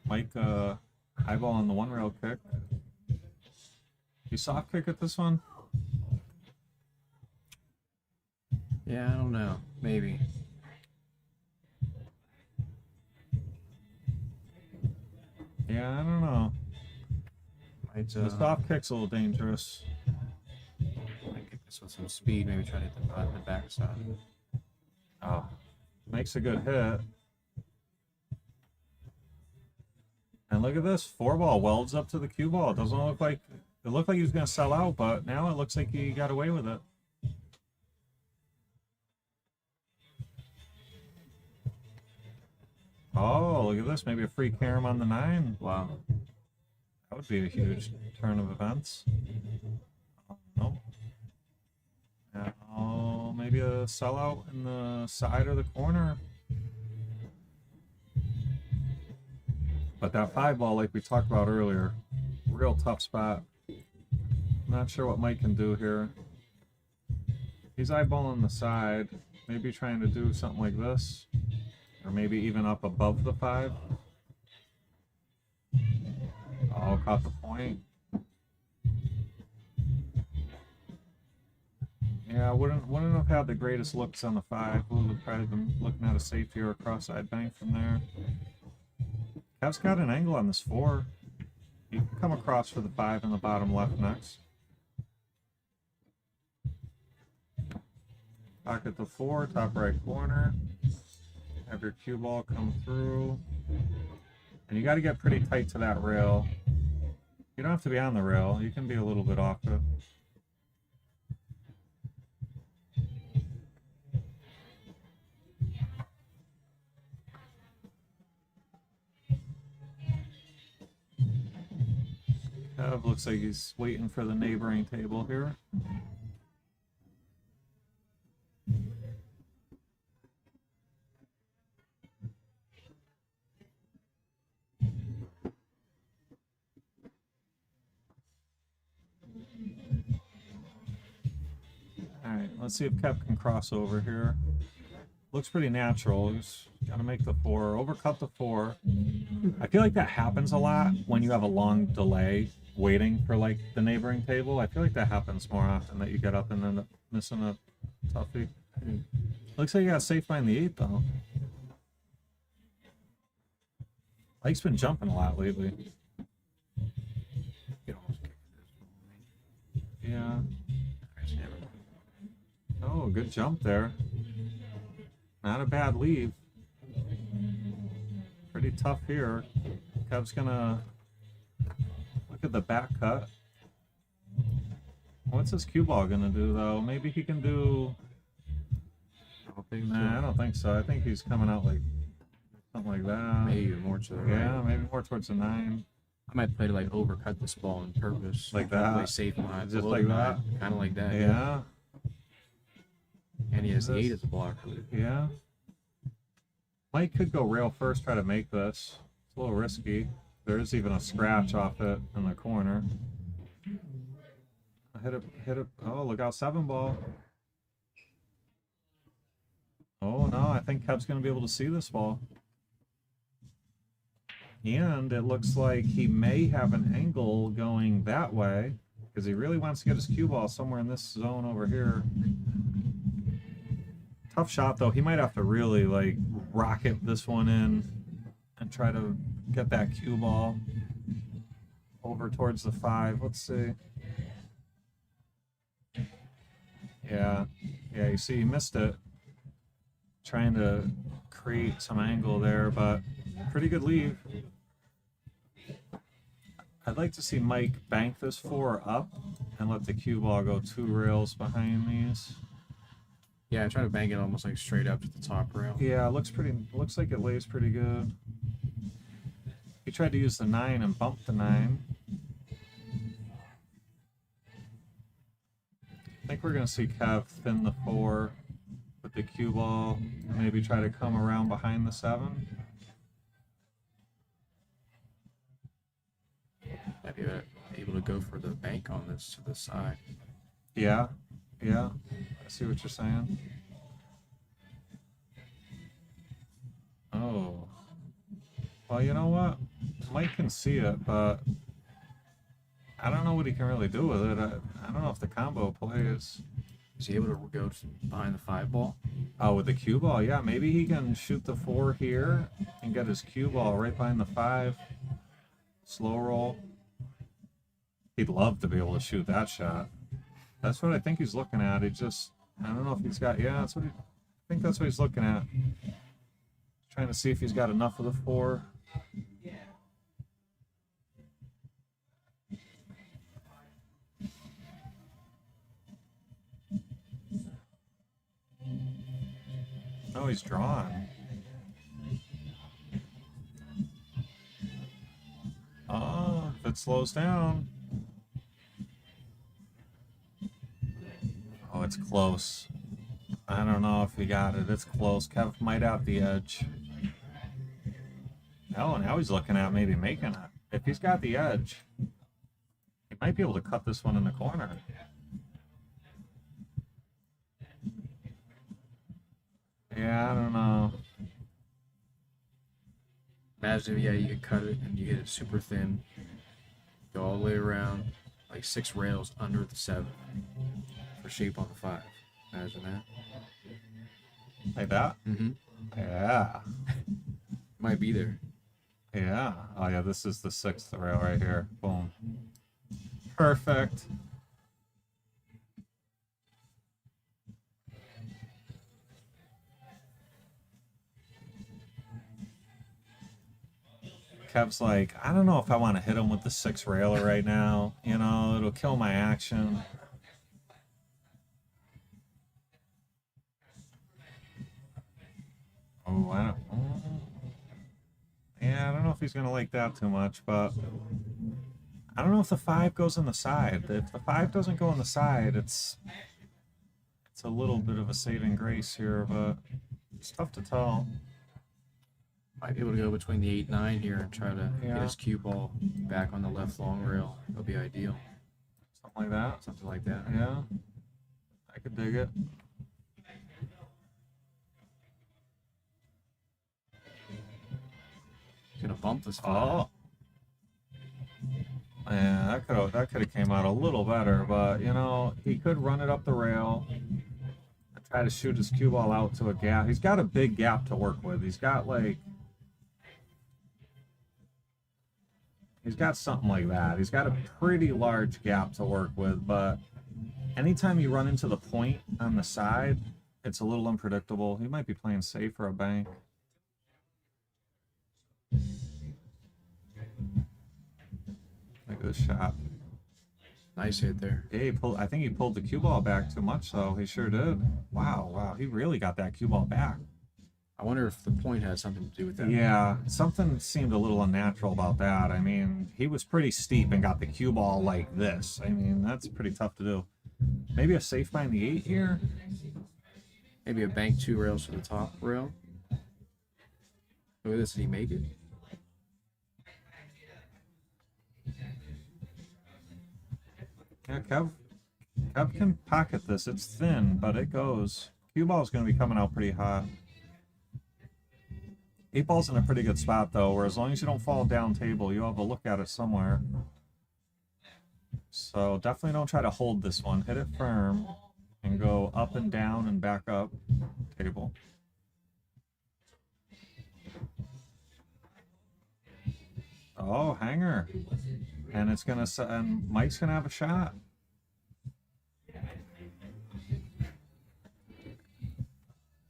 Mike, high ball on the 1 rail kick. You soft kick at this one? Yeah, I don't know. Maybe. Yeah, I don't know. The soft kick's a little dangerous. Might kick this with some speed, maybe try to hit the backside. Oh, makes a good hit. And look at this, 4 ball welds up to the cue ball. It doesn't look like, it looked like he was going to sell out, but now it looks like he got away with it. Oh, look at this, maybe a free carom on the 9. Wow. That would be a huge turn of events. Oh, nope. Oh, maybe a sellout in the side or the corner. But that 5 ball, like we talked about earlier, real tough spot. Not sure what Mike can do here. He's eyeballing the side, maybe trying to do something like this, or maybe even up above the 5. Oh, caught the point. Yeah, wouldn't have had the greatest looks on the 5. Would have probably been looking at a safety or a cross-side bank from there. Kev's got an angle on this 4. You can come across for the 5 in the bottom left next. Pocket the 4, top right corner. Have your cue ball come through. And you got to get pretty tight to that rail. You don't have to be on the rail. You can be a little bit off it. Kev looks like he's waiting for the neighboring table here. Alright, let's see if Kev can cross over here. Looks pretty natural. He's got to make the 4. Overcut the 4. I feel like that happens a lot when you have a long delay waiting for like the neighboring table. I feel like that happens more often, that you get up and end up missing a toughie. Looks like you got safe behind the 8 though. Mike's been jumping a lot lately. Yeah. Oh, good jump there. Not a bad leave. Pretty tough here. Kev's gonna look at the back cut. What's his cue ball gonna do though? Maybe he can do. Nah, I don't think so. I think he's coming out like something like that. Maybe more to the right. Yeah, maybe more towards the 9. I might play to like overcut this ball on purpose. Like that. Play safe behind. Just like that. Kind of like that. Yeah. And he has the 8 as a blocker. Yeah. Mike could go rail first, try to make this. It's a little risky. There is even a scratch off it in the corner. Hit it. Oh, look out, 7 ball. Oh, no, I think Kev's going to be able to see this ball. And it looks like he may have an angle going that way, because he really wants to get his cue ball somewhere in this zone over here. Tough shot, though. He might have to really, like, rocket this one in and try to get that cue ball over towards the 5. Let's see. Yeah. Yeah, you see, he missed it. Trying to create some angle there, but pretty good leave. I'd like to see Mike bank this 4 up and let the cue ball go 2 rails behind these. Yeah, I try to bank it almost like straight up to the top rail. Yeah, looks like it lays pretty good. He tried to use the 9 and bump the 9. I think we're gonna see Kev thin the 4 with the cue ball, maybe try to come around behind the 7. Might be able to go for the bank on this to the side. Yeah, yeah, I see what you're saying. Oh, well, you know what? Mike can see it, but I don't know what he can really do with it. I don't know if the combo plays. Is he able to go behind the 5 ball? Oh, with the cue ball, yeah. Maybe he can shoot the 4 here and get his cue ball right behind the 5. Slow roll. He'd love to be able to shoot that shot. That's what I think he's looking at. He just, I don't know if he's got, yeah, that's what I think that's what he's looking at. Trying to see if he's got enough of the 4. Oh, he's drawn. Oh, if it slows down. Oh, it's close. I don't know if he got it. It's close. Kev might have the edge. Oh, now he's looking at maybe making it. If he's got the edge, he might be able to cut this one in the corner. Yeah, I don't know. Imagine if, yeah, you could cut it and you get it super thin. Go all the way around, like 6 rails under the 7 for shape on the 5. Imagine that. Like that? Mm-hmm. Yeah. Might be there. Yeah. Oh, yeah, this is the 6th rail right here. Boom. Perfect. Kev's like, I don't know if I want to hit him with the 6 railer right now. You know, it'll kill my action. Oh, I don't. Yeah, I don't know if he's gonna like that too much, but I don't know if the 5 goes on the side. If the 5 doesn't go on the side, it's a little bit of a saving grace here, but it's tough to tell. Might be able to go between the 8-9 here and try to get his cue ball back on the left long rail. That'll be ideal. Something like that? Something like that. Yeah. I could dig it. He's gonna bump this 5. Oh. Yeah, that could have came out a little better, but you know, he could run it up the rail and try to shoot his cue ball out to a gap. He's got a big gap to work with. He's got something like that. He's got a pretty large gap to work with, but anytime you run into the point on the side, it's a little unpredictable. He might be playing safe for a bank. Look at this shot. Nice hit there. Yeah, I think he pulled the cue ball back too much, though. He sure did. Wow. He really got that cue ball back. I wonder if the point had something to do with that. Yeah, something seemed a little unnatural about that. I mean, he was pretty steep and got the cue ball like this. I mean, that's pretty tough to do. Maybe a safe behind the 8 here? Maybe a bank 2 rails to the top rail. Look at this. Did he make it? Yeah, Kev can pocket this. It's thin, but it goes. Cue ball's going to be coming out pretty hot. 8 ball's in a pretty good spot, though, where as long as you don't fall down table, you'll have a look at it somewhere. So definitely don't try to hold this one. Hit it firm and go up and down and back up table. Oh, hanger. And it's gonna, and Mike's gonna have a shot.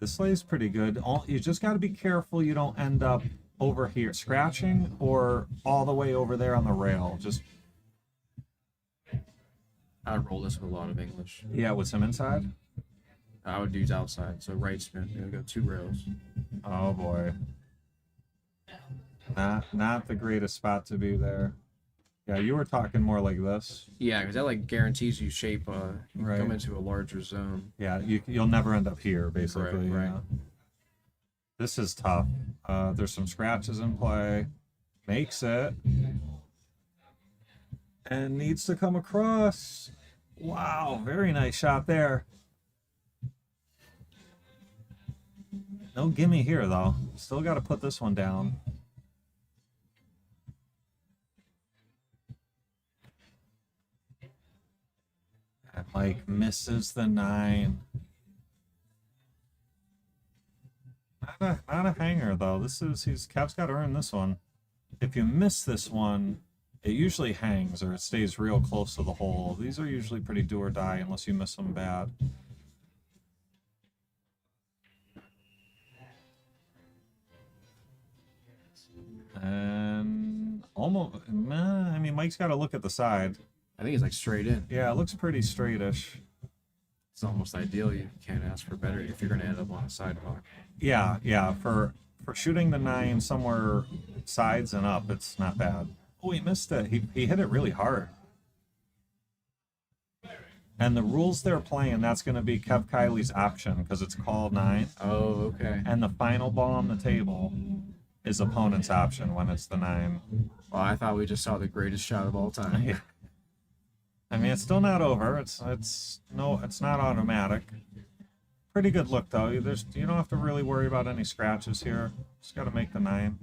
This lay's pretty good. You just got to be careful you don't end up over here scratching or all the way over there on the rail. Just I would roll this with a lot of English. yeah, with some inside. I would use outside, so right spin. Gonna go 2 rails. Oh boy, not the greatest spot to be there. Yeah, you were talking more like this. Yeah, because that like guarantees you shape. Right. Come into a larger zone. Yeah, you'll never end up here, basically. Right. Yeah. This is tough. There's some scratches in play. Makes it. And needs to come across. Wow, very nice shot there. No gimme here, though. Still got to put this one down. And Mike misses the 9. Not a hanger, though. Kev's got to earn this one. If you miss this one, it usually hangs or it stays real close to the hole. These are usually pretty do or die unless you miss them bad. And almost, I mean, Mike's got to look at the side. I think it's like straight in. Yeah, it looks pretty straightish. It's almost ideal. You can't ask for better if you're going to end up on a sidewalk. Yeah. For shooting the 9 somewhere sides and up, it's not bad. Oh, he missed it. He hit it really hard. And the rules they're playing, that's going to be Kev Kiely's option because it's call 9. Oh, okay. And the final ball on the table is opponent's option when it's the 9. Well, I thought we just saw the greatest shot of all time. Yeah. I mean, it's still not over. It's not automatic. Pretty good look though. You don't have to really worry about any scratches here. Just got to make the 9.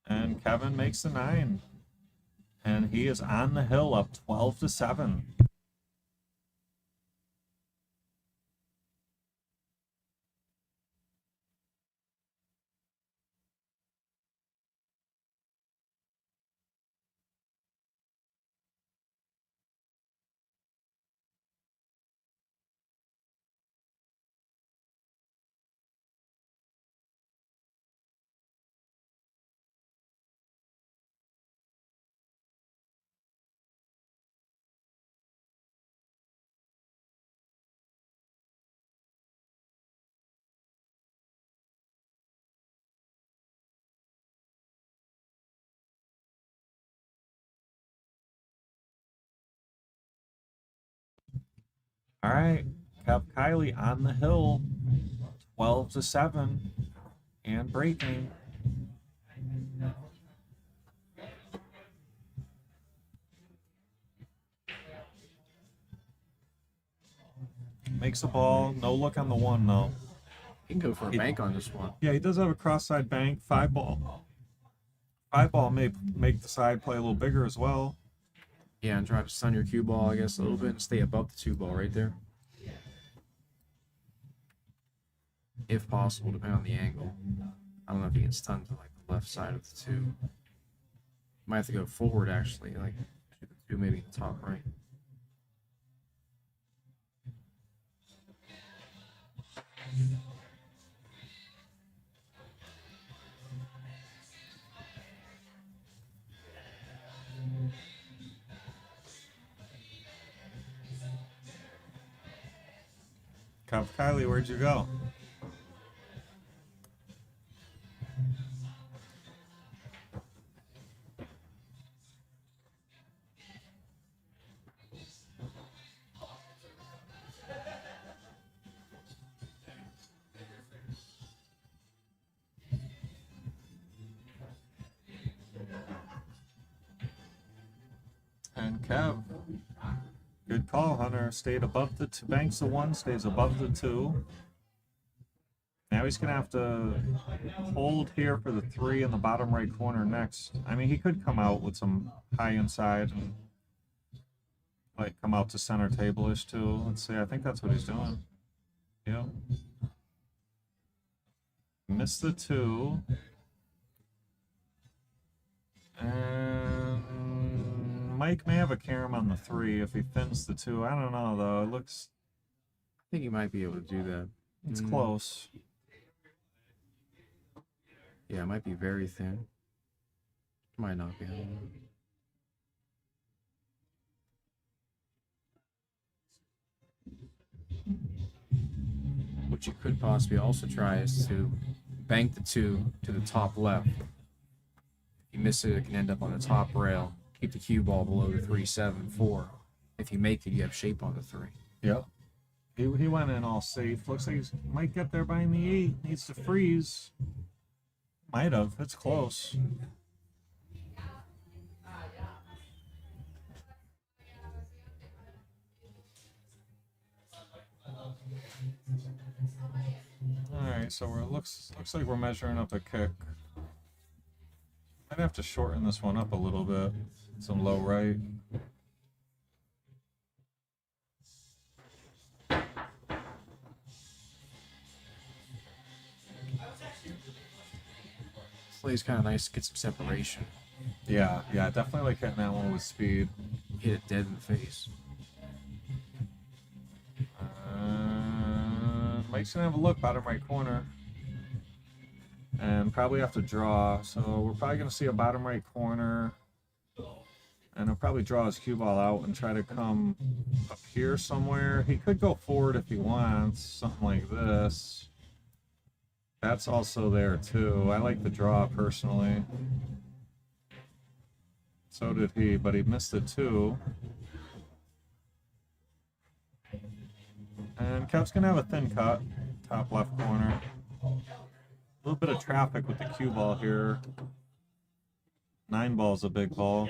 And Kevin makes the 9. And he is on the hill up 12-7. All right, Kev Kiely on the hill, 12-7, and breaking. Makes a ball. No look on the 1 though. He can go for a bank on this one. Yeah, he does have a cross-side bank. 5 ball. 5 ball may make the side play a little bigger as well. Yeah, and try to stun your cue ball, I guess, a little bit and stay above the 2 ball right there. If possible, depending on the angle. I don't know if you can stun to like the left side of the 2. Might have to go forward actually, like to the 2, maybe the top right. Kev Kiely, where'd you go? And Kev, good call, Hunter. Stayed above the 2. Banks the 1, stays above the 2. Now he's going to have to hold here for the 3 in the bottom right corner next. I mean, he could come out with some high inside. like come out to center table-ish too. Let's see, I think that's what he's doing. Yep. Missed the 2. And Mike may have a carom on the 3 if he thins the 2. I don't know though. It looks. I think he might be able to do that. It's close. Yeah, it might be very thin. Might not be. I don't know. What you could possibly also try is to bank the 2 to the top left. If you miss it, it can end up on the top rail. Keep the cue ball below the 3, 7, 4. If you make it, you have shape on the 3. Yep. He went in all safe. Looks like he might get there by the 8. Needs to freeze. Might have. It's close. Alright, so looks like we're measuring up a kick. Might have to shorten this one up a little bit. Some low right. Play's kind of nice to get some separation. Yeah, definitely like hitting that one with speed. Hit it dead in the face. Mike's gonna have a look, bottom right corner. And probably have to draw. So we're probably gonna see a bottom right corner. And he'll probably draw his cue ball out and try to come up here somewhere. He could go forward if he wants, something like this. That's also there too. I like the draw personally. So did he, but he missed the 2. And Kev's gonna have a thin cut, top left corner. A little bit of traffic with the cue ball here. 9 ball's a big ball.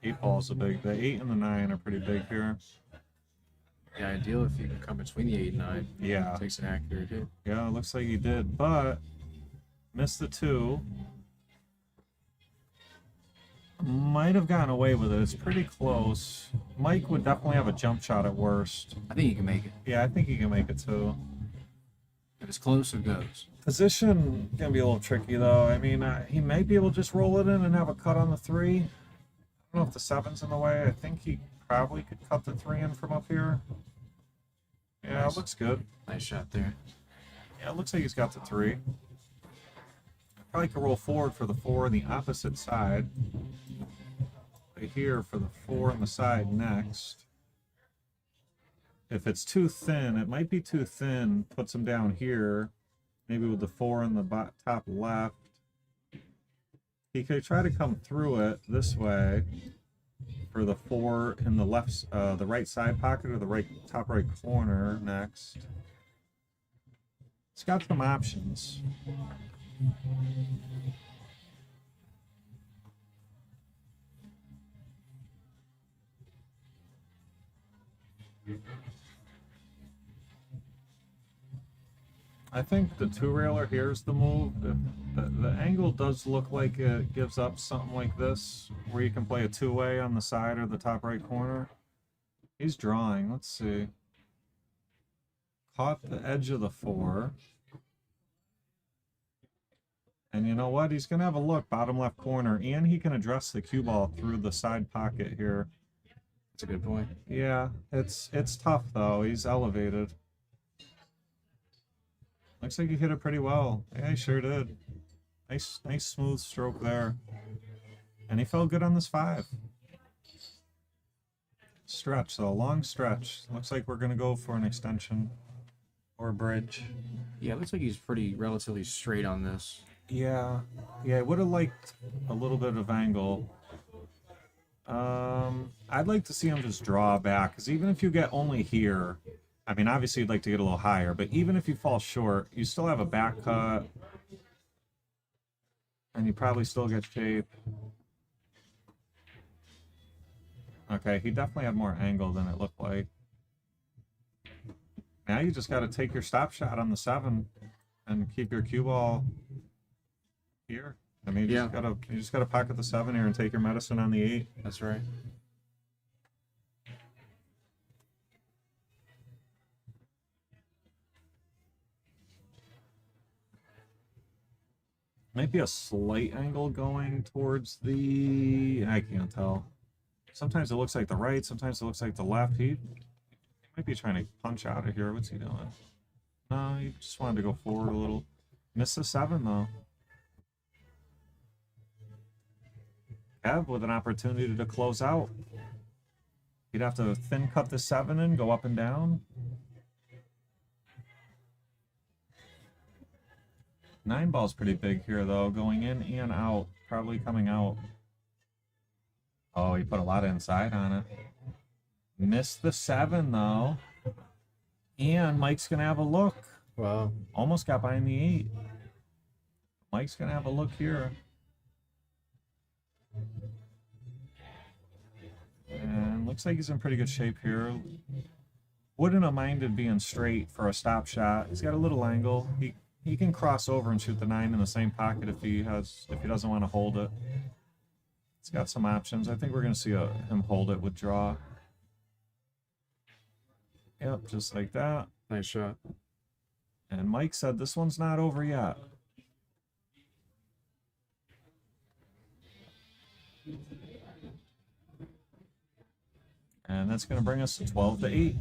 8 ball's a big. The 8 and the 9 are pretty big here. Yeah, ideal if you can come between the 8 and 9. Yeah. Takes an accurate hit. Yeah, it looks like he did, but missed the 2. Might have gotten away with it. It's pretty close. Mike would definitely have a jump shot at worst. I think he can make it. Yeah, I think he can make it too. If it's close, it goes. Position gonna be a little tricky though. I mean, he might be able to just roll it in and have a cut on the 3. I don't know if the 7's in the way. I think he probably could cut the 3 in from up here. Yeah, nice. It looks good. Nice shot there. Yeah, it looks like he's got the 3. Probably could roll forward for the 4 on the opposite side. Right here for the 4 on the side next. If it's too thin, it might be too thin. Puts him down here. Maybe with the 4 on the top left. He could try to come through it this way for the 4 in the left, the right side pocket or the top right corner next. It's got some options. I think the 2-railer here is the move. The angle does look like it gives up something like this, where you can play a 2-way on the side or the top right corner. He's drawing. Let's see. Caught the edge of the 4. And you know what? He's going to have a look, bottom left corner, and he can address the cue ball through the side pocket here. That's a good point. Yeah, it's tough, though. He's elevated. Looks like he hit it pretty well. Yeah, he sure did. Nice smooth stroke there. And he felt good on this 5. Stretch, though. Long stretch. Looks like we're going to go for an extension or a bridge. Yeah, it looks like he's pretty relatively straight on this. Yeah, I would have liked a little bit of angle. I'd like to see him just draw back, because even if you get only here, I mean, obviously you'd like to get a little higher, but even if you fall short, you still have a back cut, and you probably still get shape. Okay, he definitely had more angle than it looked like. Now you just got to take your stop shot on the 7 and keep your cue ball here. I mean, you just gotta pocket the 7 here and take your medicine on the 8. That's right. Might be a slight angle going towards the... I can't tell. Sometimes it looks like the right, sometimes it looks like the left. He might be trying to punch out of here. What's he doing? No, he just wanted to go forward a little. Missed the 7, though. Kev with an opportunity to close out. He'd have to thin cut the 7 and go up and down. 9 ball's pretty big here, though. Going in and out. Probably coming out. Oh, he put a lot of inside on it. Missed the 7, though. And Mike's going to have a look. Wow. Almost got behind the 8. Mike's going to have a look here. And looks like he's in pretty good shape here. Wouldn't have minded being straight for a stop shot. He's got a little angle. He can cross over and shoot the 9 in the same pocket if he doesn't want to hold it. He's got some options. I think we're going to see him hold it with draw. Yep, just like that. Nice shot. And Mike said this one's not over yet. And that's going to bring us to 12-8.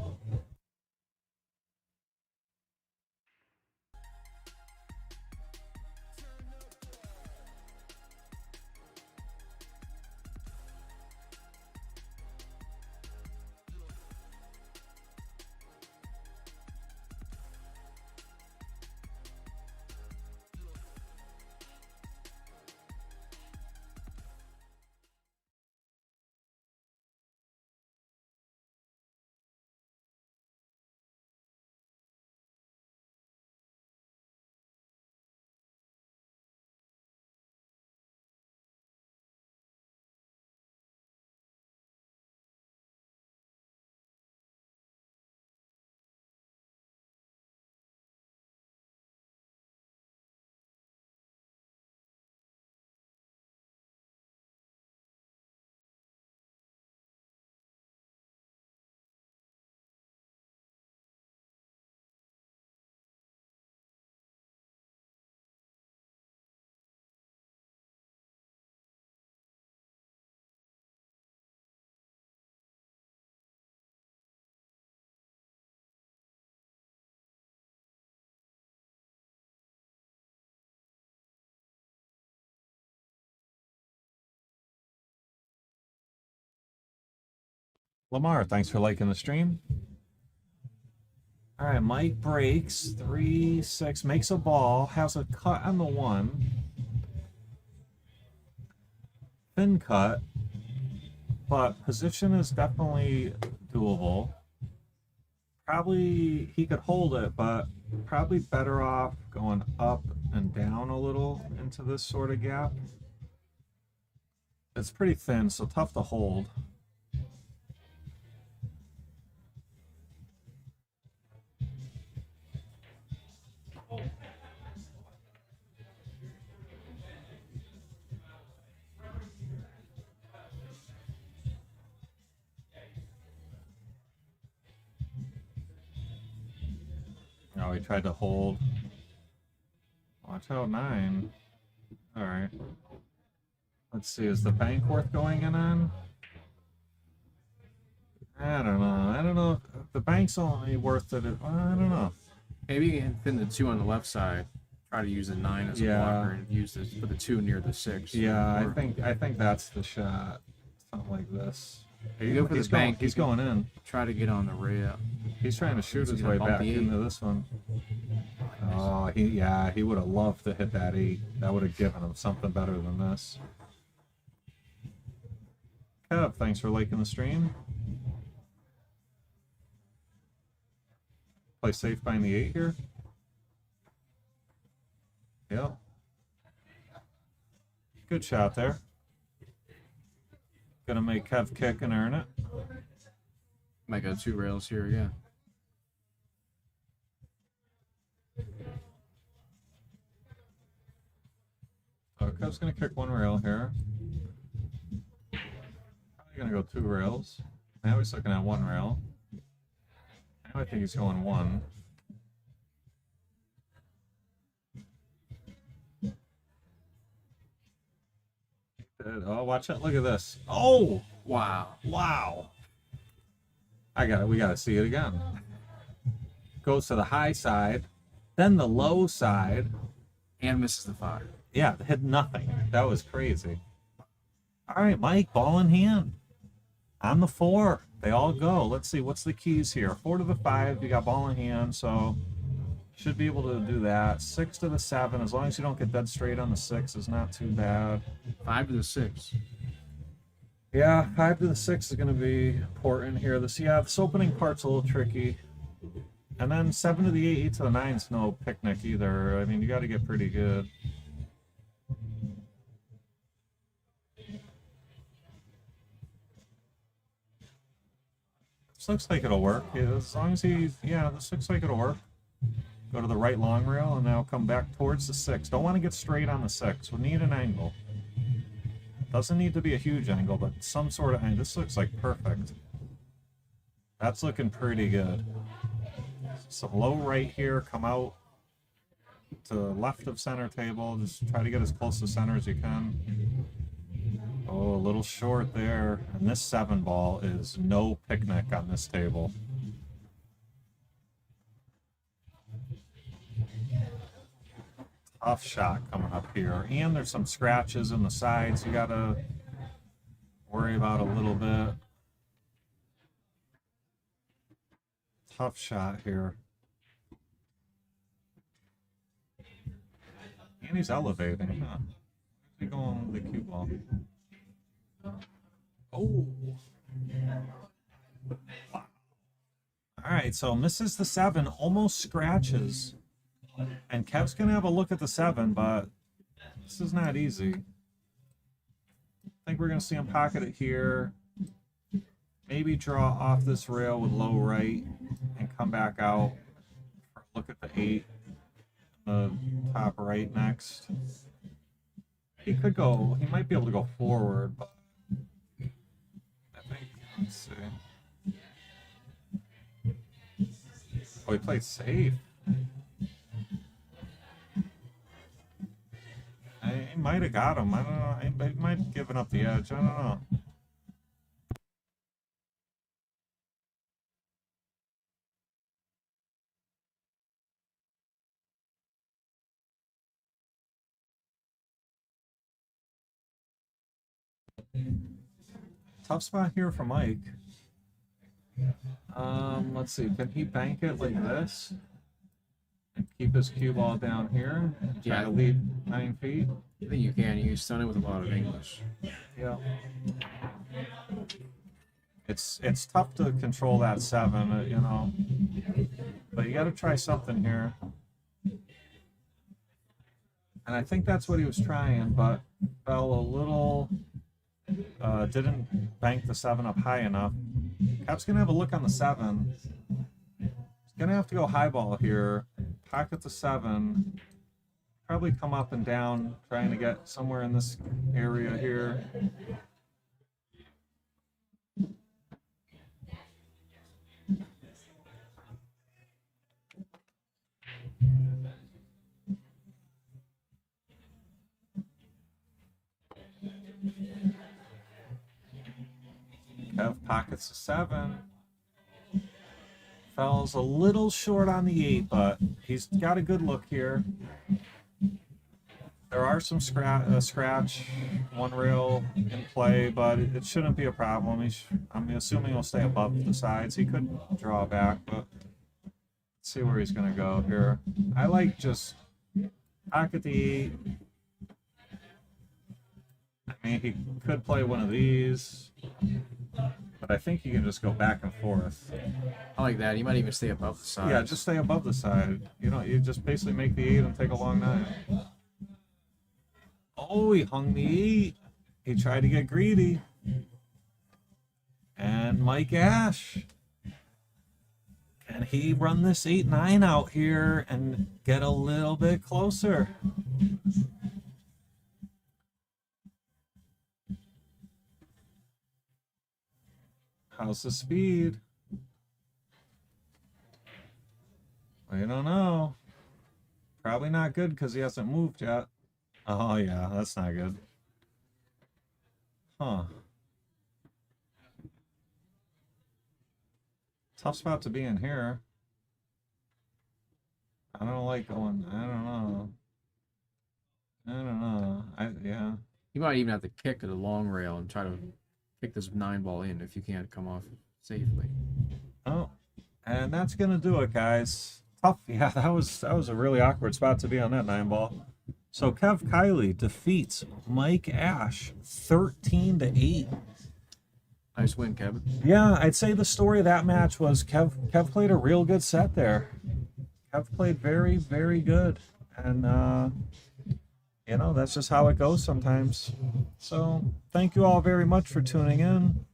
Lamar, thanks for liking the stream. All right, Mike breaks 3-6, makes a ball, has a cut on the 1. Thin cut, but position is definitely doable. Probably he could hold it, but probably better off going up and down a little into this sort of gap. It's pretty thin, so tough to hold. Oh, he tried to hold. Watch out, 9. All right. Let's see, is the bank worth going in on? I don't know. I don't know if the bank's only worth it. I don't know. Maybe you can thin the 2 on the left side. Try to use a 9 as a blocker and use this, put the 2 near the 6. Yeah, I think that's the shot. Something like this. Here you go for the bank. He's going in. Try to get on the rail. He's trying to shoot his way back into this one. Oh, he would have loved to hit that 8. That would have given him something better than this. Kev, thanks for liking the stream. Play safe behind the 8 here. Yep. Good shot there. Gonna make Kev kick and earn it. Might go 2 rails here, yeah. So Kev's gonna kick 1 rail here. Probably gonna go 2 rails. Now he's looking at 1 rail. Now I think he's going 1. it. Oh, watch out. Look at this. Oh! Wow. Wow. We gotta see it again. Goes to the high side, then the low side. And misses the 5. Yeah, hit nothing. That was crazy. All right, Mike, ball in hand. On the 4. They all go. Let's see, what's the keys here? 4 to the 5, you got ball in hand, so should be able to do that. 6 to the 7, as long as you don't get dead straight on the 6 is not too bad. 5 to the 6. Yeah, 5 to the 6 is going to be important here. This opening part's a little tricky. And then 7 to the 8, 8 to the 9 is no picnic either. I mean, you got to get pretty good. This looks like it'll work. Yeah, as long as this looks like it'll work. Go to the right long rail and now come back towards the 6. Don't want to get straight on the 6. We need an angle. Doesn't need to be a huge angle, but some sort of angle. This looks like perfect. That's looking pretty good. Some low right here, come out to the left of center table. Just try to get as close to center as you can. Oh, a little short there. And this 7 ball is no picnic on this table. Tough shot coming up here. And there's some scratches in the sides you gotta worry about a little bit. Tough shot here. And he's elevating, huh? Where's he going with the cue ball? Oh. Wow. Alright, so misses the 7, almost scratches. And Kev's going to have a look at the 7, but this is not easy. I think we're going to see him pocket it here. Maybe draw off this rail with low right and come back out. Look at the 8. The top right next. He could go, he might be able to go forward, but I think, let's see. Oh, he played safe. He might have got him. I don't know. He might have given up the edge. I don't know. Tough spot here for Mike. Let's see. Can he bank it like this? And keep his cue ball down here? Try to lead 9 feet? I think you can. You stun it with a lot of English. Yeah. It's tough to control that 7, you know. But you got to try something here. And I think that's what he was trying, but fell a little... didn't bank the 7 up high enough. Cap's going to have a look on the 7. He's going to have to go high ball here. Pocket the 7. Probably come up and down, trying to get somewhere in this area here. Kev pockets the 7. Fell's a little short on the 8, but he's got a good look here. There are some scratch, 1 rail in play, but it shouldn't be a problem. I'm assuming he'll stay above the sides. He could draw back, but let's see where he's going to go here. I like just pocket the 8. I mean, he could play one of these, but I think he can just go back and forth. I like that. He might even stay above the side. Yeah, just stay above the side. You know, you just basically make the 8 and take a long 9. Oh, he hung the 8. He tried to get greedy. And Mike Ash. Can he run this 8-9 out here and get a little bit closer? How's the speed? We don't know. Probably not good because he hasn't moved yet. Oh, yeah, that's not good. Huh. Tough spot to be in here. I don't like going. I don't know. Yeah. You might even have to kick at a long rail and try to kick this 9-ball in if you can't come off safely. Oh, and that's gonna do it, guys. Tough. Yeah, that was a really awkward spot to be on that 9-ball. So Kev Kiely defeats Mike Ash 13-8. Nice win, Kevin. Yeah, I'd say the story of that match was Kev played a real good set there. Kev played very, very good. And you know, that's just how it goes sometimes. So thank you all very much for tuning in.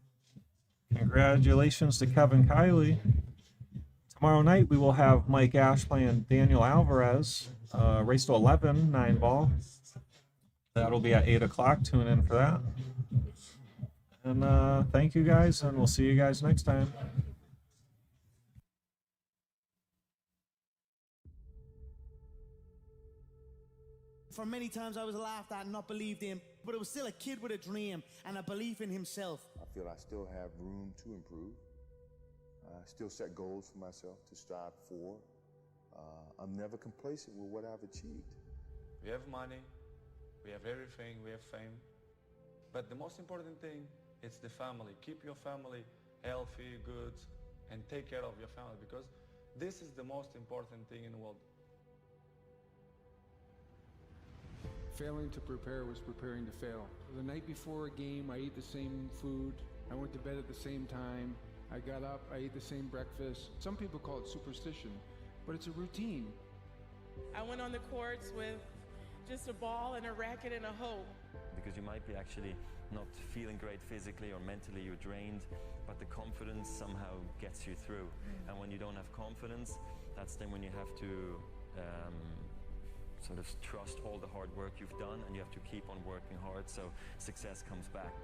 Congratulations to Kevin Kiely. Tomorrow night we will have Mike Ash playing Daniel Alvarez, race to 11, 9-ball. That'll be at 8 o'clock. Tune in for that. And thank you guys, and we'll see you guys next time. For many times I was laughed at and not believed in, but it was still a kid with a dream and a belief in himself. I feel I still have room to improve. I still set goals for myself to strive for. I'm never complacent with what I've achieved. We have money, we have everything, we have fame. But the most important thing is the family. Keep your family healthy, good, and take care of your family, because this is the most important thing in the world. Failing to prepare was preparing to fail. The night before a game, I ate the same food. I went to bed at the same time. I got up, I ate the same breakfast. Some people call it superstition, but it's a routine. I went on the courts with just a ball and a racket and a hope. Because you might be actually not feeling great physically or mentally, you're drained, but the confidence somehow gets you through. And when you don't have confidence, that's then when you have to sort of trust all the hard work you've done, and you have to keep on working hard so success comes back.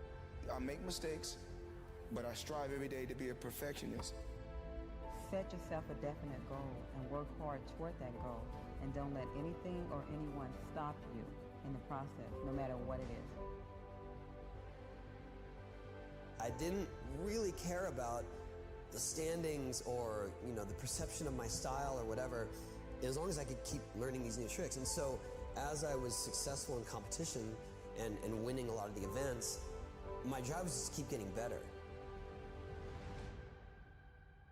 I make mistakes, but I strive every day to be a perfectionist. Set yourself a definite goal and work hard toward that goal, and don't let anything or anyone stop you in the process, no matter what it is. I didn't really care about the standings or, you know, the perception of my style or whatever, as long as I could keep learning these new tricks. And so as I was successful in competition and winning a lot of the events, my job was just to keep getting better.